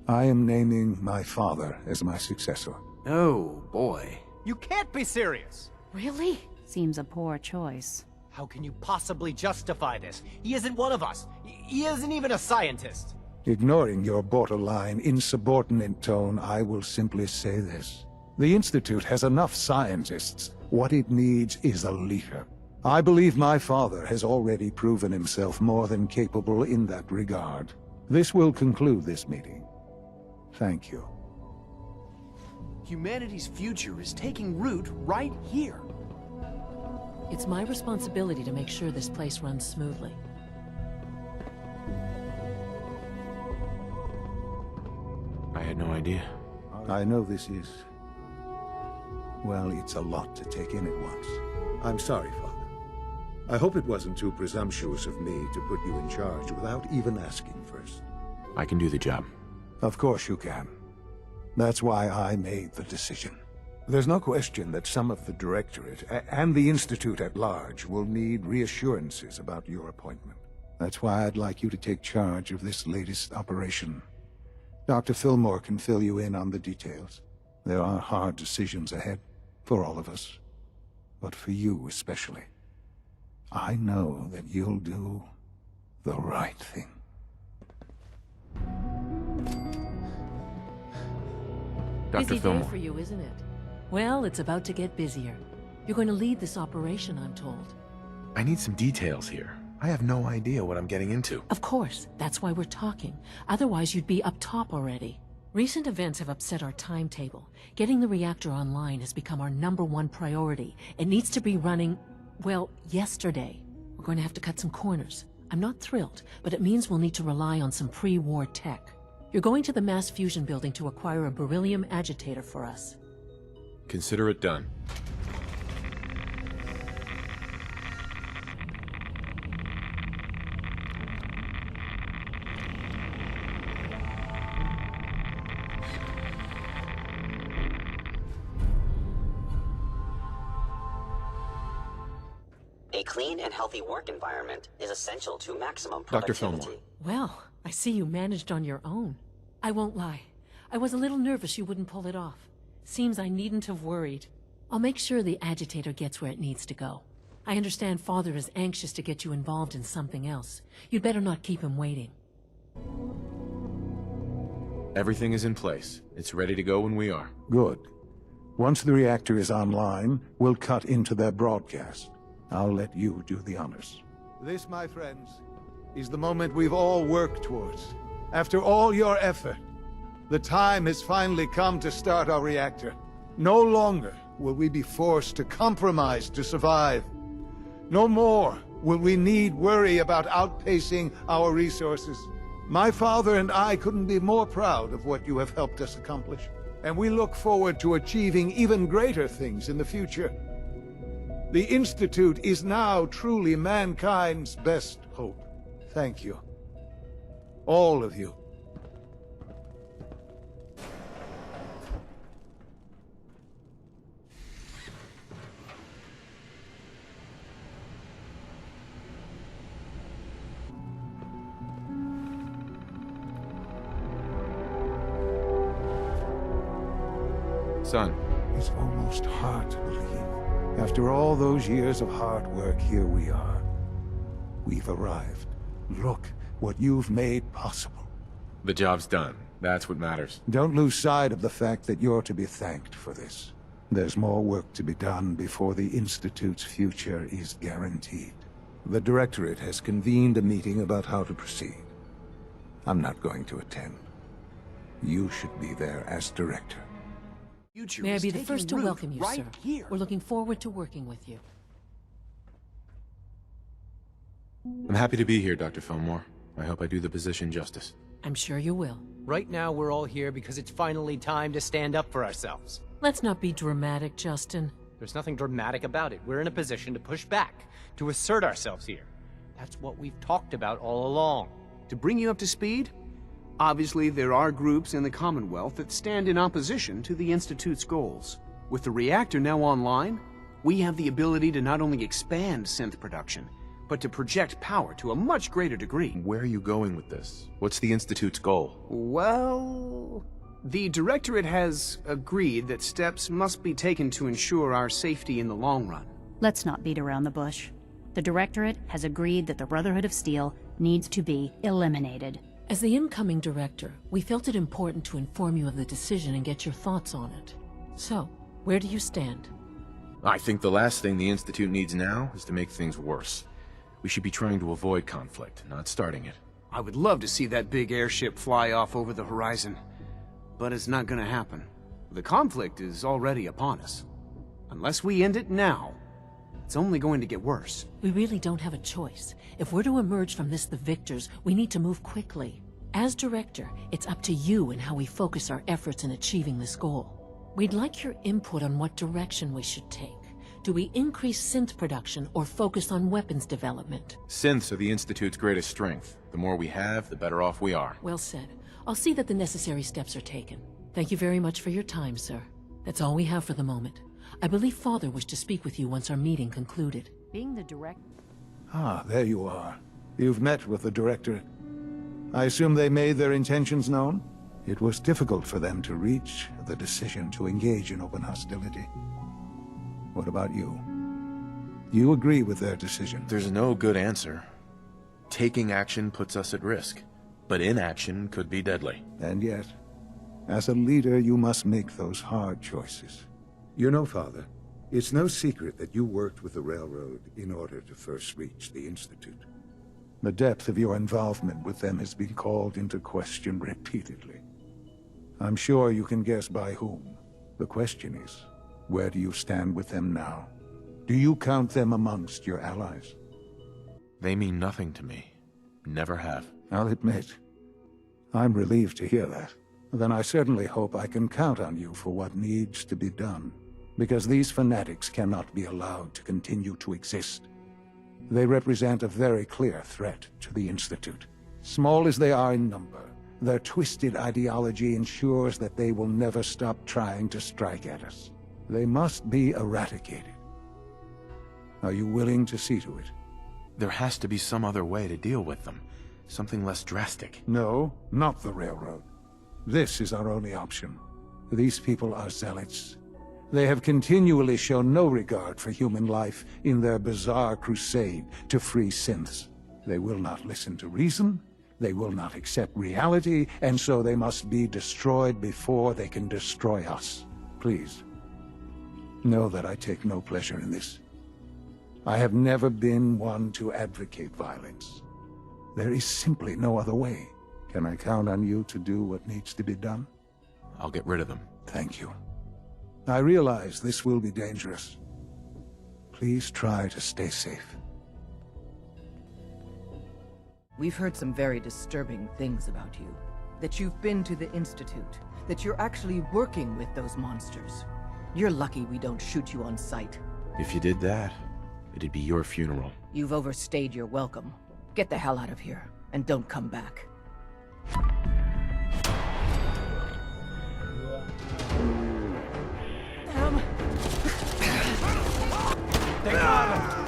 I am naming my father as my successor. Oh, boy. You can't be serious! Really? Seems a poor choice. How can you possibly justify this? He isn't one of us. He isn't even a scientist. Ignoring your borderline, insubordinate tone, I will simply say this. The Institute has enough scientists. What it needs is a leader. I believe my father has already proven himself more than capable in that regard. This will conclude this meeting. Thank you. Humanity's future is taking root right here. It's my responsibility to make sure this place runs smoothly. I had no idea. I know this is... well, it's a lot to take in at once. I'm sorry, Father. I hope it wasn't too presumptuous of me to put you in charge without even asking first. I can do the job. Of course you can. That's why I made the decision. There's no question that some of the Directorate and the Institute at large will need reassurances about your appointment. That's why I'd like you to take charge of this latest operation. Dr. Fillmore can fill you in on the details. There are hard decisions ahead, for all of us. But for you especially. I know that you'll do the right thing. Dr. Busy Fillmore. day for you, isn't it? Well, it's about to get busier. You're going to lead this operation, I'm told. I need some details here. I have no idea what I'm getting into. Of course, that's why we're talking. Otherwise, you'd be up top already. Recent events have upset our timetable. Getting the reactor online has become our #1 priority. It needs to be running, well, yesterday. We're going to have to cut some corners. I'm not thrilled, but it means we'll need to rely on some pre-war tech. You're going to the mass fusion building to acquire a beryllium agitator for us. Consider it done. A clean and healthy work environment is essential to maximum Dr. productivity. Fillmore. Well, I see you managed on your own. I won't lie. I was a little nervous you wouldn't pull it off. Seems I needn't have worried. I'll make sure the agitator gets where it needs to go. I understand Father is anxious to get you involved in something else. You'd better not keep him waiting. Everything is in place. It's ready to go when we are. Good. Once the reactor is online, we'll cut into their broadcast. I'll let you do the honors. This, my friends, is the moment we've all worked towards. After all your effort, the time has finally come to start our reactor. No longer will we be forced to compromise to survive. No more will we need worry about outpacing our resources. My father and I couldn't be more proud of what you have helped us accomplish, and we look forward to achieving even greater things in the future. The Institute is now truly mankind's best hope. Thank you. All of you. Son. It's almost hard to believe. After all those years of hard work, here we are. We've arrived. Look what you've made possible. The job's done. That's what matters. Don't lose sight of the fact that you're to be thanked for this. There's more work to be done before the Institute's future is guaranteed. The Directorate has convened a meeting about how to proceed. I'm not going to attend. You should be there as Director. May I be the first to welcome you, sir. We're looking forward to working with you. I'm happy to be here, Dr. Fillmore. I hope I do the position justice. I'm sure you will. Right now, we're all here because it's finally time to stand up for ourselves. Let's not be dramatic, Justin. There's nothing dramatic about it. We're in a position to push back, to assert ourselves here. That's what we've talked about all along. To bring you up to speed, obviously there are groups in the Commonwealth that stand in opposition to the Institute's goals. With the reactor now online, we have the ability to not only expand synth production, but to project power to a much greater degree. Where are you going with this? What's the Institute's goal? Well, the Directorate has agreed that steps must be taken to ensure our safety in the long run. Let's not beat around the bush. The Directorate has agreed that the Brotherhood of Steel needs to be eliminated. As the incoming director, we felt it important to inform you of the decision and get your thoughts on it. So, where do you stand? I think the last thing the Institute needs now is to make things worse. We should be trying to avoid conflict, not starting it. I would love to see that big airship fly off over the horizon, but it's not gonna happen. The conflict is already upon us. Unless we end it now, it's only going to get worse. We really don't have a choice. If we're to emerge from this the victors, we need to move quickly. As director, it's up to you and how we focus our efforts in achieving this goal. We'd like your input on what direction we should take. Do we increase synth production or focus on weapons development? Synths are the Institute's greatest strength. The more we have, the better off we are. Well said. I'll see that the necessary steps are taken. Thank you very much for your time, sir. That's all we have for the moment. I believe Father wished to speak with you once our meeting concluded. Being the director... Ah, there you are. You've met with the director. I assume they made their intentions known? It was difficult for them to reach the decision to engage in open hostility. What about you? You agree with their decision? There's no good answer. Taking action puts us at risk, but inaction could be deadly. And yet, as a leader, you must make those hard choices. You know, Father, it's no secret that you worked with the Railroad in order to first reach the Institute. The depth of your involvement with them has been called into question repeatedly. I'm sure you can guess by whom. The question is, where do you stand with them now? Do you count them amongst your allies? They mean nothing to me. Never have. I'll admit, I'm relieved to hear that. Then I certainly hope I can count on you for what needs to be done, because these fanatics cannot be allowed to continue to exist. They represent a very clear threat to the Institute. Small as they are in number, their twisted ideology ensures that they will never stop trying to strike at us. They must be eradicated. Are you willing to see to it? There has to be some other way to deal with them. Something less drastic. No, not the Railroad. This is our only option. These people are zealots. They have continually shown no regard for human life in their bizarre crusade to free synths. They will not listen to reason, they will not accept reality, and so they must be destroyed before they can destroy us. Please, know that I take no pleasure in this. I have never been one to advocate violence. There is simply no other way. Can I count on you to do what needs to be done? I'll get rid of them. Thank you. I realize this will be dangerous. Please try to stay safe. We've heard some very disturbing things about you. That you've been to the Institute. That you're actually working with those monsters. You're lucky we don't shoot you on sight. If you did that, it'd be your funeral. You've overstayed your welcome. Get the hell out of here, and don't come back. They got him!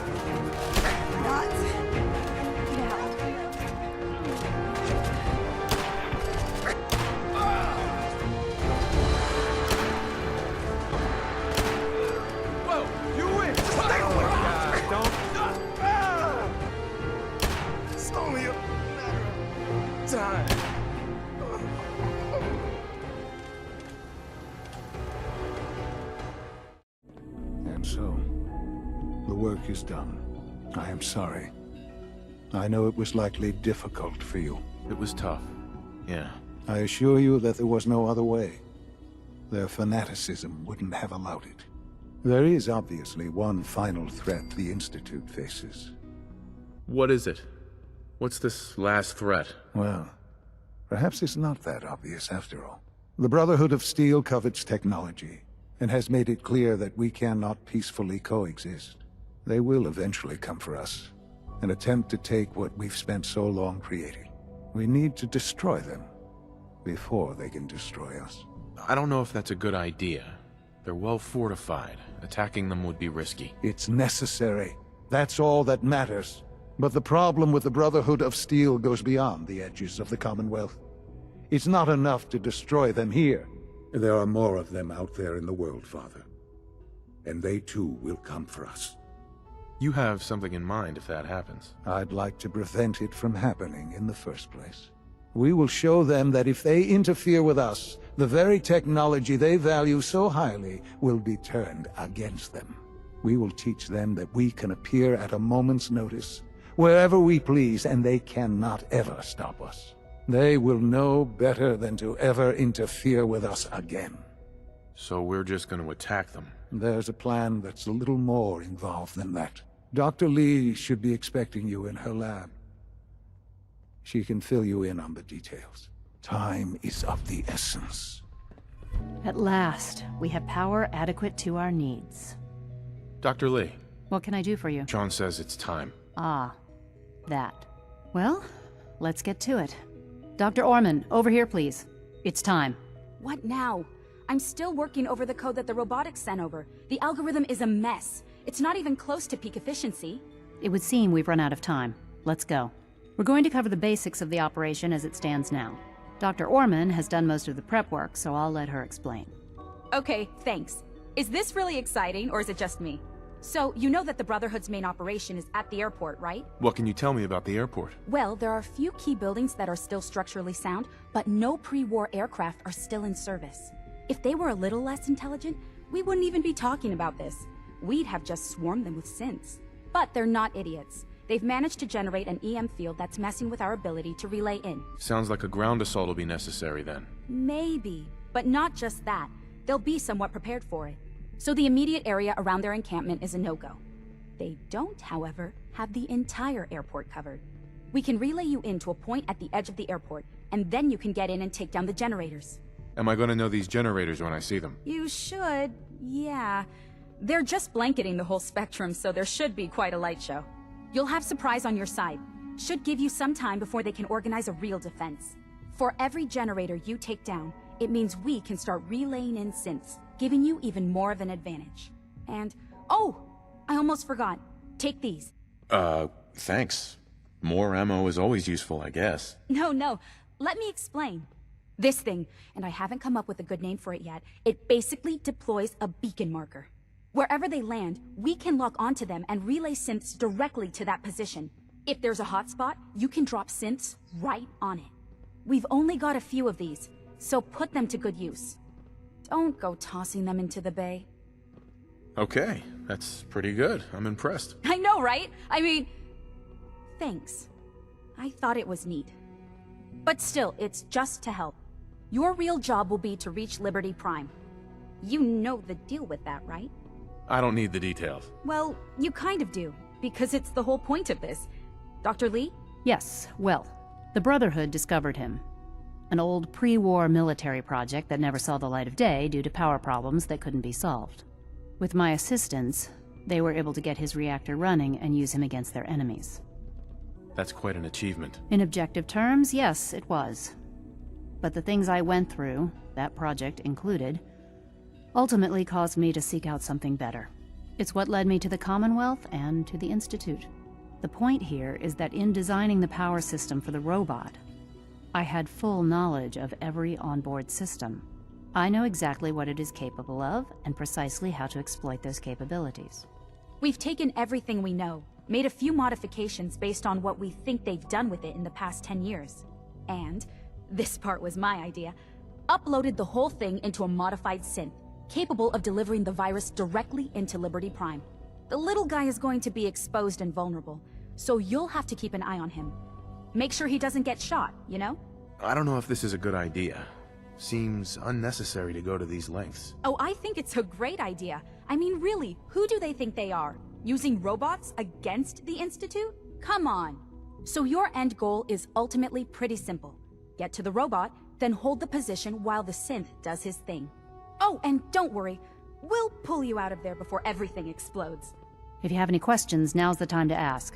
Whoa, you win! Stay away! Don't... It's only a matter of time. And so, the work is done. I am sorry. I know it was likely difficult for you. It was tough, yeah. I assure you that there was no other way. Their fanaticism wouldn't have allowed it. There is obviously one final threat the Institute faces. What is it? What's this last threat? Well, perhaps it's not that obvious after all. The Brotherhood of Steel covets technology, and has made it clear that we cannot peacefully coexist. They will eventually come for us, and attempt to take what we've spent so long creating. We need to destroy them, before they can destroy us. I don't know if that's a good idea. They're well fortified. Attacking them would be risky. It's necessary. That's all that matters. But the problem with the Brotherhood of Steel goes beyond the edges of the Commonwealth. It's not enough to destroy them here. There are more of them out there in the world, Father. And they too will come for us. You have something in mind if that happens. I'd like to prevent it from happening in the first place. We will show them that if they interfere with us, the very technology they value so highly will be turned against them. We will teach them that we can appear at a moment's notice, wherever we please, and they cannot ever stop us. They will know better than to ever interfere with us again. So we're just going to attack them? There's a plan that's a little more involved than that. Dr. Lee should be expecting you in her lab. She can fill you in on the details. Time is of the essence. At last, we have power adequate to our needs. Dr. Lee. What can I do for you? John says it's time. Ah, that. Well, let's get to it. Dr. Orman, over here, please. It's time. What now? I'm still working over the code that the robotics sent over. The algorithm is a mess. It's not even close to peak efficiency. It would seem we've run out of time. Let's go. We're going to cover the basics of the operation as it stands now. Dr. Orman has done most of the prep work, so I'll let her explain. Okay, thanks. Is this really exciting, or is it just me? So, you know that the Brotherhood's main operation is at the airport, right? What can you tell me about the airport? Well, there are a few key buildings that are still structurally sound, but no pre-war aircraft are still in service. If they were a little less intelligent, we wouldn't even be talking about this. We'd have just swarmed them with synths. But they're not idiots. They've managed to generate an EM field that's messing with our ability to relay in. Sounds like a ground assault will be necessary then. Maybe, but not just that. They'll be somewhat prepared for it. So the immediate area around their encampment is a no-go. They don't, however, have the entire airport covered. We can relay you in to a point at the edge of the airport, and then you can get in and take down the generators. Am I going to know these generators when I see them? You should, yeah. They're just blanketing the whole spectrum, so there should be quite a light show. You'll have surprise on your side. Should give you some time before they can organize a real defense. For every generator you take down, it means we can start relaying in synths, giving you even more of an advantage. And, oh, I almost forgot. Take these. Thanks. More ammo is always useful, I guess. No, let me explain. This thing, and I haven't come up with a good name for it yet, it basically deploys a beacon marker. Wherever they land, we can lock onto them and relay synths directly to that position. If there's a hotspot, you can drop synths right on it. We've only got a few of these, so put them to good use. Don't go tossing them into the bay. Okay, that's pretty good. I'm impressed. I know, right? I mean, thanks. I thought it was neat. But still, it's just to help. Your real job will be to reach Liberty Prime. You know the deal with that, right? I don't need the details. Well, you kind of do, because it's the whole point of this. Dr. Lee? Yes, well, the Brotherhood discovered him. An old pre-war military project that never saw the light of day due to power problems that couldn't be solved. With my assistance, they were able to get his reactor running and use him against their enemies. That's quite an achievement. In objective terms, yes, it was. But the things I went through, that project included, ultimately caused me to seek out something better. It's what led me to the Commonwealth and to the Institute. The point here is that in designing the power system for the robot, I had full knowledge of every onboard system. I know exactly what it is capable of and precisely how to exploit those capabilities. We've taken everything we know, made a few modifications based on what we think they've done with it in the past 10 years. And, this part was my idea, uploaded the whole thing into a modified synth, capable of delivering the virus directly into Liberty Prime. The little guy is going to be exposed and vulnerable, so you'll have to keep an eye on him. Make sure he doesn't get shot, you know? I don't know if this is a good idea. Seems unnecessary to go to these lengths. Oh, I think it's a great idea. I mean, really, who do they think they are? Using robots against the Institute? Come on. So your end goal is ultimately pretty simple. Get to the robot, then hold the position while the synth does his thing. Oh, and don't worry. We'll pull you out of there before everything explodes. If you have any questions, now's the time to ask.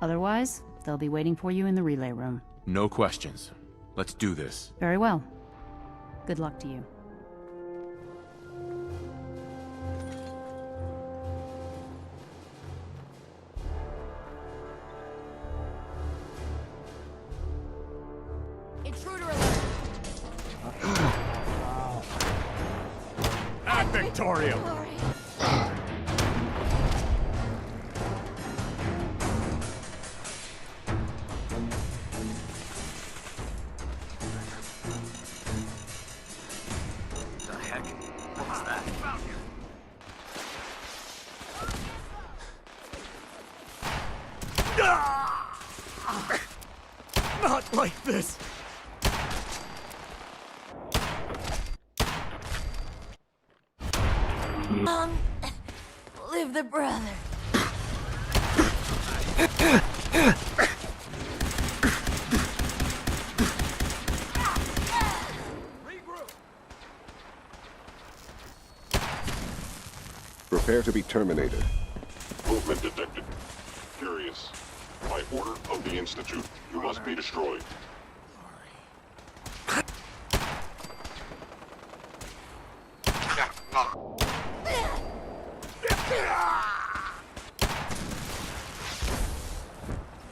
Otherwise, they'll be waiting for you in the relay room. No questions. Let's do this. Very well. Good luck to you. Intruder alert! Ad Victorium! like this. Live the brother. Prepare to be terminated. Movement detected. Curious. By order of the Institute, you must be destroyed.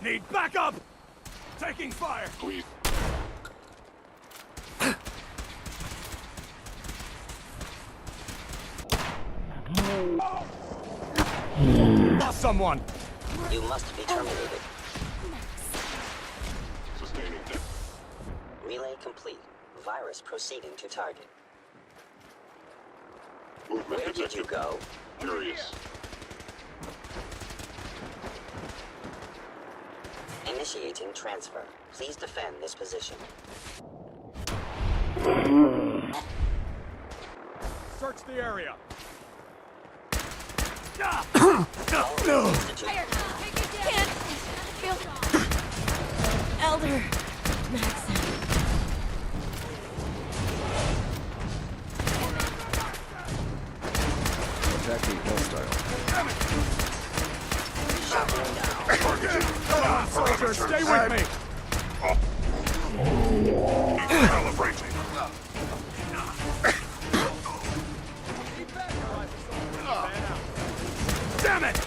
Need backup! Taking fire! Please. Lost someone! You must be terminated. Sustaining death. Relay complete. Virus proceeding to target. Movement Where did you go? Curious. Initiating transfer. Please defend this position. Search the area! Elder. Maxon. Attacking hostile. Come on, soldier, stay with me! Calibrating. Damn it!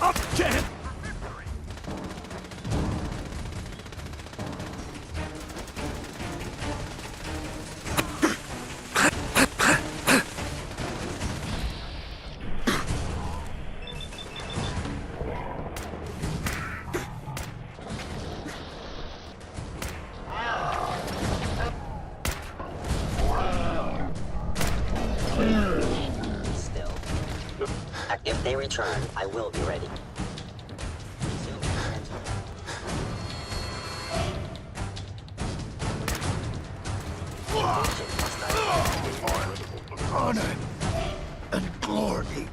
Up, Ken! Still. If they return, I will be ready. Honor and glory.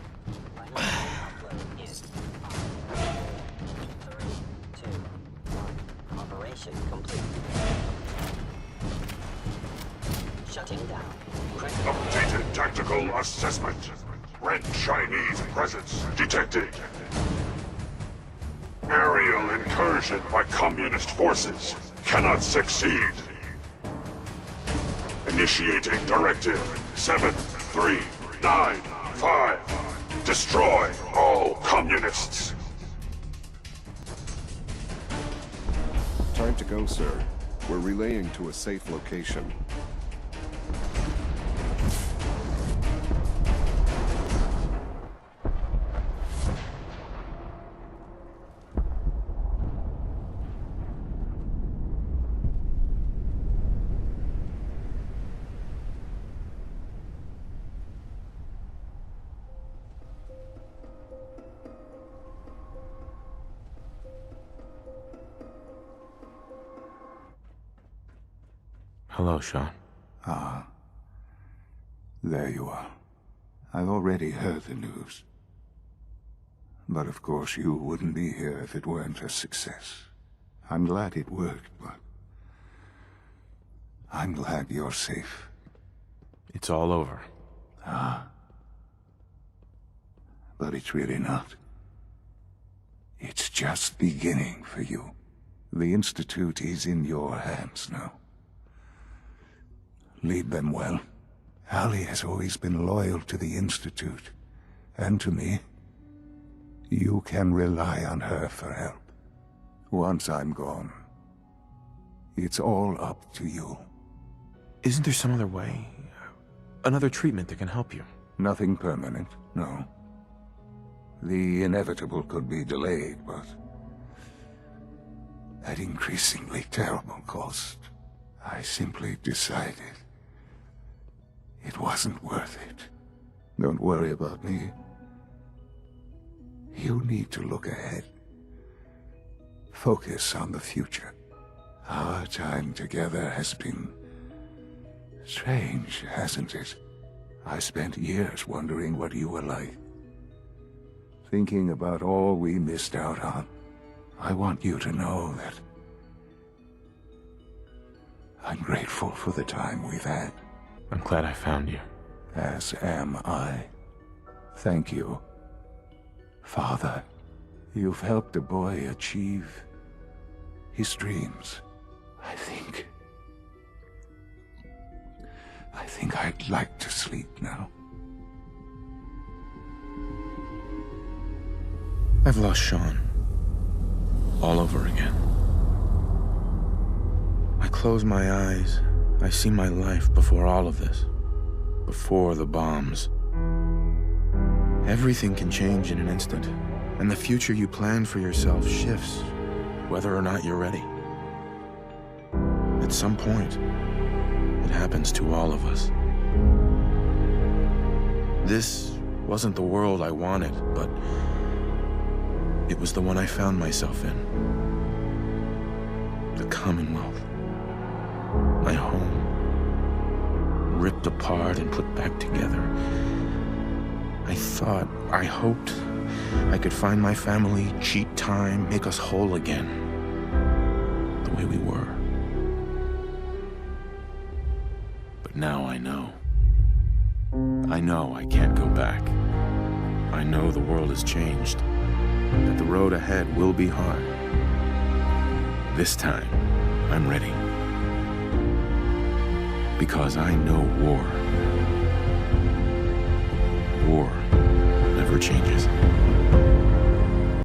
Operation complete. Shutting down. Updated tactical assessment. Red Chinese presence detected. Aerial incursion by communist forces cannot succeed. Initiating directive 7395. Destroy all communists. Time to go, sir. We're relaying to a safe location. Hello, Sean. Ah. There you are. I've already heard the news. But of course you wouldn't be here if it weren't a success. I'm glad it worked, but I'm glad you're safe. It's all over. Ah. But it's really not. It's just beginning for you. The Institute is in your hands now. Lead them well. Allie has always been loyal to the Institute, and to me. You can rely on her for help. Once I'm gone, it's all up to you. Isn't there some other way? Another treatment that can help you? Nothing permanent, no. The inevitable could be delayed, but at increasingly terrible cost, I simply decided it wasn't worth it. Don't worry about me. You need to look ahead. Focus on the future. Our time together has been strange, hasn't it? I spent years wondering what you were like. Thinking about all we missed out on. I want you to know that I'm grateful for the time we've had. I'm glad I found you. As am I. Thank you, Father. You've helped a boy achieve his dreams. I think I'd like to sleep now. I've lost Sean. All over again. I close my eyes. I see my life before all of this. Before the bombs. Everything can change in an instant, and the future you plan for yourself shifts, whether or not you're ready. At some point, it happens to all of us. This wasn't the world I wanted, but it was the one I found myself in. The Commonwealth. My home. Ripped apart and put back together. I hoped I could find my family, cheat time, make us whole again. The way we were. But now I know. I know I can't go back. I know the world has changed. That the road ahead will be hard. This time, I'm ready. Because I know war. War never changes.